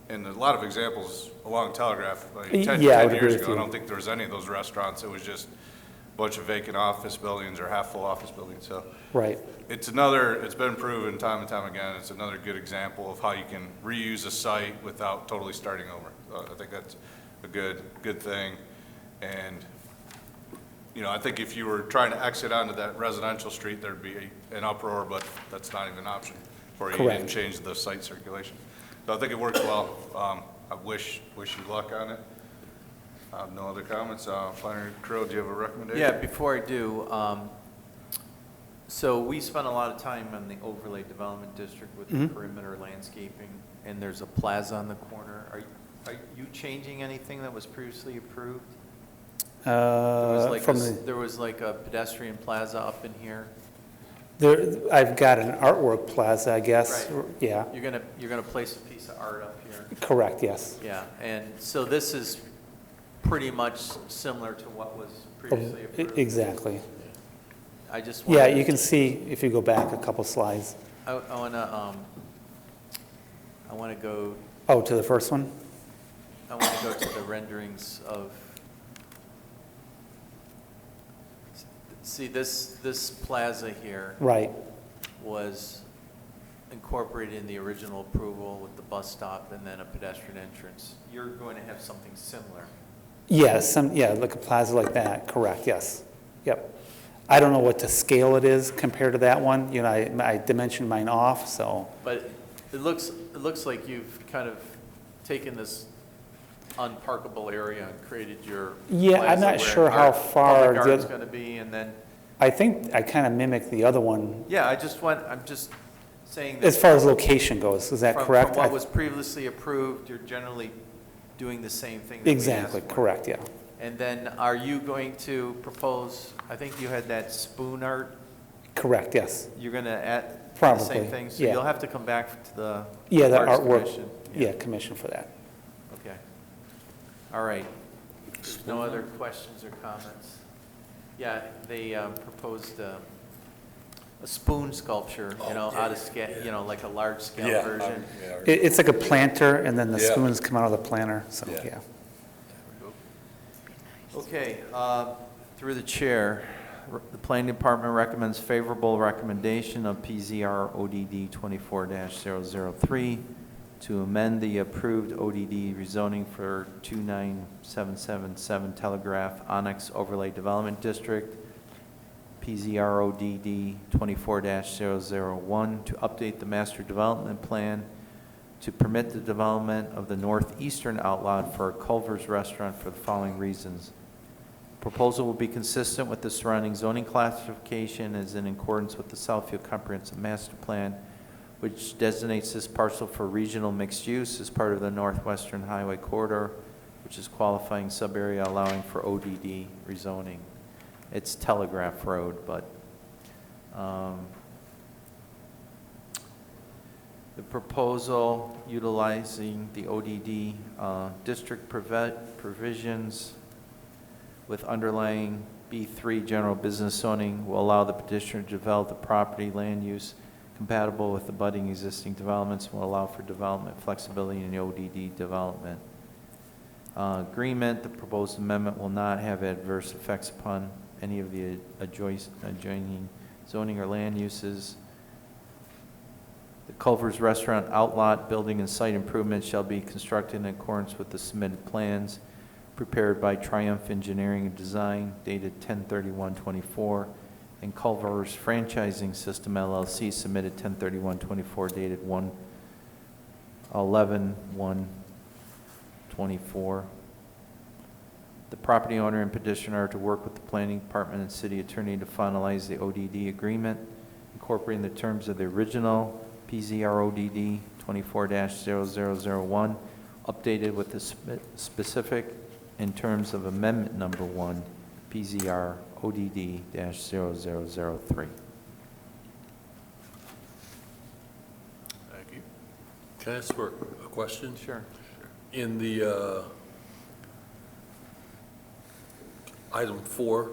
And a lot of examples along Telegraph, like 10 years ago, I don't think there was any of those restaurants. It was just a bunch of vacant office buildings or half-full office buildings. So
right.
It's been proven time and time again. It's another good example of how you can reuse a site without totally starting over. I think that's a good thing. And you know, I think if you were trying to exit onto that residential street, there'd be an uproar, but that's not even an option for you. You didn't
Correct.
change the site circulation. So I think it works well. I wish you luck on it. I have no other comments. Planner Crowe, do you have a recommendation?
Yeah, before I do, so we spent a lot of time on the overlay development district with the perimeter landscaping, and there's a plaza on the corner. Are you changing anything that was previously approved? There was like a pedestrian plaza up in here.
I've got an artwork plaza, I guess.
Right.
Yeah,
You're gonna place a piece of art up here.
correct, yes.
Yeah, and so this is pretty much similar to what was previously approved.
Exactly.
I just
Yeah,
wanted-
you can see if you go back a couple slides.
I wanna go,
Oh, to the first one?
I wanna go to the renderings of, see, this plaza here
Right.
was incorporated in the original approval with the bus stop and then a pedestrian entrance. You're going to have something similar.
Yes, like a plaza like that, correct, yes. Yep. I don't know what the scale it is compared to that one, you know, I dimensioned mine off, so.
But it looks like you've kind of taken this unparkable area and created your
Yeah, I'm
plaza
not
where
sure how
our
far
public
the
art's
oth-
going to be, and then,
I think I kind of mimicked the other one
yeah, I'm just saying that.
as far as location goes, is that correct?
From what was previously approved, you're generally doing the same thing that we asked
Exactly,
for.
correct, yeah.
And then are you going to propose, I think you had that spoon art,
Correct, yes.
you're going to add the
Probably,
same thing? So
yeah.
you'll have to come back to the
Yeah, the
Arts
artwork,
Commission.
yeah, commission for that.
Okay. All right. There's no other questions or comments? Yeah, they proposed a spoon sculpture, out of scale, like a large scale version.
It's like a planter, and then the
Yeah.
spoons come out of the planter, so,
Yeah.
yeah.
Okay, through the chair, the planning department recommends favorable recommendation of PZR ODD 24-003 to amend the approved ODD rezoning for 29777 Telegraph Onyx Overlay Development District, PZR ODD 24-001, to update the master development plan to permit the development of the northeastern outlot for a Culver's Restaurant for the following reasons. Proposal will be consistent with the surrounding zoning classification as in accordance with the Southfield Comprehensive Master Plan, which designates this parcel for regional mixed use as part of the Northwestern Highway Corridor, which is qualifying sub-area allowing for ODD rezoning. It's Telegraph Road, but the proposal utilizing the ODD district provisions with underlying B3 general business zoning will allow the petitioner to develop the property land use compatible with the budding existing developments and will allow for development flexibility in the ODD development. Agreement, the proposed amendment will not have adverse effects upon any of the adjoining zoning or land uses. The Culver's Restaurant outlot, building and site improvements shall be constructed in accordance with the submitted plans prepared by Triumph Engineering and Design dated 10/31/24, and Culver's Franchising System LLC submitted 10/31/24 dated 1/11/1/24. The property owner and petitioner are to work with the planning department and city attorney to finalize the ODD agreement, incorporating the terms of the original PZR ODD 24-0001, updated with the specific in terms of amendment number 1, PZR ODD-0003.
Thank you.
Can I ask for a question?
Sure.
In the item 4,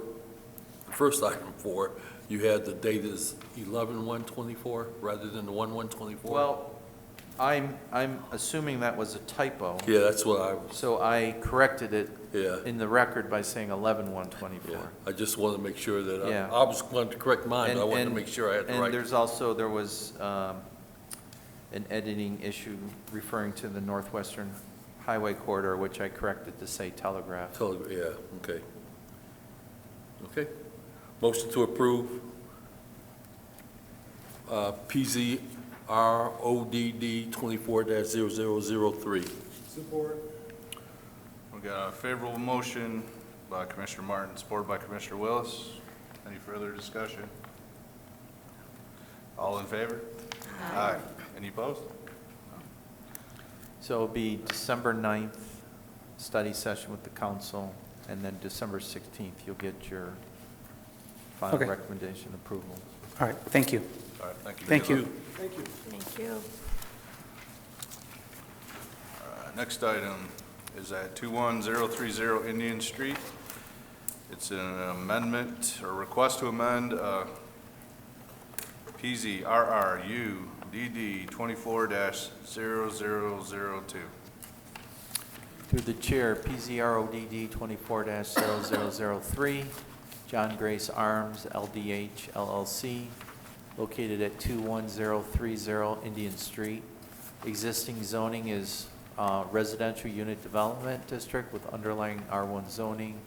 the first item 4, you had the date is 11/1/24 rather than the 1/1/24?
Well, I'm assuming that was a typo.
Yeah, that's what I,
So I corrected it
yeah,
in the record by saying 11/1/24.
yeah. I just wanted to make sure that,
Yeah.
I was going to correct mine, but I wanted to make sure I had the
And
right.
there was an editing issue referring to the Northwestern Highway Corridor, which I corrected to say Telegraph.
Yeah, okay. Okay. Motion to approve PZRODD 24-0003.
Support.
We got a favorable motion by Commissioner Martin, supported by Commissioner Willis. Any further discussion? All in favor? Aye. Any opposed?
So it'll be December 9th, study session with the council, and then December 16th, you'll get your final
Okay.
recommendation approval.
All right, thank you.
All right, thank you.
Thank you.
Thank you.
Thank you.
Next item is at 21030 Indian Street. It's an amendment, or request to amend PZRRU DD 24-0002.
Through the chair, PZRODD 24-0003, John Grace Arms, LDH LLC, located at 21030 Indian Street. Existing zoning is residential unit development district with underlying R1 zoning.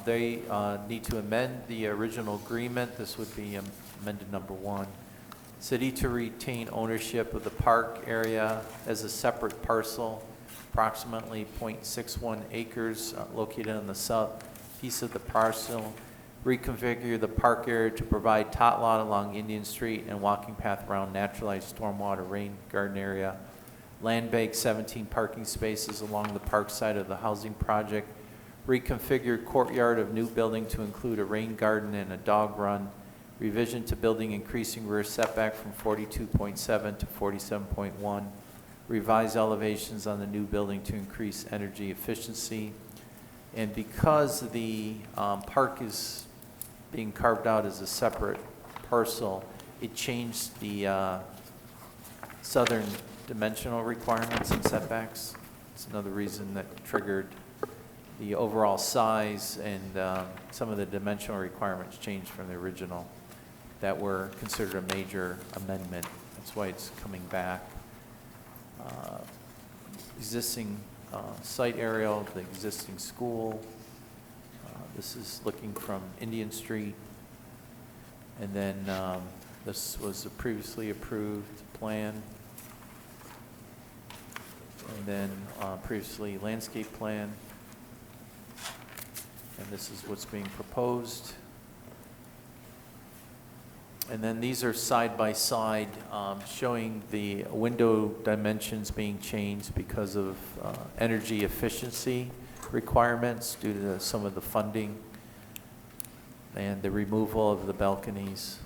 They need to amend the original agreement. This would be amended number 1. City to retain ownership of the park area as a separate parcel, approximately 0.61 acres located on the south piece of the parcel. Reconfigure the park area to provide tot lot along Indian Street and walking path around naturalized stormwater rain garden area. Land bank 17 parking spaces along the park side of the housing project. Reconfigure courtyard of new building to include a rain garden and a dog run. Revision to building increasing rear setback from 42.7 to 47.1. Revise elevations on the new building to increase energy efficiency. And because the park is being carved out as a separate parcel, it changed the southern dimensional requirements and setbacks. It's another reason that triggered the overall size, and some of the dimensional requirements changed from the original that were considered a major amendment. That's why it's coming back. Existing site aerial, the existing school. This is looking from Indian Street. And then this was a previously approved plan. And then previously landscape plan. And this is what's being proposed. And then these are side by side, showing the window dimensions being changed because of energy efficiency requirements due to some of the funding and the removal of the balconies.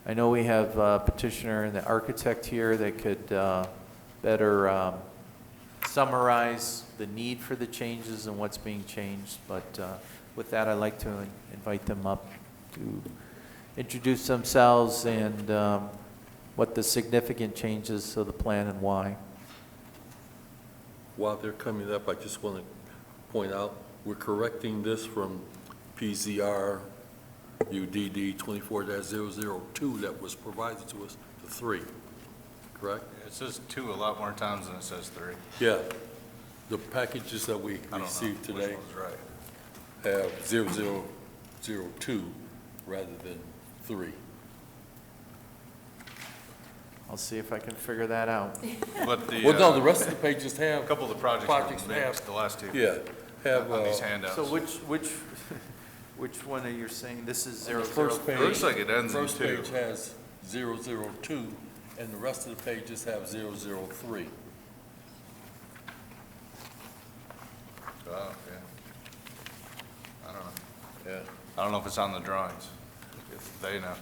I know we have a petitioner and the architect here that could better summarize the need for the changes and what's being changed, but with that, I'd like to invite them up to introduce themselves and what the significant changes to the plan and why.
While they're coming up, I just want to point out, we're correcting this from PZR UDD 24-002 that was provided to us to 3, correct?
It says 2 a lot more times than it says 3.
Yeah. The packages that we
I don't know
received
which
today
one's right.
have 0002 rather than 3.
I'll see if I can figure that out.
But the,
Well, no, the rest of the pages have.
a couple of the projects were mixed, the last 2.
Yeah, have,
On these handouts.
So which one are you saying? This is
on the
003?
first page.
It looks like it ends in
First
2.
page has 002, and the rest of the pages have 003.
Oh, yeah. I don't know.
Yeah.
I don't know if it's on the drawings, if they know.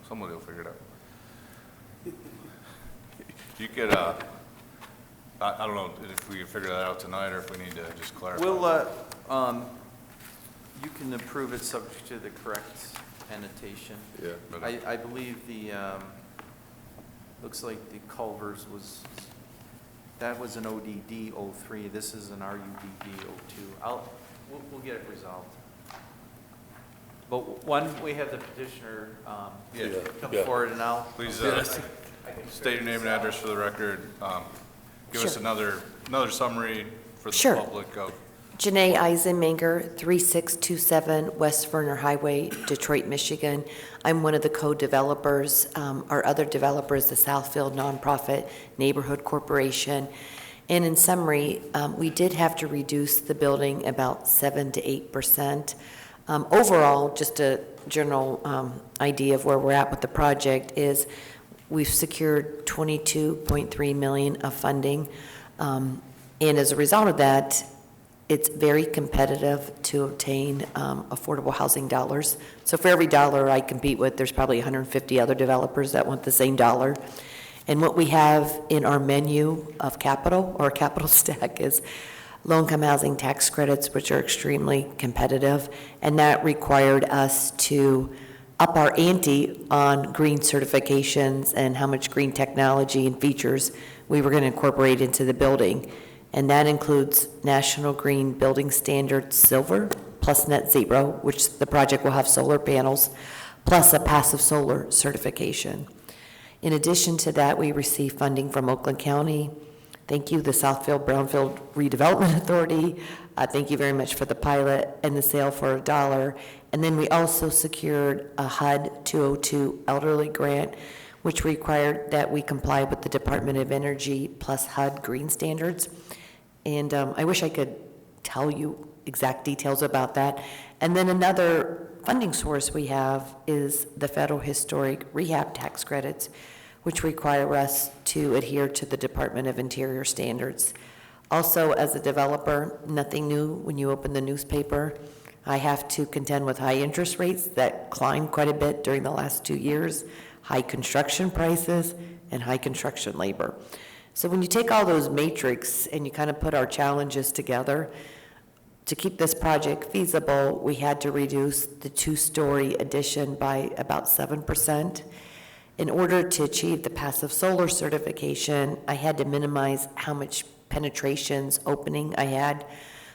Somebody will figure it out. You could, I don't know if we can figure that out tonight, or if we need to just clarify.
We'll, you can approve it subject to the correct annotation.
Yeah.
I believe the, looks like the Culvers was, that was an ODD 03, this is an RUDD 02. We'll get it resolved. But why don't we have the petitioner
Yeah.
come
Yeah.
forward and I'll...
Please
Yes.
state your name and address for the record. Give us
Sure.
another summary for the
Sure.
public of,
Janae Eisenmanger, 3627 West Verner Highway, Detroit, Michigan. I'm one of the co-developers. Our other developer is the Southfield Nonprofit Neighborhood Corporation. And in summary, we did have to reduce the building about 7 to 8%. Overall, just a general idea of where we're at with the project is we've secured $22.3 million of funding. And as a result of that, it's very competitive to obtain affordable housing dollars. So for every dollar I compete with, there's probably 150 other developers that want the same dollar. And what we have in our menu of capital, or capital stack, is low-income housing tax credits, which are extremely competitive, and that required us to up our ante on green certifications and how much green technology and features we were going to incorporate into the building. And that includes National Green Building Standard Silver, plus Net Zero, which the project will have solar panels, plus a passive solar certification. In addition to that, we receive funding from Oakland County. Thank you, the Southfield Brownfield Redevelopment Authority. Thank you very much for the pilot and the sale for $1. And then we also secured a HUD 202 elderly grant, which required that we comply with the Department of Energy plus HUD green standards. And I wish I could tell you exact details about that. And then another funding source we have is the Federal Historic Rehab Tax Credits, which require us to adhere to the Department of Interior standards. Also, as a developer, nothing new when you open the newspaper. I have to contend with high interest rates that climbed quite a bit during the last 2 years, high construction prices, and high construction labor. So when you take all those matrix and you kind of put our challenges together, to keep this project feasible, we had to reduce the 2-story addition by about 7%. In order to achieve the passive solar certification, I had to minimize how much penetrations opening I had,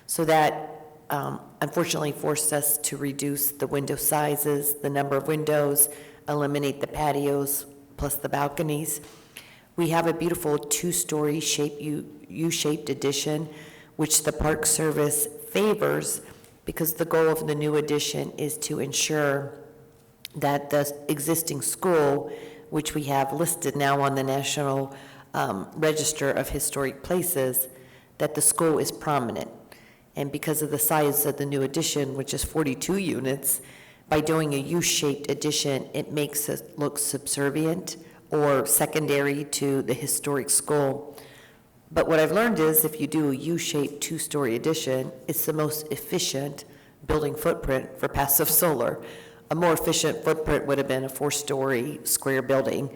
so that unfortunately forced us to reduce the window sizes, the number of windows, eliminate the patios, plus the balconies. We have a beautiful 2-story U-shaped addition, which the Park Service favors because the goal of the new addition is to ensure that the existing school, which we have listed now on the National Register of Historic Places, that the school is prominent. And because of the size of the new addition, which is 42 units, by doing a U-shaped addition, it makes it look subservient or secondary to the historic school. But what I've learned is if you do a U-shaped 2-story addition, it's the most efficient building footprint for passive solar. A more efficient footprint would have been a 4-story square building.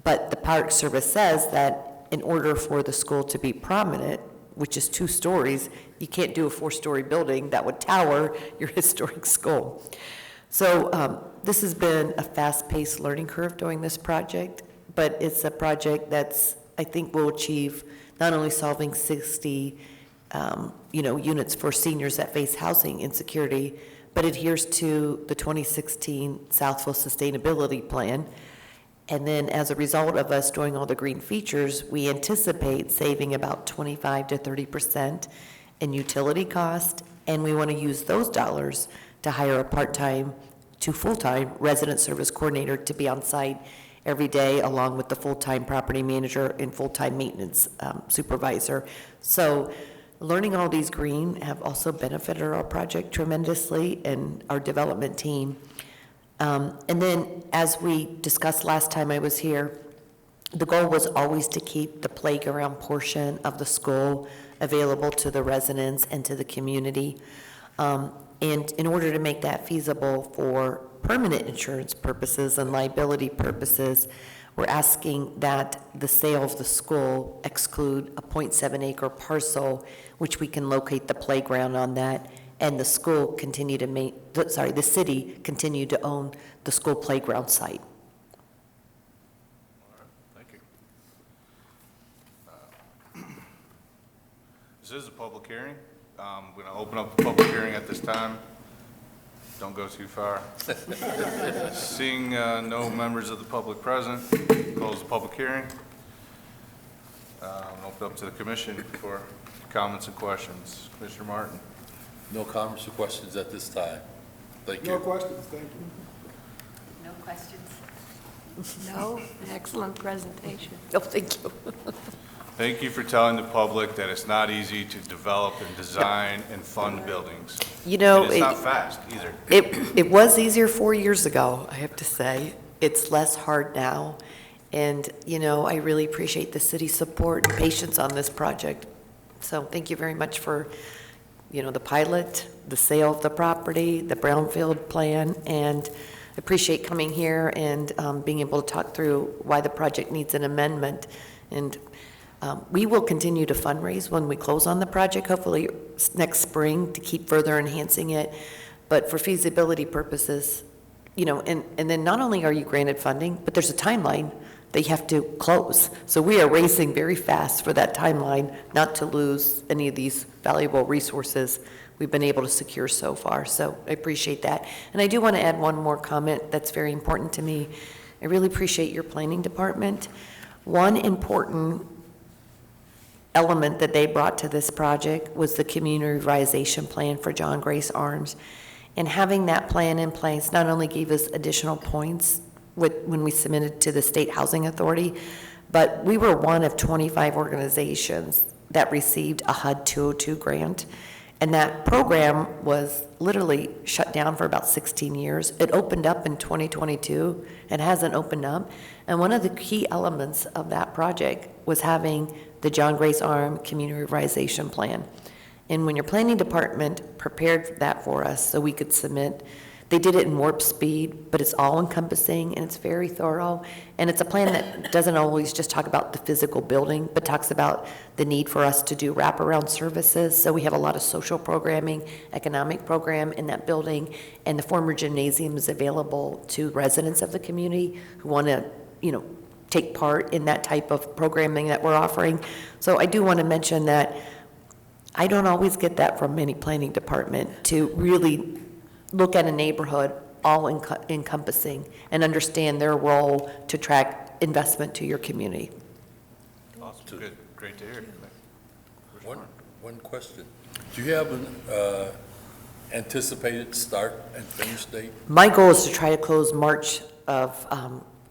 But the Park Service says that in order for the school to be prominent, which is 2 stories, you can't do a 4-story building that would tower your historic school. So this has been a fast-paced learning curve during this project, but it's a project that's, I think, will achieve not only solving 60 units for seniors that face housing insecurity, but adheres to the 2016 Southfield Sustainability Plan. And then as a result of us doing all the green features, we anticipate saving about 25 to 30% in utility cost, and we want to use those dollars to hire a part-time to full-time resident service coordinator to be on site every day, along with the full-time property manager and full-time maintenance supervisor. So learning all these green have also benefited our project tremendously and our development team. And then, as we discussed last time I was here, the goal was always to keep the playground portion of the school available to the residents and to the community. And in order to make that feasible for permanent insurance purposes and liability purposes, we're asking that the sale of the school exclude a 0.7 acre parcel, which we can locate the playground on that, and the school continue to the city continue to own the school playground site.
thank you. This is a public hearing. We're going to open up the public hearing at this time. don't go too far. Seeing no members of the public present, close the public hearing. Open up to the commission for comments and questions. Commissioner Martin.
No comments or questions at this time. Thank you.
No questions, thank you.
No questions?
No, excellent presentation.
Oh, thank you.
Thank you for telling the public that it's not easy to develop and design and fund buildings.
You know,
And it's not fast either.
It was easier 4 years ago, I have to say. It's less hard now. And, you know, I really appreciate the city's support and patience on this project. So thank you very much for, you know, the pilot, the sale of the property, the brownfield plan, and appreciate coming here and being able to talk through why the project needs an amendment. And we will continue to fundraise when we close on the project, hopefully next spring, to keep further enhancing it. But for feasibility purposes, you know, and then not only are you granted funding, but there's a timeline that you have to close. So we are racing very fast for that timeline, not to lose any of these valuable resources we've been able to secure so far. So I appreciate that. And I do want to add one more comment that's very important to me. I really appreciate your planning department. One important element that they brought to this project was the community revitalization plan for John Grace Arms. And having that plan in place not only gave us additional points when we submitted to the State Housing Authority, but we were one of 25 organizations that received a HUD 202 grant. And that program was literally shut down for about 16 years. It opened up in 2022. It hasn't opened up. And one of the key elements of that project was having the John Grace Arm Community Revitalization Plan. And when your planning department prepared that for us so we could submit, they did it in warp speed, but it's all encompassing and it's very thorough. And it's a plan that doesn't always just talk about the physical building, but talks about the need for us to do wraparound services. So we have a lot of social programming, economic program in that building, and the former gymnasium is available to residents of the community who want to, you know, take part in that type of programming that we're offering. So I do want to mention that I don't always get that from any planning department to really look at a neighborhood all encompassing and understand their role to attract investment to your community.
Awesome, good, great to hear.
One question. Do you have an anticipated start and finish date?
My goal is to try to close March of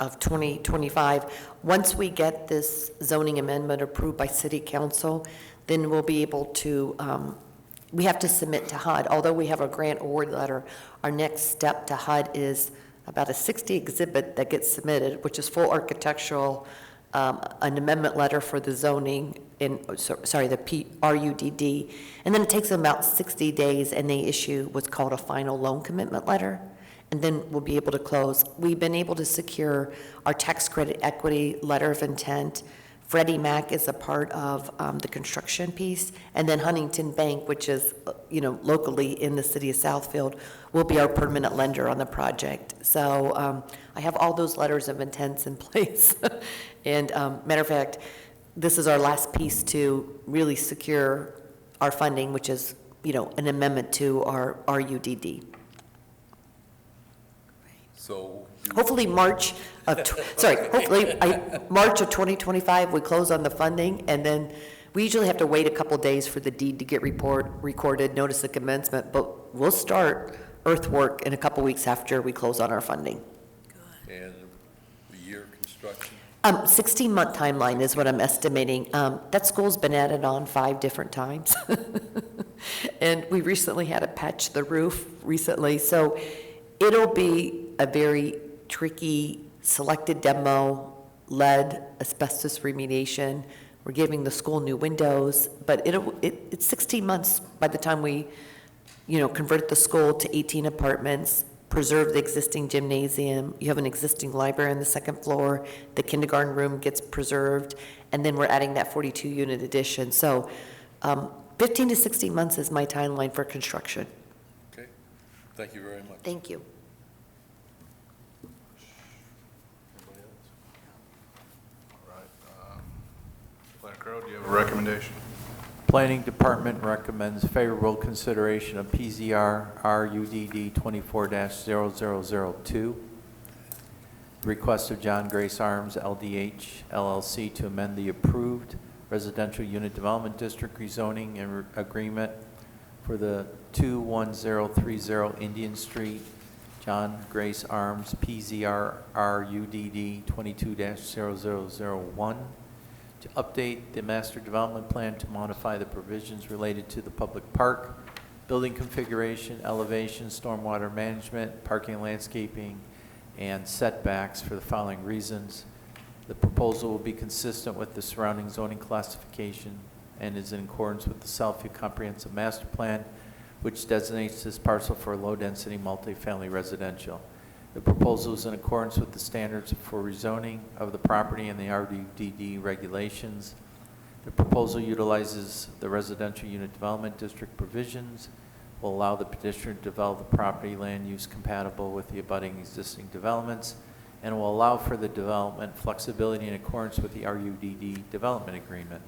2025. Once we get this zoning amendment approved by City Council, then we'll be able to, we have to submit to HUD. Although we have a grant award letter, our next step to HUD is about a 60 exhibit that gets submitted, which is full architectural, an amendment letter for the zoning, the RUDD, and then it takes them about 60 days and they issue what's called a final loan commitment letter, and then we'll be able to close. We've been able to secure our tax credit equity letter of intent. Freddie Mac is a part of the construction piece, and then Huntington Bank, which is, you know, locally in the city of Southfield, will be our permanent lender on the project. So I have all those letters of intents in place. And matter of fact, this is our last piece to really secure our funding, which is, you know, an amendment to our RUDD.
So
hopefully March of, March of 2025, we close on the funding, and then we usually have to wait a couple days for the deed to get recorded, notice of commencement, but we'll start earthwork in a couple weeks after we close on our funding.
and the year construction?
16-month timeline is what I'm estimating. That school's been added on 5 different times. And we recently had to patch the roof recently, so it'll be a very tricky selected demo, lead, asbestos remediation. We're giving the school new windows, but it's 16 months by the time we, you know, convert the school to 18 apartments, preserve the existing gymnasium. You have an existing library on the 2nd floor. The kindergarten room gets preserved, and then we're adding that 42-unit addition. So 15 to 16 months is my timeline for construction.
Okay, thank you very much.
Thank you.
Anybody else? All right. Planner Crowe, do you have a recommendation?
Planning Department recommends favorable consideration of PZR RUDD 24-0002. Request of John Grace Arms LDH LLC to amend the approved residential unit development district rezoning and agreement for the 21030 Indian Street, John Grace Arms, PZR RUDD 22-0001, to update the master development plan to modify the provisions related to the public park, building configuration, elevation, stormwater management, parking and landscaping, and setbacks for the following reasons. The proposal will be consistent with the surrounding zoning classification and is in accordance with the Southfield Comprehensive Master Plan, which designates this parcel for low-density multifamily residential. The proposal is in accordance with the standards for rezoning of the property and the RDD regulations. The proposal utilizes the residential unit development district provisions, will allow the petitioner to develop the property land use compatible with the abutting existing developments, and will allow for the development flexibility in accordance with the RUDD development agreement.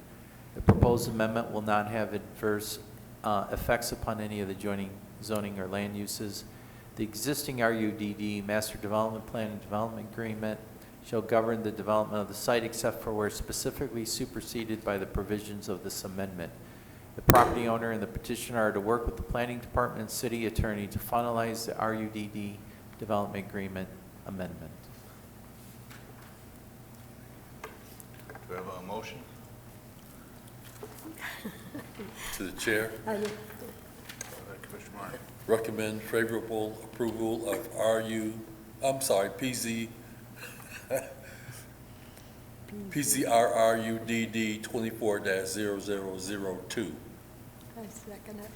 The proposed amendment will not have adverse effects upon any of the adjoining zoning or land uses. The existing RUDD Master Development Plan and Development Agreement shall govern the development of the site except for where specifically superseded by the provisions of this amendment. The property owner and the petitioner are to work with the Planning Department and City Attorney to finalize the RUDD Development Agreement amendment.
Do we have a motion?
To the chair,
Commissioner Martin.
recommend favorable approval of PZRRUDD 24-0002.
I second it.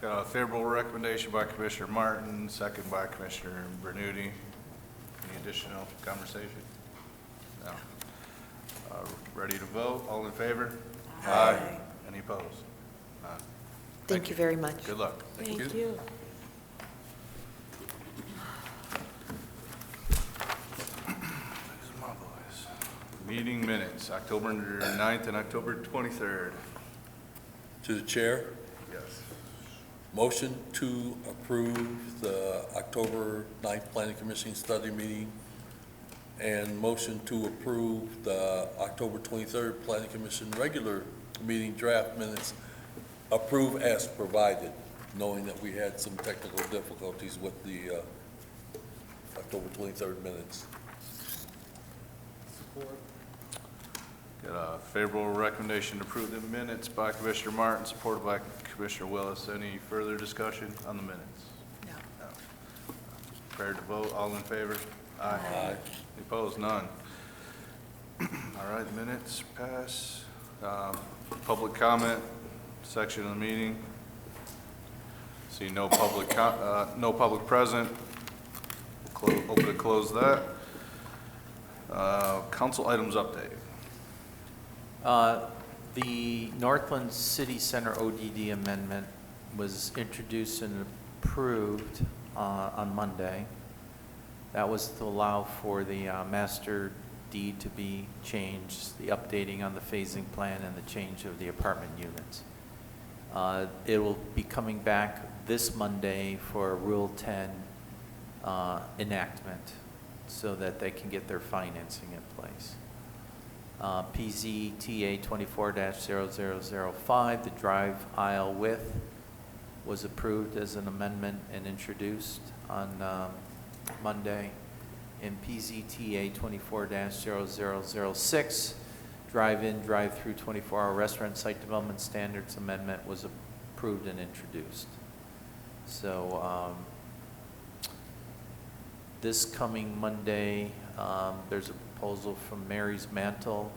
Got a favorable recommendation by Commissioner Martin, second by Commissioner Bernuti. Any additional conversation? No. Ready to vote? All in favor? Aye. Any opposed? None.
Thank you very much.
Good luck.
Thank you.
These are my boys. Meeting minutes, October 9th and October 23rd.
To the chair,
Yes.
motion to approve the October 9th Planning Commission study meeting and motion to approve the October 23rd Planning Commission regular meeting draft minutes, approve as provided, knowing that we had some technical difficulties with the October 23rd minutes.
Got a favorable recommendation to approve the minutes by Commissioner Martin, supported by Commissioner Willis. Any further discussion on the minutes?
No.
Prepared to vote? All in favor? Aye. Any opposed? None. All right, minutes pass. Public comment section of the meeting. See no public present. Open to close that. Council items update.
The Northland City Center ODD amendment was introduced and approved on Monday. That was to allow for the master deed to be changed, the updating on the phasing plan, and the change of the apartment units. It will be coming back this Monday for Rule 10 enactment so that they can get their financing in place. PZTA 24-0005, the drive aisle width, was approved as an amendment and introduced on Monday. In PZTA 24-0006, drive-in, drive-through 24-hour restaurant site development standards amendment was approved and introduced. So this coming Monday, there's a proposal from Mary's Mantle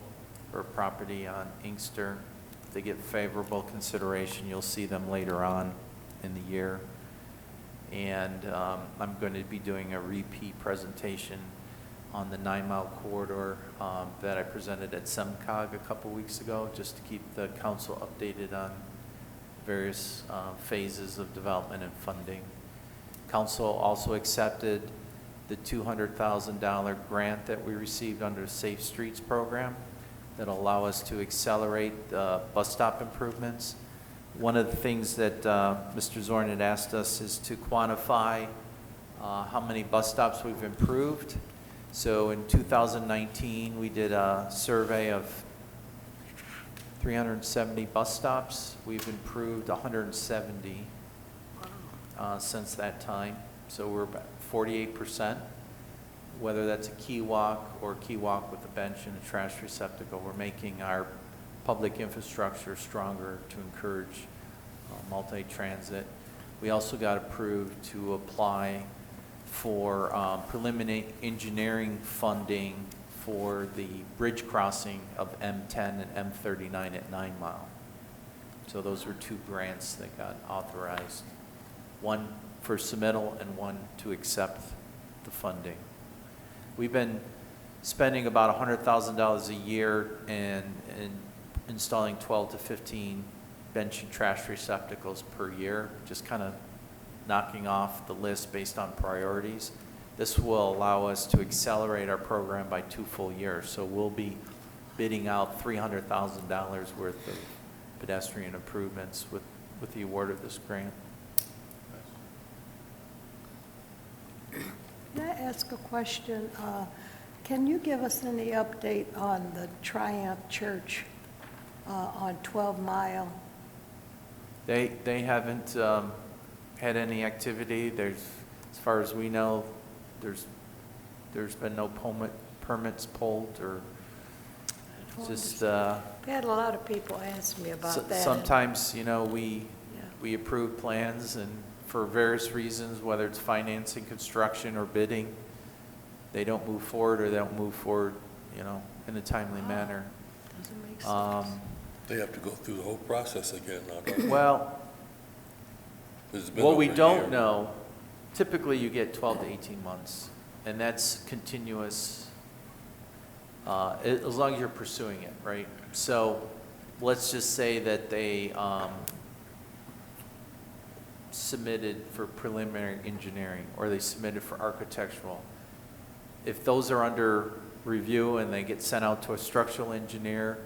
for a property on Inkster. If they get favorable consideration, you'll see them later on in the year. And I'm going to be doing a repeat presentation on the 9-mile corridor that I presented at SEMCOG a couple weeks ago, just to keep the council updated on various phases of development and funding. Council also accepted the $200,000 grant that we received under the Safe Streets program. that'll allow us to accelerate bus stop improvements. One of the things that Mr. Zorn had asked us is to quantify how many bus stops we've improved. So in 2019, we did a survey of 370 bus stops. We've improved 170 since that time. So we're about 48%. Whether that's a key walk or a key walk with a bench and a trash receptacle, we're making our public infrastructure stronger to encourage multi-transit. We also got approved to apply for preliminary engineering funding for the bridge crossing of M10 and M39 at 9 Mile. So those were 2 grants that got authorized, one for submittal and one to accept the funding. We've been spending about $100,000 a year and installing 12 to 15 bench and trash receptacles per year, just kind of knocking off the list based on priorities. This will allow us to accelerate our program by 2 full years. So we'll be bidding out $300,000 worth of pedestrian improvements with the award of this grant.
Can I ask a question? Can you give us any update on the Triumph Church on 12 Mile?
They haven't had any activity. There's, as far as we know, there's been no permits pulled or just.
We had a lot of people ask me about that.
Sometimes, you know, we approve plans and for various reasons, whether it's financing, construction, or bidding, they don't move forward or they don't move forward, you know, in a timely manner.
Doesn't make sense.
They have to go through the whole process again now, don't they?
Well,
It's been
what we
over a
don't
year.
know, typically you get 12 to 18 months, and that's continuous, as long as you're pursuing it, right? So let's just say that they submitted for preliminary engineering, or they submitted for architectural. If those are under review and they get sent out to a structural engineer,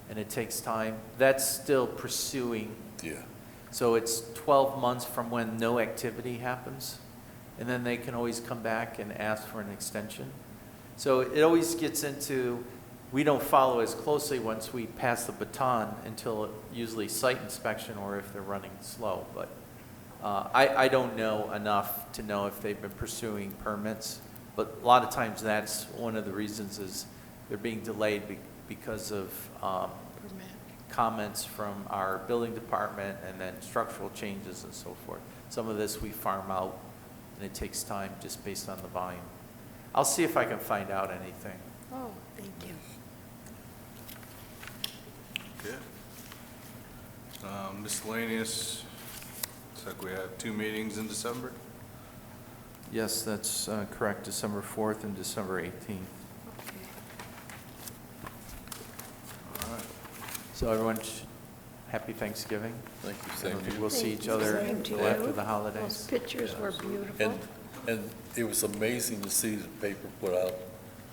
and it takes time, that's still pursuing.
Yeah.
So it's 12 months from when no activity happens, and then they can always come back and ask for an extension. So it always gets into, we don't follow as closely once we pass the baton until usually site inspection or if they're running slow. But I don't know enough to know if they've been pursuing permits, but a lot of times that's one of the reasons is they're being delayed because of comments from our building department and then structural changes and so forth. Some of this we farm out and it takes time just based on the volume. I'll see if I can find out anything.
Oh, thank you.
Okay. Miscellaneous, looks like we have 2 meetings in December.
Yes, that's correct, December 4th and December 18th.
All right.
So everyone, happy Thanksgiving.
Thank you, same to you.
We'll see
Thank
each
you.
other
Same to
after
you.
the holidays.
Those pictures were beautiful.
And it was amazing to see the paper put out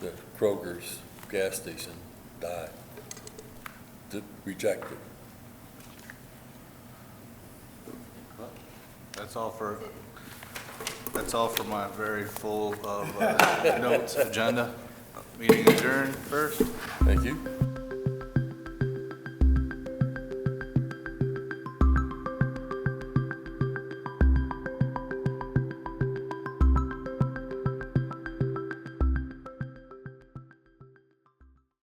that Kroger's gas station died, rejected.
That's all for my very full of notes agenda. Meeting adjourned first.
Thank you.